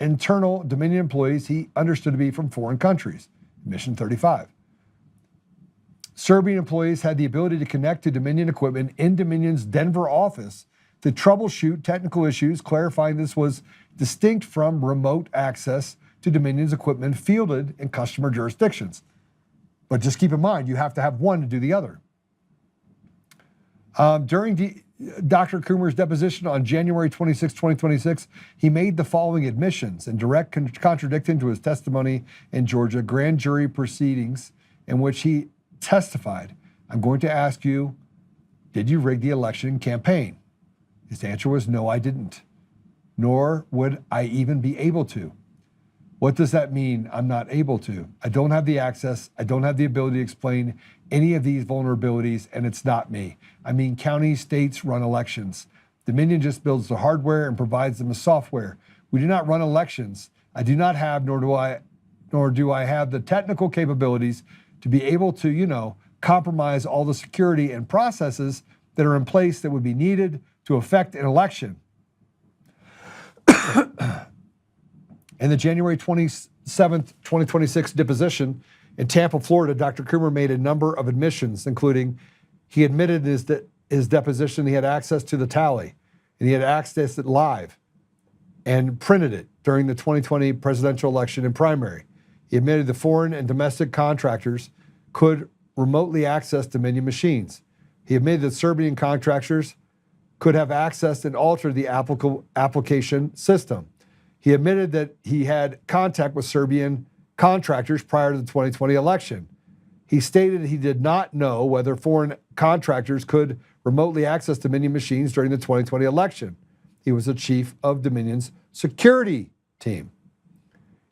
S1: internal Dominion employees he understood to be from foreign countries. Mission 35. Serbian employees had the ability to connect to Dominion equipment in Dominion's Denver office to troubleshoot technical issues, clarifying this was distinct from remote access to Dominion's equipment fielded in customer jurisdictions. But just keep in mind, you have to have one to do the other. During Dr. Coomer's deposition on January 26, 2026, he made the following admissions in direct contradiction to his testimony in Georgia grand jury proceedings, in which he testified, "I'm going to ask you, did you rig the election campaign?" His answer was, "No, I didn't, nor would I even be able to." What does that mean? I'm not able to. I don't have the access. I don't have the ability to explain any of these vulnerabilities, and it's not me. I mean, counties, states run elections. Dominion just builds the hardware and provides them the software. We do not run elections. I do not have, nor do I have the technical capabilities to be able to, compromise all the security and processes that are in place that would be needed to affect an election. In the January 27th, 2026 deposition in Tampa, Florida, Dr. Coomer made a number of admissions, including he admitted in his deposition he had access to the tally, and he had accessed it live and printed it during the 2020 presidential election and primary. He admitted the foreign and domestic contractors could remotely access Dominion machines. He admitted that Serbian contractors could have accessed and altered the application system. He admitted that he had contact with Serbian contractors prior to the 2020 election. He stated he did not know whether foreign contractors could remotely access Dominion machines during the 2020 election. He was the chief of Dominion's security team.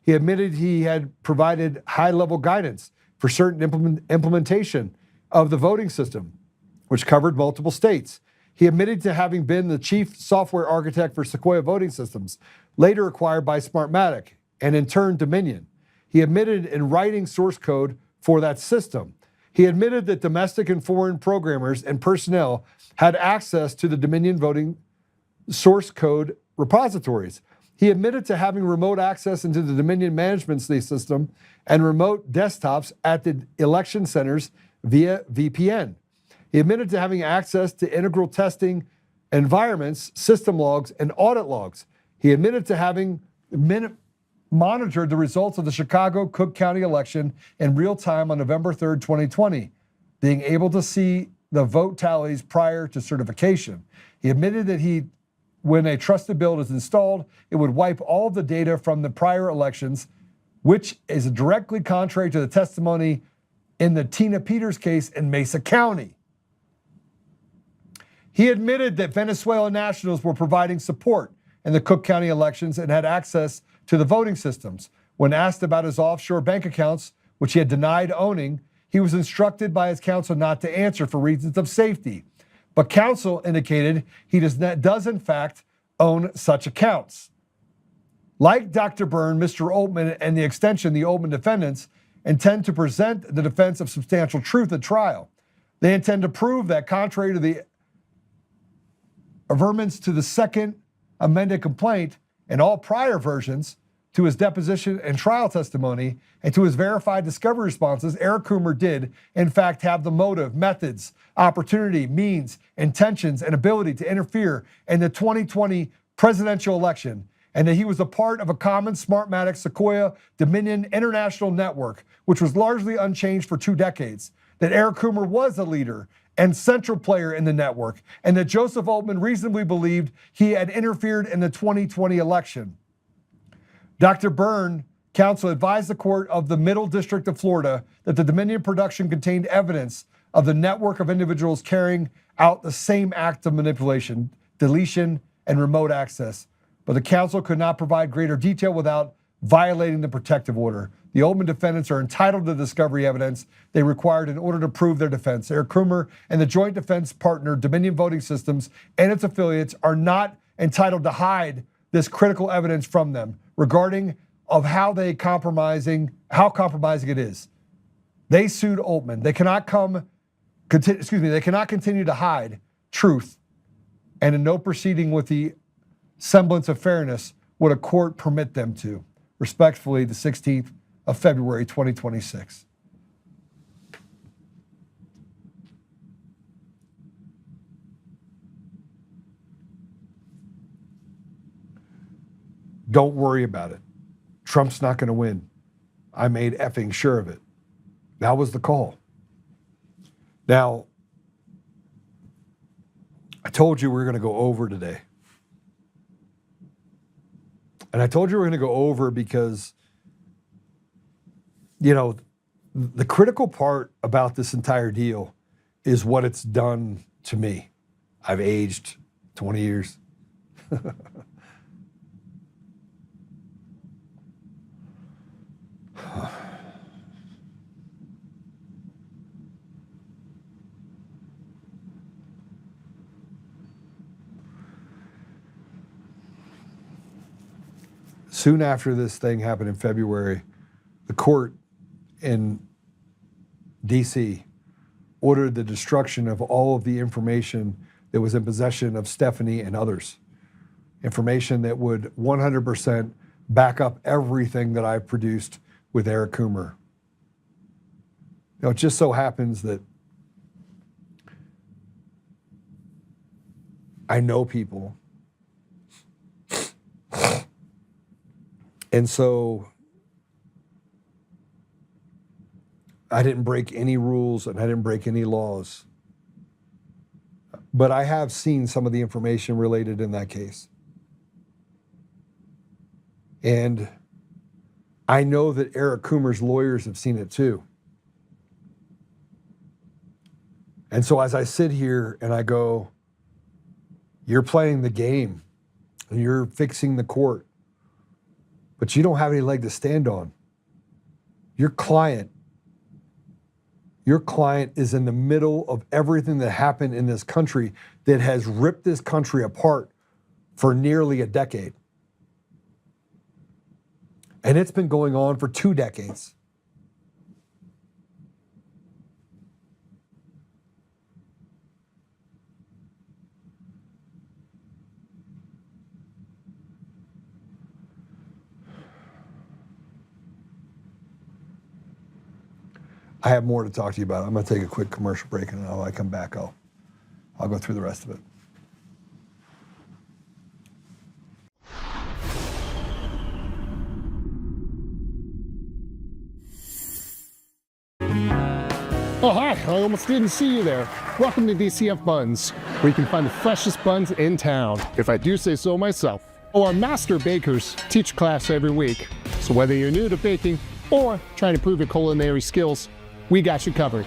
S1: He admitted he had provided high-level guidance for certain implementation of the voting system, which covered multiple states. He admitted to having been the chief software architect for Sequoia voting systems, later acquired by Smartmatic, and in turn Dominion. He admitted in writing source code for that system. He admitted that domestic and foreign programmers and personnel had access to the Dominion voting source code repositories. He admitted to having remote access into the Dominion management system and remote desktops at the election centers via VPN. He admitted to having access to integral testing environments, system logs, and audit logs. He admitted to having monitored the results of the Chicago-Cook County election in real time on November 3rd, 2020, being able to see the vote tallies prior to certification. He admitted that when a trusted build is installed, it would wipe all of the data from the prior elections, which is directly contrary to the testimony in the Tina Peters case in Mesa County. He admitted that Venezuelan nationals were providing support in the Cook County elections and had access to the voting systems. When asked about his offshore bank accounts, which he had denied owning, he was instructed by his counsel not to answer for reasons of safety. But counsel indicated he does in fact own such accounts. Like Dr. Byrne, Mr. Oltmann, and the extension, the Oltmann defendants, intend to present the defense of substantial truth at trial. They intend to prove that contrary to the averments to the second amended complaint and all prior versions, to his deposition and trial testimony, and to his verified discovery responses, Eric Coomer did, in fact, have the motive, methods, opportunity, means, intentions, and ability to interfere in the 2020 presidential election, and that he was a part of a common Smartmatic Sequoia Dominion international network, which was largely unchanged for 2 decades, that Eric Coomer was a leader and central player in the network, and that Joseph Oltmann reasonably believed he had interfered in the 2020 election. Dr. Byrne, counsel, advised the court of the Middle District of Florida that the Dominion production contained evidence of the network of individuals carrying out the same act of manipulation, deletion, and remote access. But the counsel could not provide greater detail without violating the protective order. The Oltmann defendants are entitled to the discovery evidence they required in order to prove their defense. Eric Coomer and the joint defense partner, Dominion Voting Systems, and its affiliates are not entitled to hide this critical evidence from them regarding of how compromising it is. They sued Oltmann. They cannot they cannot continue to hide truth, and in no proceeding with the semblance of fairness would a court permit them to. Respectfully, the 16th of February, 2026. Don't worry about it. Trump's not going to win. I made effing sure of it. That was the call. Now, I told you we were going to go over today. And I told you we were going to go over because, the critical part about this entire deal is what it's done to me. I've aged 20 years. soon after this thing happened in February, the court in D.C. ordered the destruction of all of the information that was in possession of Stephanie and others. Information that would 100% back up everything that I've produced with Eric Coomer. It just so happens that I know people. And so I didn't break any rules and I didn't break any laws. But I have seen some of the information related in that case. And I know that Eric Coomer's lawyers have seen it too. And so as I sit here and I go, you're playing the game and you're fixing the court, but you don't have any leg to stand on. Your client is in the middle of everything that happened in this country that has ripped this country apart for nearly a decade. And it's been going on for 2 decades. I have more to talk to you about. I'm going to take a quick commercial break, and when I come back, I'll go through the rest of it.
S13: Oh, hi. I almost didn't see you there. Welcome to DCF Buns, where you can find the freshest buns in town, if I do say so myself. Oh, our master bakers teach class every week. So whether you're new to baking or trying to improve your culinary skills, we got you covered.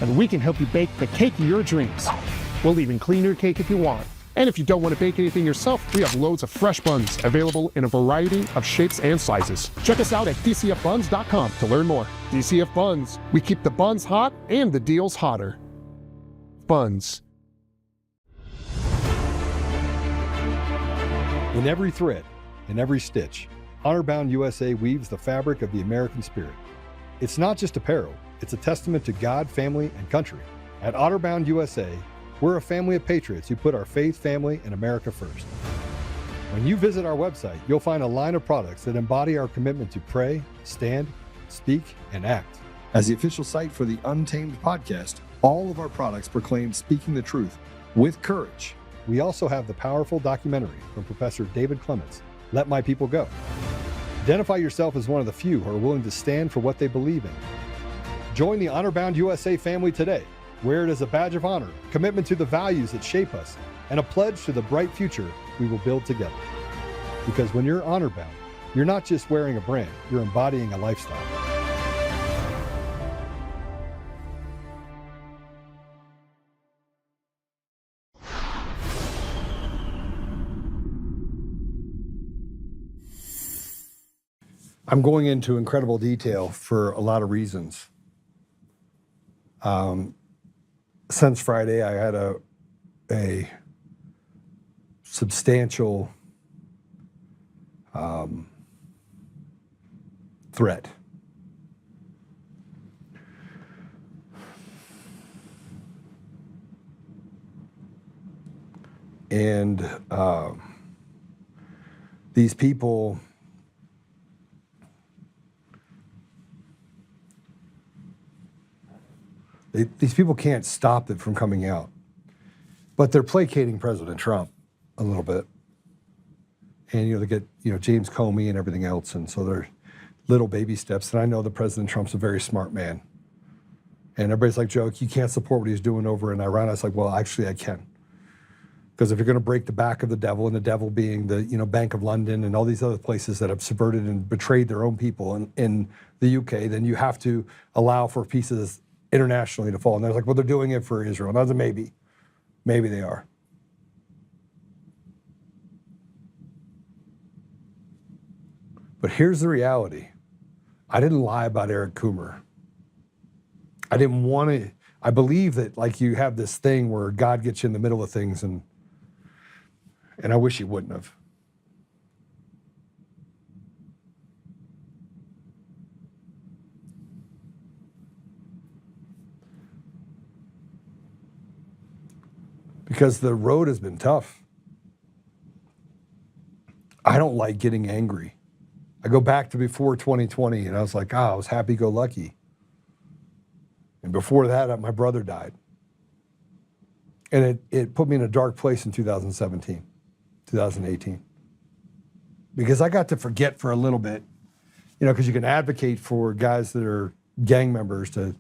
S13: And we can help you bake the cake of your dreams. We'll even clean your cake if you want. And if you don't want to bake anything yourself, we have loads of fresh buns available in a variety of shapes and sizes. Check us out at dcfbuns.com to learn more. DCF Buns, we keep the buns hot and the deals hotter. Buns.
S1: In every thread, in every stitch, Honor-Bound USA weaves the fabric of the American spirit. It's not just apparel, it's a testament to God, family, and country. At Honor-Bound USA, we're a family of patriots who put our faith, family, and America first. When you visit our website, you'll find a line of products that embody our commitment to pray, stand, speak, and act. As the official site for the Untamed podcast, all of our products proclaim speaking the truth with courage. We also have the powerful documentary from Professor David Clements, Let My People Go. Identify yourself as one of the few who are willing to stand for what they believe in. Join the Honor-Bound USA family today. Wear it as a badge of honor, commitment to the values that shape us, and a pledge to the bright future we will build together. Because when you're honor-bound, you're not just wearing a brand, you're embodying a lifestyle. I'm going into incredible detail for a lot of reasons. Since Friday, I had a substantial threat. And these people these people can't stop it from coming out, but they're placating President Trump a little bit. And, they get, James Comey and everything else. And so they're little baby steps. And I know that President Trump's a very smart man. And everybody's like, Joe, you can't support what he's doing over in Iran. I was like, well, actually I can. Because if you're going to break the back of the devil, and the devil being the, Bank of London and all these other places that have subverted and betrayed their own people in the UK, then you have to allow for pieces internationally to fall. And they're like, well, they're doing it for Israel. And I was like, maybe. Maybe they are. But here's the reality. I didn't lie about Eric Coomer. I didn't want to. I believe that you have this thing where God gets you in the middle of things, and I wish he wouldn't have. because the road has been tough. I don't like getting angry. I go back to before 2020 and I was like, I was happy-go-lucky. And before that, my brother died. And it put me in a dark place in 2017, 2018. Because I got to forget for a little bit, because you can advocate for guys that are gang members to,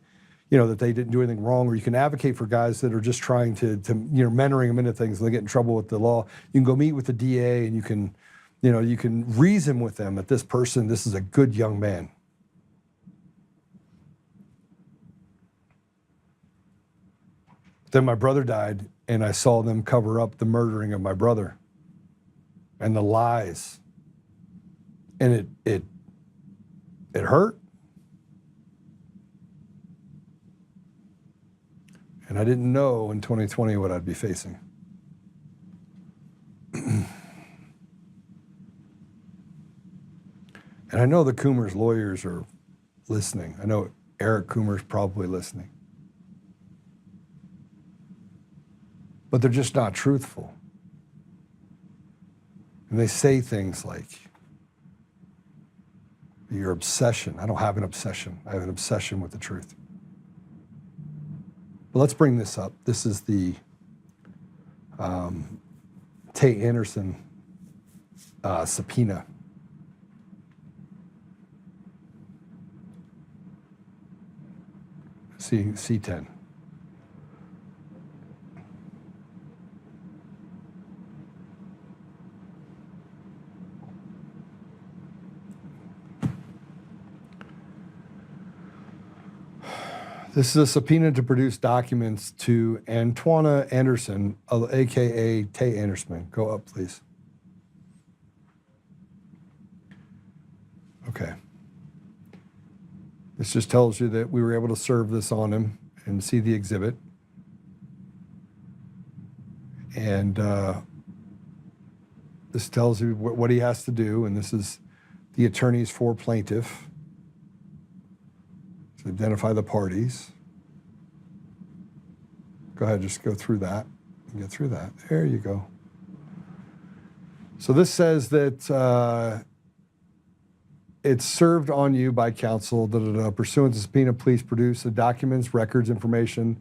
S1: that they didn't do anything wrong, or you can advocate for guys that are just trying to mentoring them into things and they get in trouble with the law. You can go meet with the DA and you can reason with them that this is a good young man. Then my brother died, and I saw them cover up the murdering of my brother and the lies. And it hurt. And I didn't know in 2020 what I'd be facing. And I know the Coomer's lawyers are listening. I know Eric Coomer's probably listening. But they're just not truthful. And they say things like, your obsession. I don't have an obsession. I have an obsession with the truth. But let's bring this up. This is the Tay Anderson subpoena. C10. This is a subpoena to produce documents to Antwana Anderson, a.k.a. Tay Anderson. Go up, please. Okay. This just tells you that we were able to serve this on him and see the exhibit. And this tells you what he has to do, and this is the attorneys for plaintiff. To identify the parties. Go ahead, just go through that. Get through that. There you go. So this says that it's served on you by counsel. Pursuant to subpoena, please produce the documents, records, information,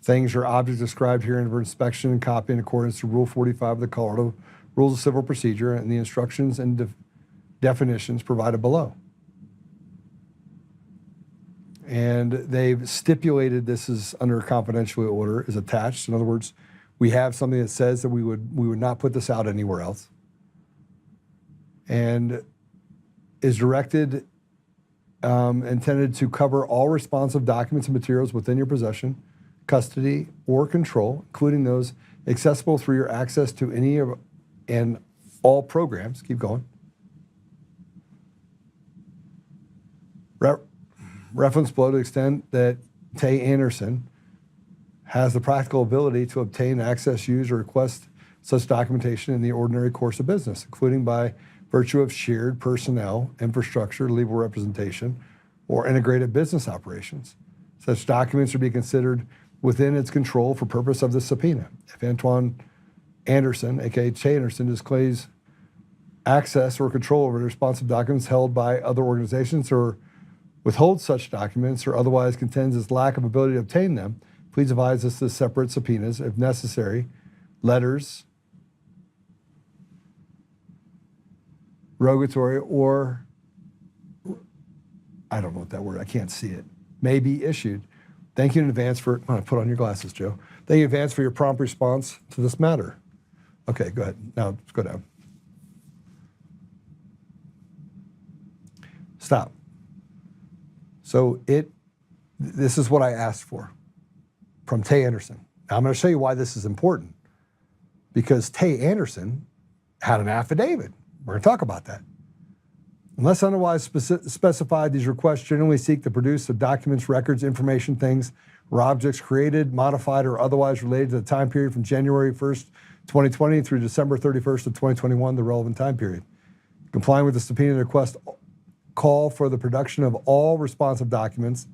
S1: things or objects described herein for inspection and copy in accordance to Rule 45 of the Colorado Rules of Civil Procedure and the instructions and definitions provided below. And they've stipulated this is under a confidentiality order, is attached. In other words, we have something that says that we would not put this out anywhere else. And is directed, intended to cover all responsive documents and materials within your possession, custody, or control, including those accessible through your access to any of and all programs. Keep going. Reference below to the extent that Tay Anderson has the practical ability to obtain, access, use, or request such documentation in the ordinary course of business, including by virtue of shared personnel, infrastructure, legal representation, or integrated business operations. Such documents are to be considered within its control for purpose of the subpoena. If Antoine Anderson, aka Tay Anderson, displays access or control over the responsive documents held by other organizations or withholds such documents or otherwise contends its lack of ability to obtain them, please advise us to separate subpoenas, if necessary, letters, rogatory, or, I don't know what that word, I can't see it, may be issued. Thank you in advance for, I'm going to put on your glasses, Joe. Thank you in advance for your prompt response to this matter. Okay, go ahead. Now, let's go down. Stop. So this is what I asked for from Tay Anderson. Now I'm going to show you why this is important. Because Tay Anderson had an affidavit. We're going to talk about that. Unless otherwise specified, these requests generally seek to produce the documents, records, information, things, or objects created, modified, or otherwise related to the time period from January 1st, 2020 through December 31st of 2021, the relevant time period. Complying with the subpoena request, call for the production of all responsive documents,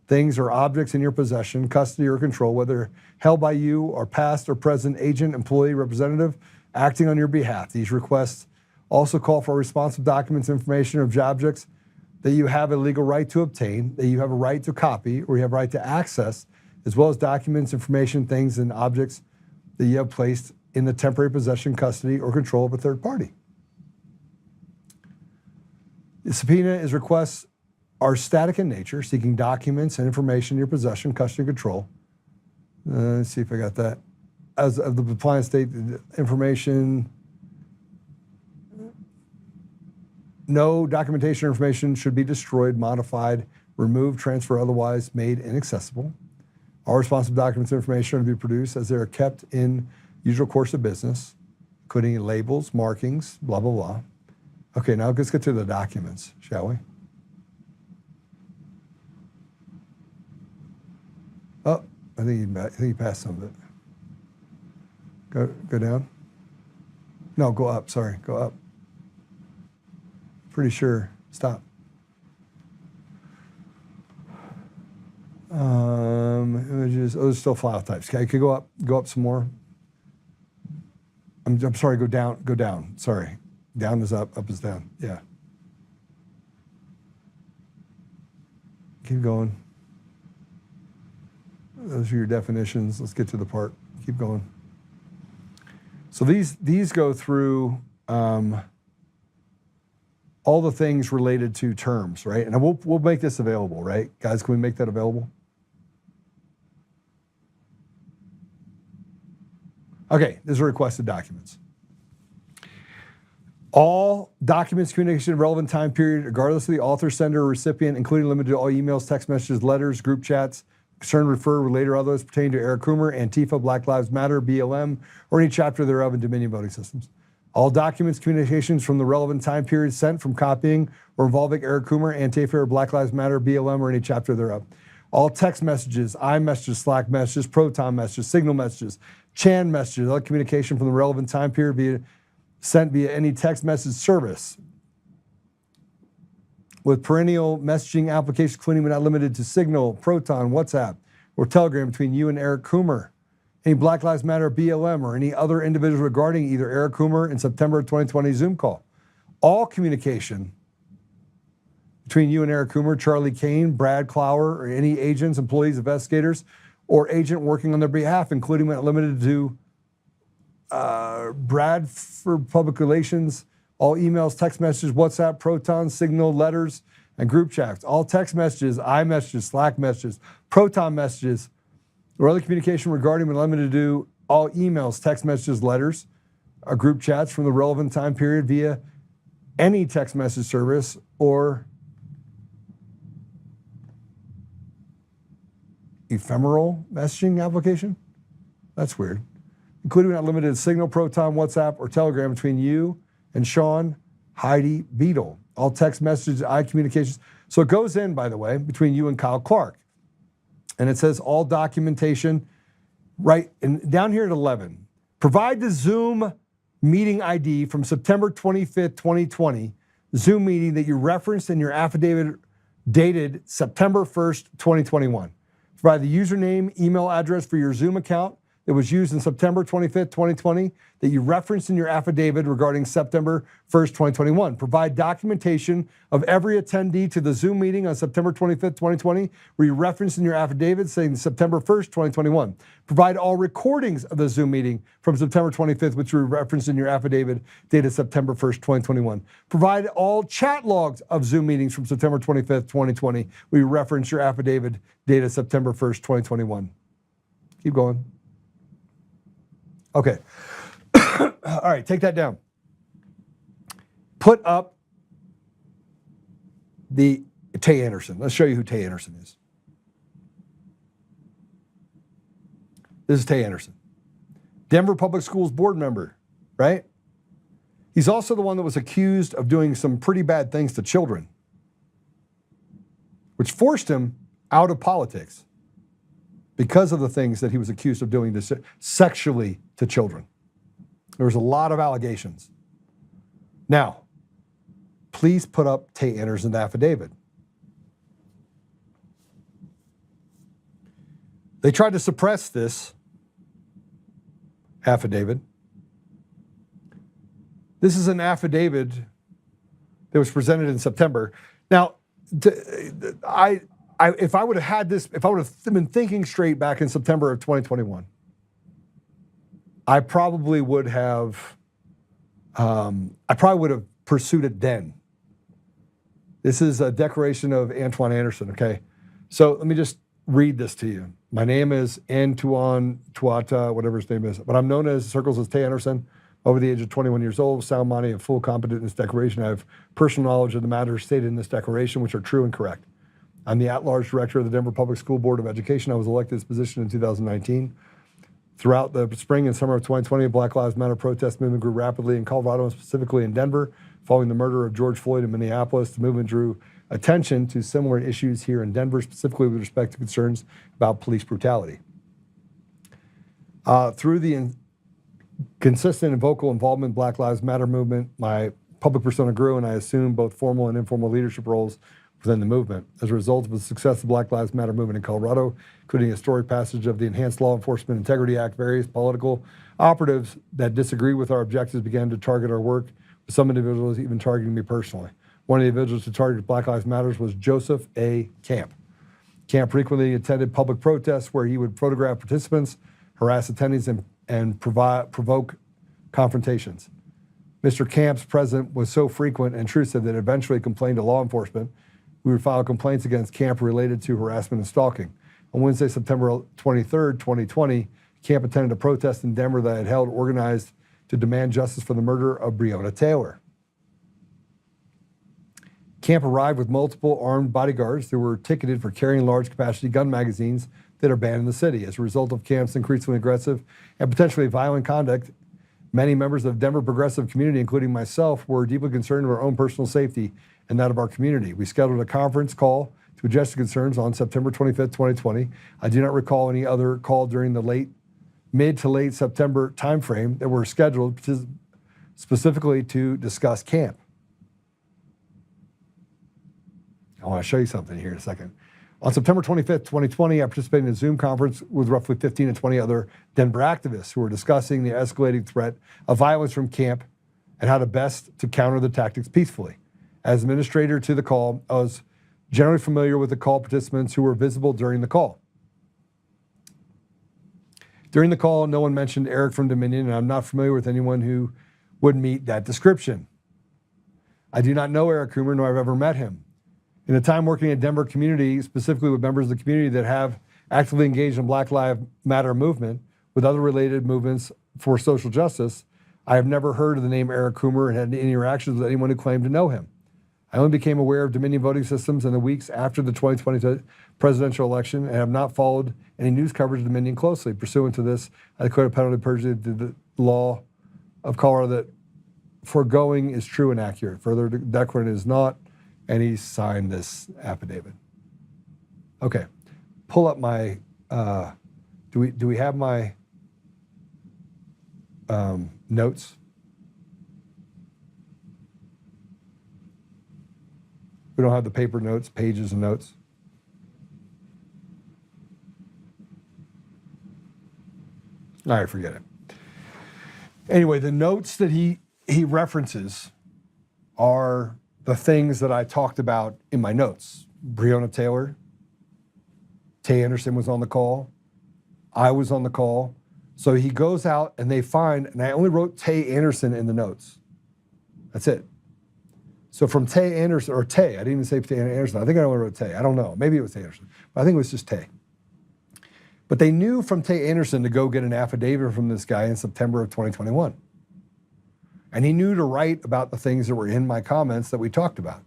S1: things or objects in your possession, custody, or control, whether held by you or past or present agent, employee, representative, acting on your behalf. These requests also call for responsive documents, information, or objects that you have a legal right to obtain, that you have a right to copy, or you have a right to access, as well as documents, information, things, and objects that you have placed in the temporary possession, custody, or control of a third party. The subpoena is requests are static in nature, seeking documents and information in your possession, custody, and control. Let's see if I got that. As of the compliance state, information, no documentation or information should be destroyed, modified, removed, transferred, otherwise made inaccessible. All responsive documents and information are to be produced as they are kept in usual course of business, including labels, markings, blah, blah, blah. Okay, now let's get to the documents, shall we? Oh, I think you passed some of it. Go down. No, go up. Sorry, go up. Pretty sure. Stop. Images. Oh, there's still file types. Okay, I could go up. Go up some more. I'm sorry. Go down. Go down. Sorry. Down is up. Up is down. Yeah. Keep going. Those are your definitions. Let's get to the part. Keep going. So these go through all the things related to terms, right? And we'll make this available, right? Guys, can we make that available? Okay, these are requested documents. All documents, communication, relevant time period, regardless of the author, sender, or recipient, including limited to all emails, text messages, letters, group chats, concern, refer, relate, or others pertaining to Eric Coomer, Antifa, Black Lives Matter, BLM, or any chapter thereof in Dominion voting systems. All documents, communications from the relevant time period sent from copying or involving Eric Coomer, Antifa, or Black Lives Matter, BLM, or any chapter thereof. All text messages, iMessages, Slack messages, Proton messages, Signal messages, Chan messages, all communication from the relevant time period sent via any text message service with perennial messaging applications, including but not limited to Signal, Proton, WhatsApp, or Telegram between you and Eric Coomer, any Black Lives Matter, BLM, or any other individual regarding either Eric Coomer in September 2020 Zoom call. All communication between you and Eric Coomer, Charlie Kane, Brad Clower, or any agents, employees, investigators, or agent working on their behalf, including but not limited to Brad for Public Relations, all emails, text messages, WhatsApp, Proton, Signal, letters, and group chats. All text messages, iMessages, Slack messages, Proton messages, or other communication regarding but limited to all emails, text messages, letters, or group chats from the relevant time period via any text message service or ephemeral messaging application. That's weird. Including but not limited to Signal, Proton, WhatsApp, or Telegram between you and Sean, Heidi, Beadle. All text messages, communications. So it goes in, by the way, between you and Kyle Clark. And it says all documentation, right? And down here at 11, provide the Zoom meeting ID from September 25th, 2020, Zoom meeting that you referenced in your affidavit dated September 1st, 2021. Provide the username, email address for your Zoom account that was used in September 25th, 2020, that you referenced in your affidavit regarding September 1st, 2021. Provide documentation of every attendee to the Zoom meeting on September 25th, 2020, where you referenced in your affidavit saying September 1st, 2021. Provide all recordings of the Zoom meeting from September 25th, which you referenced in your affidavit dated September 1st, 2021. Provide all chat logs of Zoom meetings from September 25th, 2020, where you referenced your affidavit dated September 1st, 2021. Keep going. Okay. All right, take that down. Put up the Tay Anderson. Let's show you who Tay Anderson is. This is Tay Anderson. Denver Public Schools board member, right? He's also the one that was accused of doing some pretty bad things to children, which forced him out of politics because of the things that he was accused of doing this sexually to children. There was a lot of allegations. Now, please put up Tay Anderson's affidavit. They tried to suppress this affidavit. This is an affidavit that was presented in September. Now, if I would have had this, if I would have been thinking straight back in September of 2021, I probably would have pursued it then. This is a declaration of Antoine Anderson, okay? So let me just read this to you. My name is Antoine Tuata, whatever his name is, but I'm known as circles as Tay Anderson. Over the age of 21 years old, sound mind and full competent in this declaration. I have personal knowledge of the matters stated in this declaration, which are true and correct. I'm the at-large director of the Denver Public School Board of Education. I was elected to this position in 2019. Throughout the spring and summer of 2020, the Black Lives Matter protest movement grew rapidly in Colorado, and specifically in Denver. Following the murder of George Floyd in Minneapolis, the movement drew attention to similar issues here in Denver, specifically with respect to concerns about police brutality. Through the consistent and vocal involvement in Black Lives Matter movement, my public persona grew, and I assumed both formal and informal leadership roles within the movement. As a result of the success of the Black Lives Matter movement in Colorado, including a historic passage of the Enhanced Law Enforcement Integrity Act, various political operatives that disagree with our objectives began to target our work, with some individuals even targeting me personally. One of the individuals who targeted Black Lives Matter was Joseph A. Camp. Camp frequently attended public protests where he would photograph participants, harass attendees, and provoke confrontations. Mr. Camp's presence was so frequent and intrusive that it eventually complained to law enforcement. We would file complaints against Camp related to harassment and stalking. On Wednesday, September 23rd, 2020, Camp attended a protest in Denver that I had held organized to demand justice for the murder of Breonna Taylor. Camp arrived with multiple armed bodyguards who were ticketed for carrying large capacity gun magazines that are banned in the city. As a result of Camp's increasingly aggressive and potentially violent conduct, many members of the Denver progressive community, including myself, were deeply concerned with our own personal safety and that of our community. We scheduled a conference call to address the concerns on September 25th, 2020. I do not recall any other call during the mid to late September timeframe that were scheduled specifically to discuss Camp. I want to show you something here in a second. On September 25th, 2020, I participated in a Zoom conference with roughly 15 to 20 other Denver activists who were discussing the escalating threat of violence from Camp and how to best to counter the tactics peacefully. As administrator to the call, I was generally familiar with the call participants who were visible during the call. During the call, no one mentioned Eric from Dominion, and I'm not familiar with anyone who would meet that description. I do not know Eric Coomer, nor have I ever met him. In the time working in Denver community, specifically with members of the community that have actively engaged in Black Lives Matter movement with other related movements for social justice, I have never heard of the name Eric Coomer and had any interactions with anyone who claimed to know him. I only became aware of Dominion voting systems in the weeks after the 2020 presidential election and have not followed any news coverage of Dominion closely. Pursuant to this, I declared a penalty perjury to the law of Colorado that foregoing is true and accurate. Further, the declarant is not, and he signed this affidavit. Okay, pull up my, do we have my notes? We don't have the paper notes, pages and notes. All right, forget it. Anyway, the notes that he references are the things that I talked about in my notes. Breonna Taylor, Tay Anderson was on the call. I was on the call. So he goes out and they find, and I only wrote Tay Anderson in the notes. That's it. So from Tay Anderson, or Tay, I didn't even say Tay Anderson. I think I only wrote Tay. I don't know. Maybe it was Tay Anderson. But I think it was just Tay. But they knew from Tay Anderson to go get an affidavit from this guy in September of 2021. And he knew to write about the things that were in my comments that we talked about.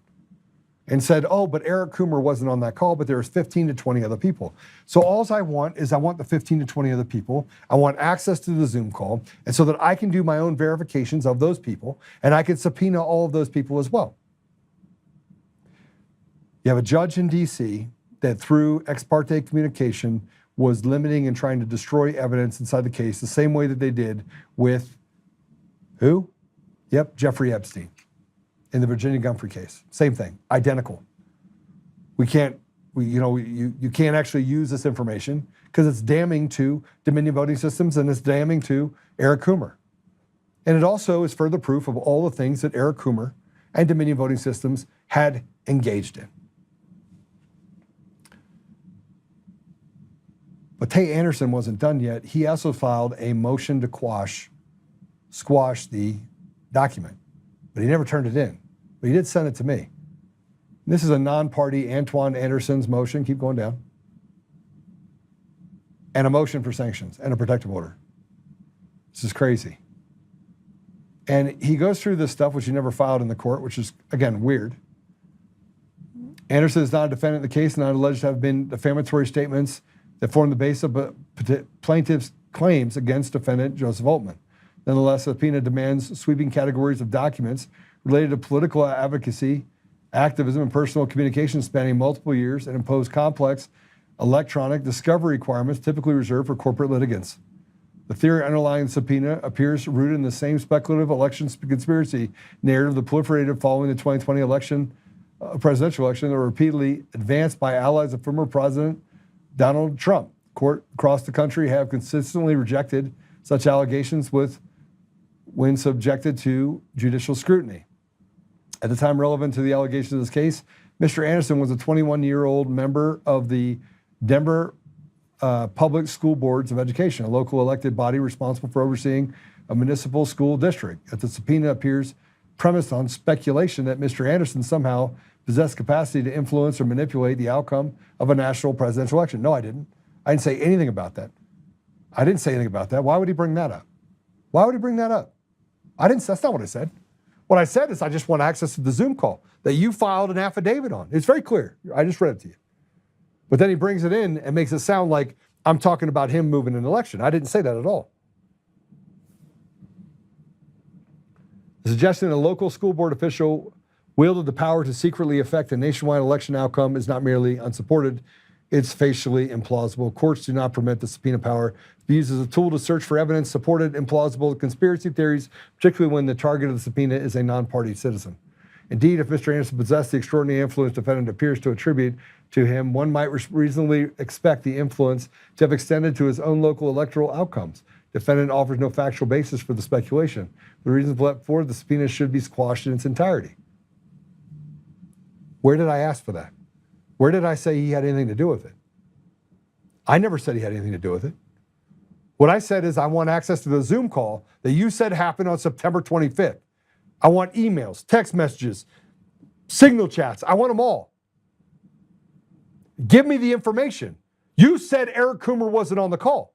S1: And said, oh, but Eric Coomer wasn't on that call, but there was 15 to 20 other people. So all I want is I want the 15 to 20 other people. I want access to the Zoom call, and so that I can do my own verifications of those people, and I can subpoena all of those people as well. You have a judge in DC that through ex parte communication was limiting and trying to destroy evidence inside the case the same way that they did with who? Yep, Jeffrey Epstein in the Virginia Gumphrey case. Same thing, identical. We can't you can't actually use this information because it's damning to Dominion voting systems and it's damning to Eric Coomer. And it also is further proof of all the things that Eric Coomer and Dominion voting systems had engaged in. But Tate Anderson wasn't done yet. He also filed a motion to squash the document, but he never turned it in. But he did send it to me. This is a non-party Antoine Anderson's motion, keep going down, and a motion for sanctions and a protective order. This is crazy. And he goes through this stuff, which he never filed in the court, which is, again, weird. Anderson is not a defendant in the case, not alleged to have been defamatory statements that form the basis of plaintiff's claims against defendant Joseph Oltmann. Nonetheless, the subpoena demands sweeping categories of documents related to political advocacy, activism, and personal communication spanning multiple years and impose complex electronic discovery requirements typically reserved for corporate litigants. The theory underlying the subpoena appears rooted in the same speculative election conspiracy narrative that proliferated following the 2020 presidential election that were repeatedly advanced by allies of former President Donald Trump. Courts across the country have consistently rejected such allegations when subjected to judicial scrutiny. At the time relevant to the allegations of this case, Mr. Anderson was a 21-year-old member of the Denver Public School Boards of Education, a local elected body responsible for overseeing a municipal school district. That the subpoena appears premised on speculation that Mr. Anderson somehow possessed capacity to influence or manipulate the outcome of a national presidential election. No, I didn't. I didn't say anything about that. I didn't say anything about that. Why would he bring that up? Why would he bring that up? That's not what I said. What I said is I just want access to the Zoom call that you filed an affidavit on. It's very clear. I just read it to you. But then he brings it in and makes it sound like I'm talking about him moving an election. I didn't say that at all. The suggestion that a local school board official wielded the power to secretly affect a nationwide election outcome is not merely unsupported, it's facially implausible. Courts do not permit the subpoena power to be used as a tool to search for evidence supported implausible conspiracy theories, particularly when the target of the subpoena is a non-party citizen. Indeed, if Mr. Anderson possessed the extraordinary influence defendant appears to attribute to him, one might reasonably expect the influence to have extended to his own local electoral outcomes. Defendant offers no factual basis for the speculation. The reasons for the subpoena should be squashed in its entirety. Where did I ask for that? Where did I say he had anything to do with it? I never said he had anything to do with it. What I said is I want access to the Zoom call that you said happened on September 25th. I want emails, text messages, signal chats. I want them all. Give me the information. You said Eric Coomer wasn't on the call.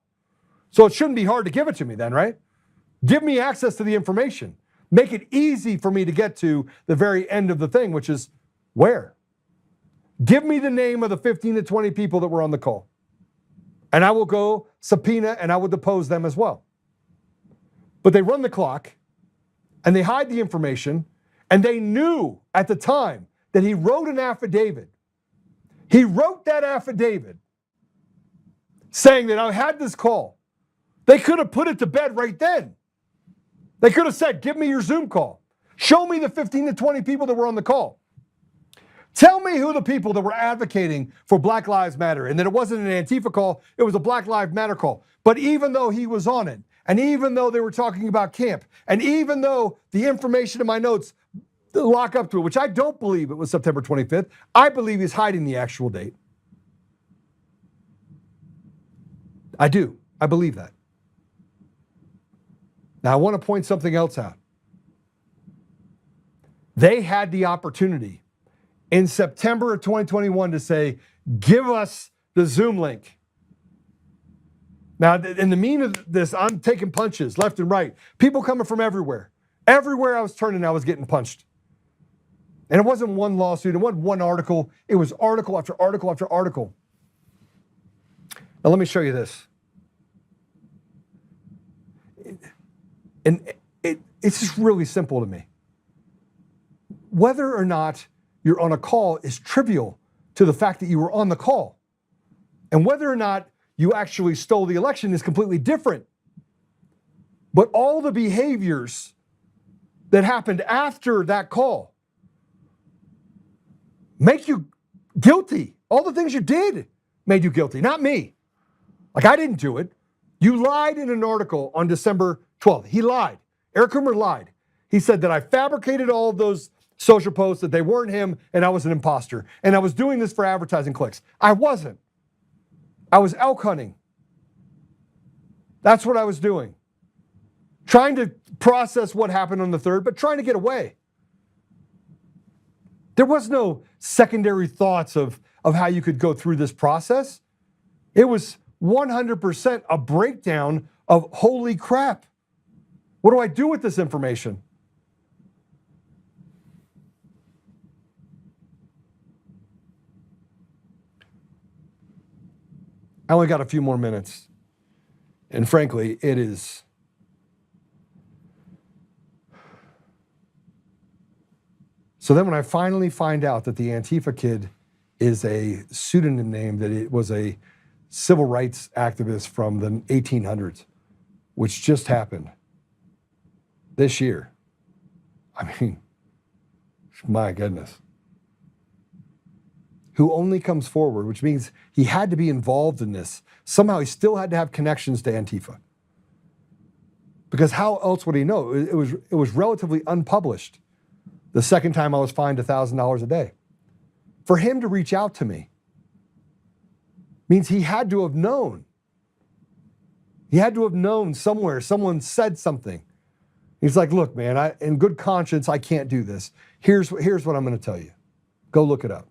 S1: So it shouldn't be hard to give it to me then, right? Give me access to the information. Make it easy for me to get to the very end of the thing, which is where? Give me the name of the 15 to 20 people that were on the call. And I will go subpoena and I will depose them as well. But they run the clock and they hide the information, and they knew at the time that he wrote an affidavit. He wrote that affidavit saying that I had this call. They could have put it to bed right then. They could have said, give me your Zoom call. Show me the 15 to 20 people that were on the call. Tell me who the people that were advocating for Black Lives Matter, and that it wasn't an Antifa call, it was a Black Lives Matter call. But even though he was on it, and even though they were talking about camp, and even though the information in my notes lock up to it, which I don't believe it was September 25th, I believe he's hiding the actual date. I do. I believe that. Now I want to point something else out. They had the opportunity in September of 2021 to say, give us the Zoom link. Now, in the mean of this, I'm taking punches left and right. People coming from everywhere. Everywhere I was turning, I was getting punched. And it wasn't one lawsuit. It wasn't one article. It was article after article after article. Now, let me show you this. And it's just really simple to me. Whether or not you're on a call is trivial to the fact that you were on the call. And whether or not you actually stole the election is completely different. But all the behaviors that happened after that call make you guilty All the things you did made you guilty, not me. Like, I didn't do it. You lied in an article on December 12th. He lied. Eric Coomer lied. He said that I fabricated all of those social posts, that they weren't him, and I was an imposter. And I was doing this for advertising clicks. I wasn't. I was elk hunting. That's what I was doing. Trying to process what happened on the 3rd, but trying to get away. There was no secondary thoughts of how you could go through this process. It was 100% a breakdown of holy crap. What do I do with this information? I only got a few more minutes. And frankly, it is. So then when I finally find out that the Antifa kid is a pseudonym name, that it was a civil rights activist from the 1800s, which just happened this year. I mean, my goodness. Who only comes forward, which means he had to be involved in this. Somehow he still had to have connections to Antifa. Because how else would he know? It was relatively unpublished. The second time I was fined $1,000 a day. For him to reach out to me means he had to have known. He had to have known somewhere, someone said something. He's like, look, man, in good conscience, I can't do this. Here's what I'm going to tell you. Go look it up.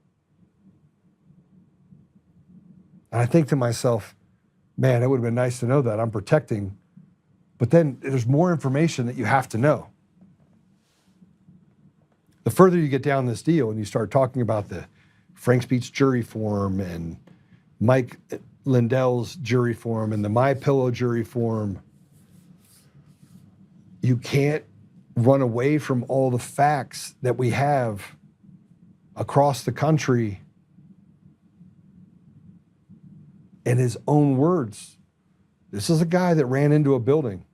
S1: And I think to myself, man, it would have been nice to know that I'm protecting. But then there's more information that you have to know. The further you get down this deal and you start talking about the Frank Speech jury form and Mike Lindell's jury form and the My Pillow jury form, you can't run away from all the facts that we have across the country. In his own words, this is a guy that ran into a building,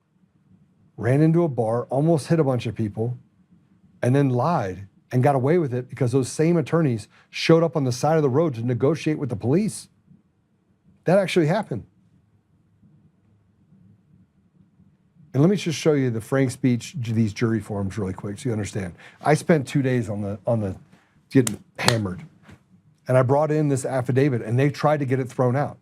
S1: ran into a bar, almost hit a bunch of people, and then lied and got away with it because those same attorneys showed up on the side of the road to negotiate with the police. That actually happened. And let me just show you the Frank Speech, these jury forms really quick so you understand. I spent 2 days on the getting hammered. And I brought in this affidavit and they tried to get it thrown out.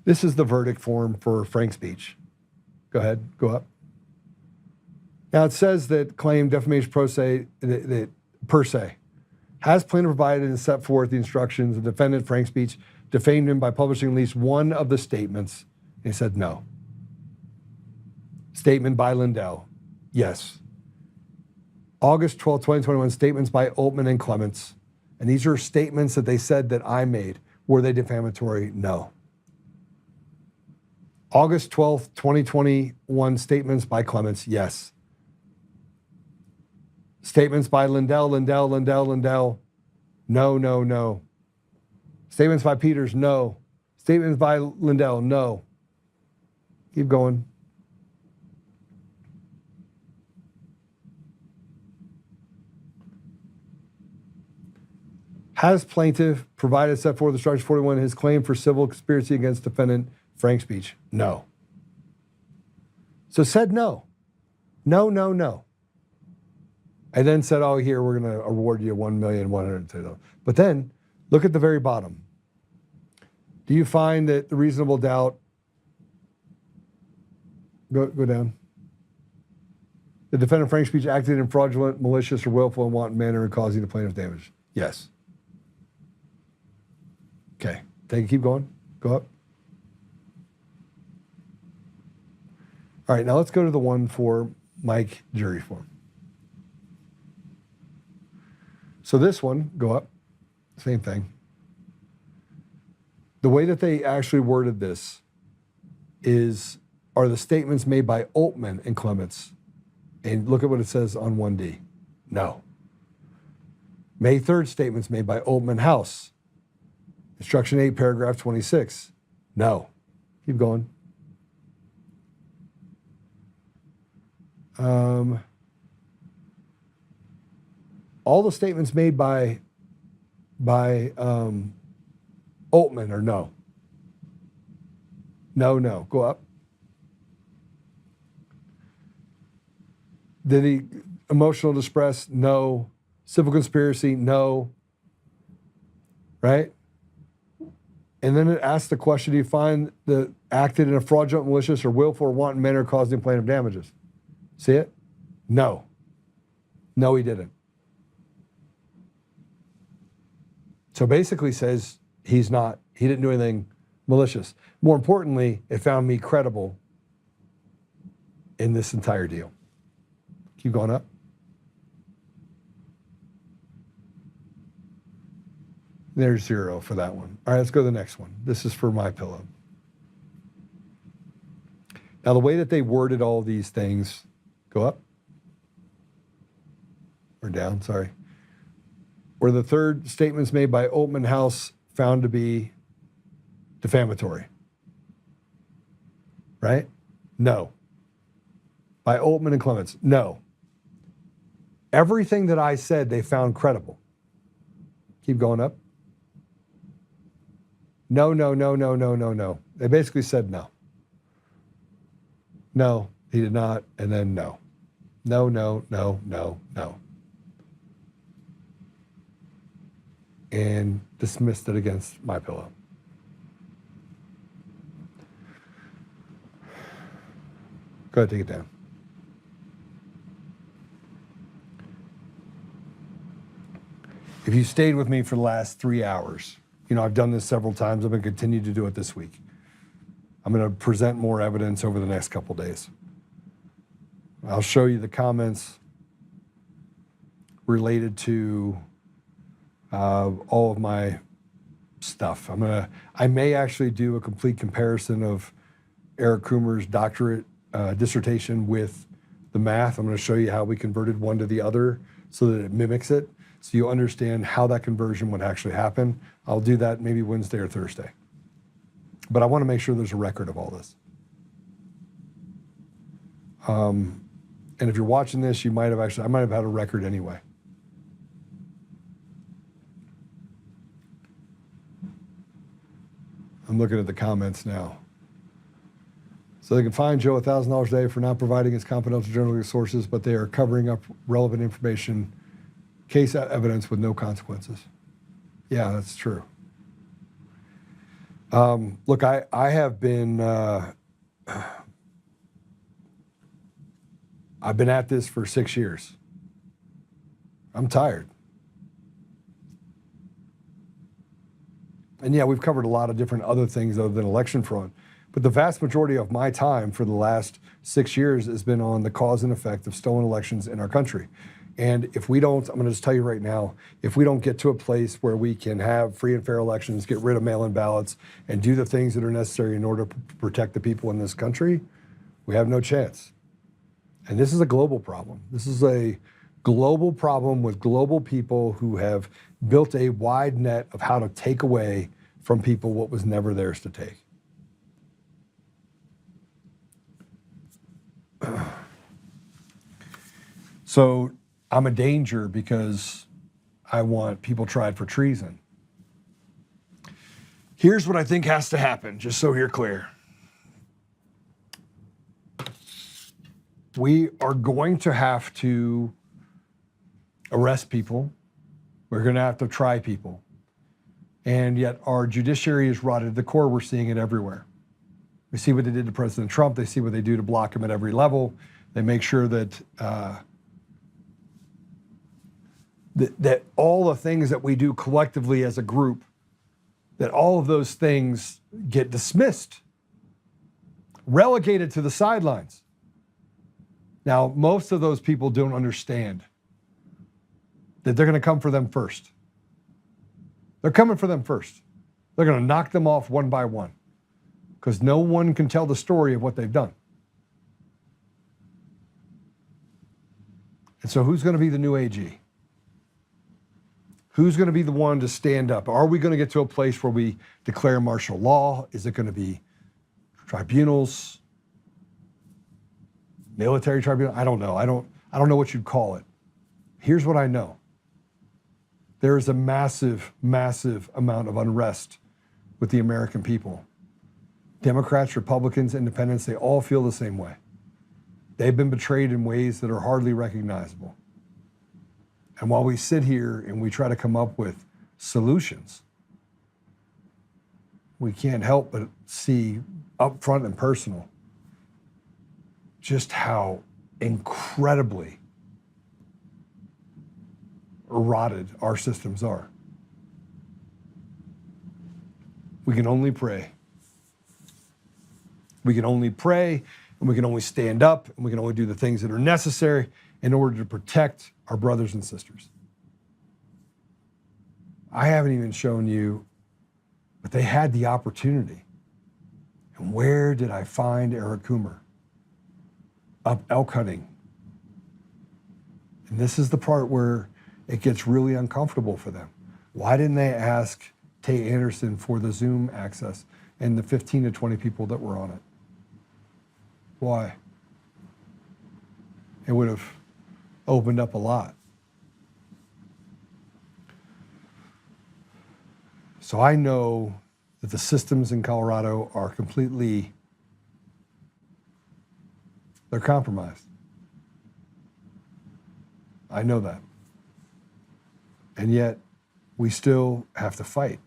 S1: This is the verdict form for Frank Speech. Go ahead, go up. Now it says that claim defamation per se has plaintiff provided and set forth the instructions. The defendant, Frank Speech, defamed him by publishing at least one of the statements. And he said no. Statement by Lindell, yes. August 12, 2021, statements by Oltmann and Clements. And these are statements that they said that I made. Were they defamatory? No. August 12th, 2021, statements by Clements, yes. Statements by Lindell, no. Statements by Peters, no. Statements by Lindell, no. Keep going. Has plaintiff provided set forth instruction 41 his claim for civil conspiracy against defendant Frank Speech? No. So said no. No. I then said, oh, here, we're going to award you $1,100,000. But then, look at the very bottom. Do you find that the reasonable doubt, go down. The defendant Frank Speech acted in fraudulent, malicious, or willful and wanton manner in causing the plaintiff damage? Yes. Okay, keep going, go up. All right, now let's go to the one for Mike jury form. So this one, go up, same thing. The way that they actually worded this are the statements made by Oltmann and Clements. And look at what it says on 1D. No. May 3rd statements made by Oltmann House. Instruction 8, paragraph 26. No. Keep going. all the statements made by Oltmann are no. No. Go up. Did he emotional distress? No. Civil conspiracy? No. Right? And then it asks the question, do you find that acted in a fraudulent, malicious, or willful or wanton manner causing plaintiff damages? See it? No. No, he didn't. So basically says he didn't do anything malicious. More importantly, it found me credible in this entire deal. Keep going up. There's 0 for that one. All right, let's go to the next one. This is for MyPillow. Now, the way that they worded all these things, go up or down, sorry. Were the third statements made by Oltmann House found to be defamatory? Right? No. By Oltmann and Clements? No. Everything that I said, they found credible. Keep going up. No. They basically said no. No, he did not, and then no. No. And dismissed it against MyPillow. Go ahead, take it down. If you stayed with me for the last 3 hours, I've done this several times. I'm going to continue to do it this week. I'm going to present more evidence over the next couple days. I'll show you the comments related to all of my stuff. I may actually do a complete comparison of Eric Coomer's doctorate dissertation with the math. I'm going to show you how we converted one to the other so that it mimics it, so you understand how that conversion would actually happen. I'll do that maybe Wednesday or Thursday. But I want to make sure there's a record of all this. And if you're watching this, I might have had a record anyway. I'm looking at the comments now. So they can fine Joe $1,000 a day for not providing his confidential journalistic sources, but they are covering up relevant information, case evidence with no consequences. Yeah, that's true. Look, I have been, I've been at this for 6 years. I'm tired. And yeah, we've covered a lot of different other things other than election fraud. But the vast majority of my time for the last 6 years has been on the cause and effect of stolen elections in our country. And if we don't, I'm going to just tell you right now, if we don't get to a place where we can have free and fair elections, get rid of mail-in ballots, and do the things that are necessary in order to protect the people in this country, we have no chance. And this is a global problem. This is a global problem with global people who have built a wide net of how to take away from people what was never theirs to take. So I'm a danger because I want people tried for treason. Here's what I think has to happen, just so you're clear. We are going to have to arrest people. We're going to have to try people. And yet our judiciary is rotted to the core. We're seeing it everywhere. We see what they did to President Trump. They see what they do to block him at every level. They make sure that that all the things that we do collectively as a group, that all of those things get dismissed, relegated to the sidelines. Now, most of those people don't understand that they're going to come for them first. They're coming for them first. They're going to knock them off one by one because no one can tell the story of what they've done. And so who's going to be the new AG? Who's going to be the one to stand up? Are we going to get to a place where we declare martial law? Is it going to be tribunals? Military tribunal? I don't know. I don't know what you'd call it. Here's what I know. There is a massive, massive amount of unrest with the American people. Democrats, Republicans, Independents, they all feel the same way. They've been betrayed in ways that are hardly recognizable. And while we sit here and we try to come up with solutions, we can't help but see up front and personal just how incredibly rotted our systems are. We can only pray. We can only pray, and we can only stand up, and we can only do the things that are necessary in order to protect our brothers and sisters. I haven't even shown you, but they had the opportunity. And where did I find Eric Coomer? Up elk hunting. And this is the part where it gets really uncomfortable for them. Why didn't they ask Tate Anderson for the Zoom access and the 15 to 20 people that were on it? Why? It would have opened up a lot. So I know that the systems in Colorado are completely, they're compromised. I know that. And yet, we still have to fight.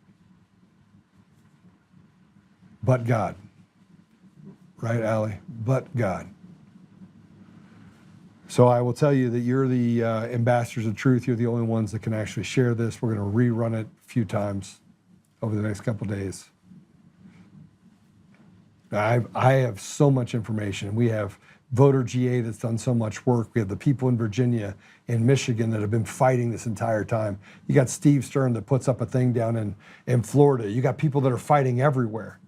S1: But God. Right, Allie? But God. So I will tell you that you're the ambassadors of truth. You're the only ones that can actually share this. We're going to rerun it a few times over the next couple days. I have so much information. We have Voter GA that's done so much work. We have the people in Virginia and Michigan that have been fighting this entire time. You got Steve Stern that puts up a thing down in Florida. You got people that are fighting everywhere.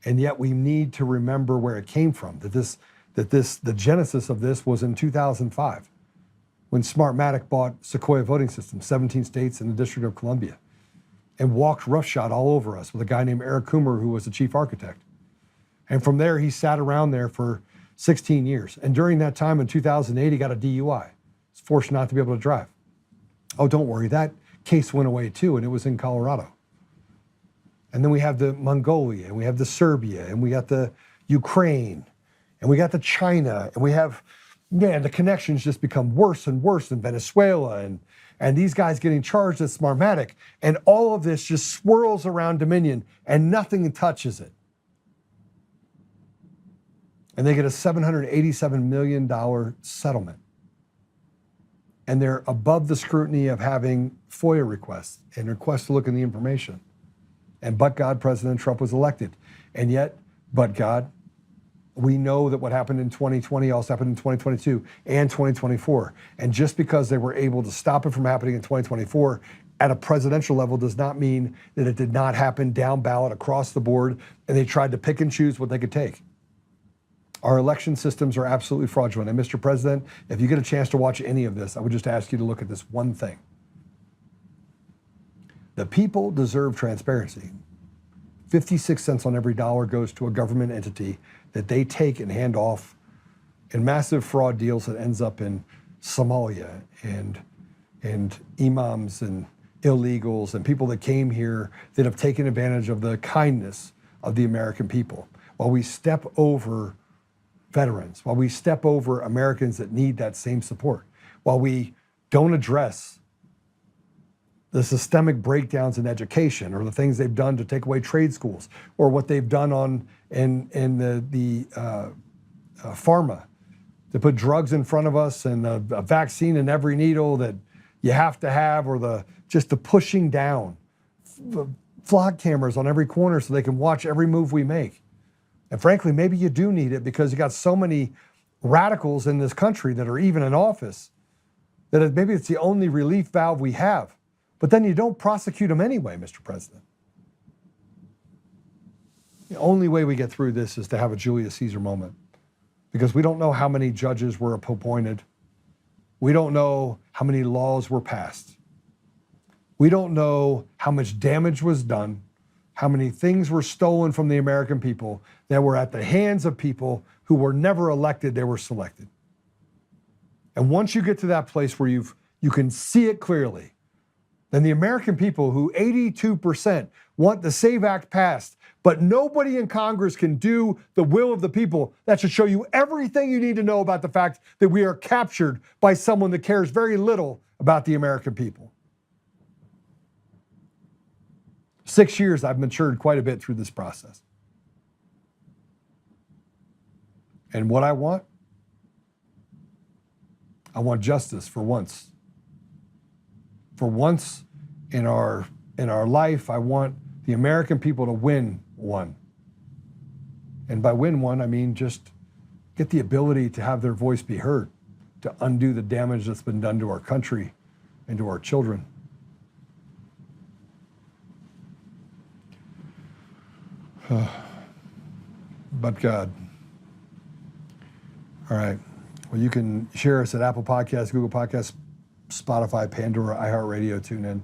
S1: And yet we need to remember where it came from, the genesis of this was in 2005 when Smartmatic bought Sequoia Voting Systems, 17 states and the District of Columbia, and walked roughshod all over us with a guy named Eric Coomer, who was the chief architect. And from there, he sat around there for 16 years. And during that time in 2008, he got a DUI. He was forced not to be able to drive. Oh, don't worry, that case went away too, and it was in Colorado. And then we have the Mongolia, and we have the Serbia, and we got the Ukraine, and we got the China, and we have, man, the connections just become worse and worse in Venezuela, and these guys getting charged at Smartmatic, and all of this just swirls around Dominion, and nothing touches it. And they get a $787 million settlement. And they're above the scrutiny of having FOIA requests and requests to look in the information. And but God, President Trump was elected. And yet, but God, we know that what happened in 2020 also happened in 2022 and 2024. And just because they were able to stop it from happening in 2024 at a presidential level does not mean that it did not happen down ballot across the board, and they tried to pick and choose what they could take. Our election systems are absolutely fraudulent. And Mr. President, if you get a chance to watch any of this, I would just ask you to look at this one thing. The people deserve transparency. 56 cents on every dollar goes to a government entity that they take and hand off in massive fraud deals that ends up in Somalia and imams and illegals and people that came here that have taken advantage of the kindness of the American people. While we step over veterans, while we step over Americans that need that same support, while we don't address the systemic breakdowns in education or the things they've done to take away trade schools or what they've done in the pharma to put drugs in front of us and a vaccine in every needle that you have to have, or just the pushing down flock cameras on every corner so they can watch every move we make. And frankly, maybe you do need it because you got so many radicals in this country that are even in office that maybe it's the only relief valve we have. But then you don't prosecute them anyway, Mr. President. The only way we get through this is to have a Julius Caesar moment, because we don't know how many judges were appointed. We don't know how many laws were passed. We don't know how much damage was done, how many things were stolen from the American people that were at the hands of people who were never elected, they were selected. And once you get to that place where you can see it clearly, than the American people, who 82% want the SAVE Act passed, but nobody in Congress can do the will of the people. That should show you everything you need to know about the fact that we are captured by someone that cares very little about the American people. 6 years, I've matured quite a bit through this process. And what I want justice for once. For once in our life, I want the American people to win one. And by win one, I mean just get the ability to have their voice be heard, to undo the damage that's been done to our country and to our children. But God. All right. Well, you can share us at Apple Podcasts, Google Podcasts, Spotify, Pandora, iHeartRadio, TuneIn.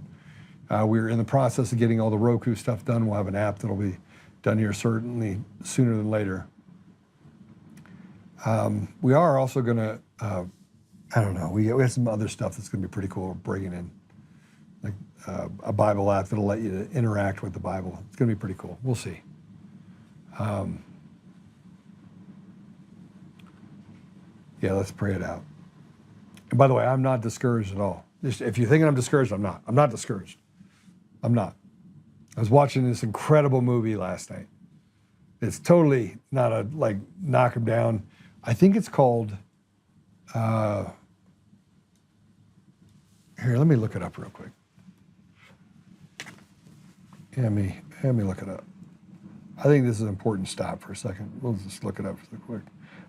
S1: We're in the process of getting all the Roku stuff done. We'll have an app that'll be done here certainly sooner than later. We are also going to, I don't know, we have some other stuff that's going to be pretty cool. We're bringing in like a Bible app that'll let you interact with the Bible. It's going to be pretty cool. We'll see. Yeah, let's pray it out. And by the way, I'm not discouraged at all. If you're thinking I'm discouraged, I'm not. I'm not discouraged. I'm not. I was watching this incredible movie last night. It's totally not a, like, knock him down. I think it's called, here, let me look it up real quick. Let me look it up. I think this is an important stop for a second. We'll just look it up real quick.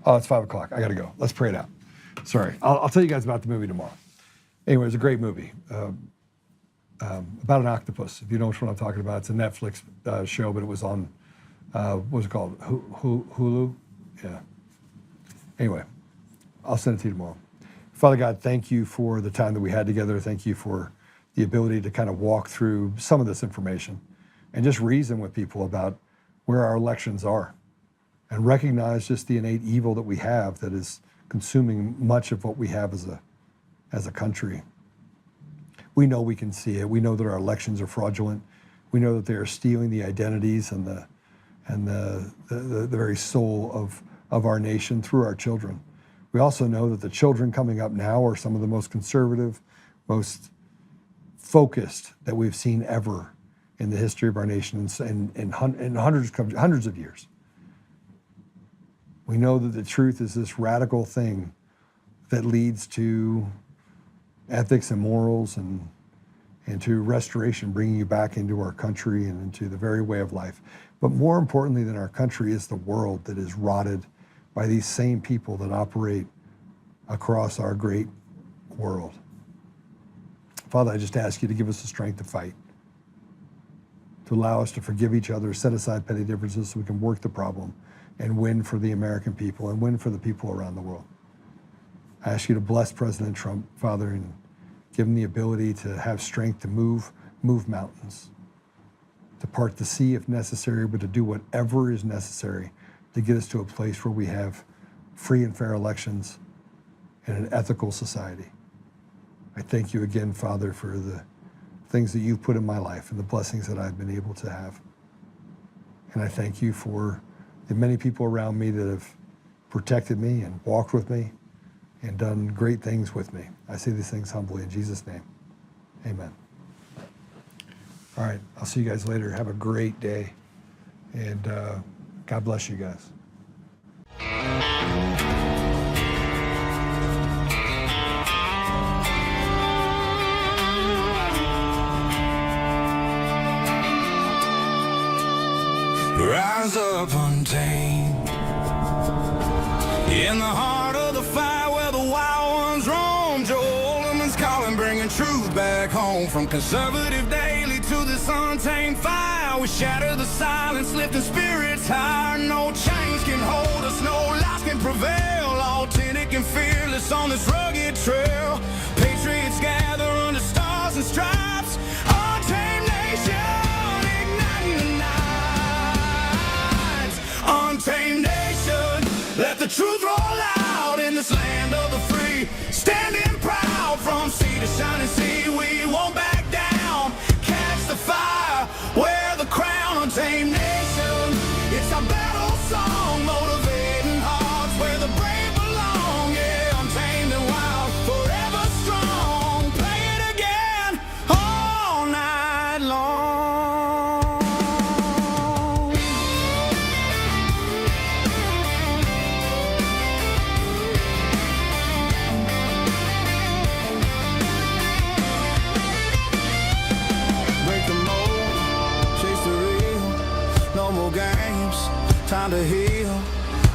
S1: Oh, it's 5 o'clock. I got to go. Let's pray it out. Sorry. I'll tell you guys about the movie tomorrow. Anyway, it's a great movie about an octopus. If you know which one I'm talking about, it's a Netflix show, but it was on, what was it called? Hulu? Yeah. Anyway, I'll send it to you tomorrow. Father God, thank you for the time that we had together. Thank you for the ability to kind of walk through some of this information and just reason with people about where our elections are and recognize just the innate evil that we have that is consuming much of what we have as a country. We know we can see it. We know that our elections are fraudulent. We know that they are stealing the identities and the very soul of our nation through our children. We also know that the children coming up now are some of the most conservative, most focused that we've seen ever in the history of our nation in hundreds of years. We know that the truth is this radical thing that leads to ethics and morals and to restoration, bringing you back into our country and into the very way of life. But more importantly than our country is the world that is rotted by these same people that operate across our great world. Father, I just ask you to give us the strength to fight, to allow us to forgive each other, set aside petty differences so we can work the problem and win for the American people and win for the people around the world. I ask you to bless President Trump, Father, and give him the ability to have strength to move mountains, to part the sea if necessary, but to do whatever is necessary to get us to a place where we have free and fair elections and an ethical society. I thank you again, Father, for the things that you've put in my life and the blessings that I've been able to have. And I thank you for the many people around me that have protected me and walked with me and done great things with me. I say these things humbly in Jesus' name. Amen. All right, I'll see you guys later. Have a great day, and God bless you guys.
S17: Rise up untamed in the heart of the fire where the wild ones roam. Joe Oltmann's calling, bringing truth back home. From conservative daily to this untamed fire, we shatter the silence, lifting spirits higher. No chains can hold us, no lies can prevail. Authentic and fearless on this rugged trail. Patriots gather under stars and stripes. Untamed nation. Untamed nation, let the truth roll out in this land of the free. Standing proud from sea to shining sea, we won't back down. time to heal.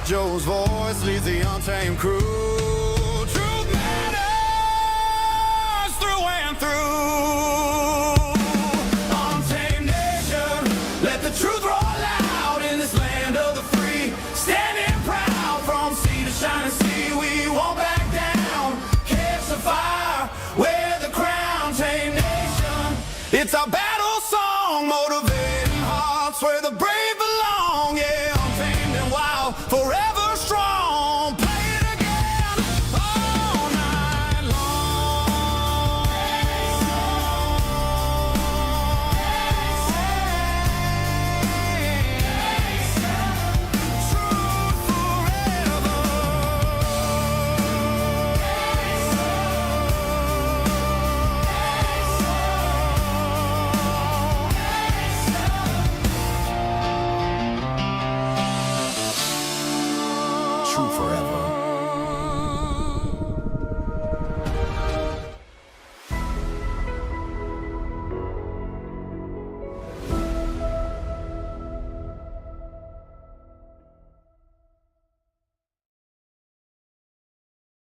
S17: Joe's voice leads the untamed crew. Truth matters through and through. Untamed nation, let the truth roll out in this land of the free. Standing proud from sea to shining sea, we won't back down. Catch the fire, wear the crown, tame nation. It's our battle song, motivating hearts where the brave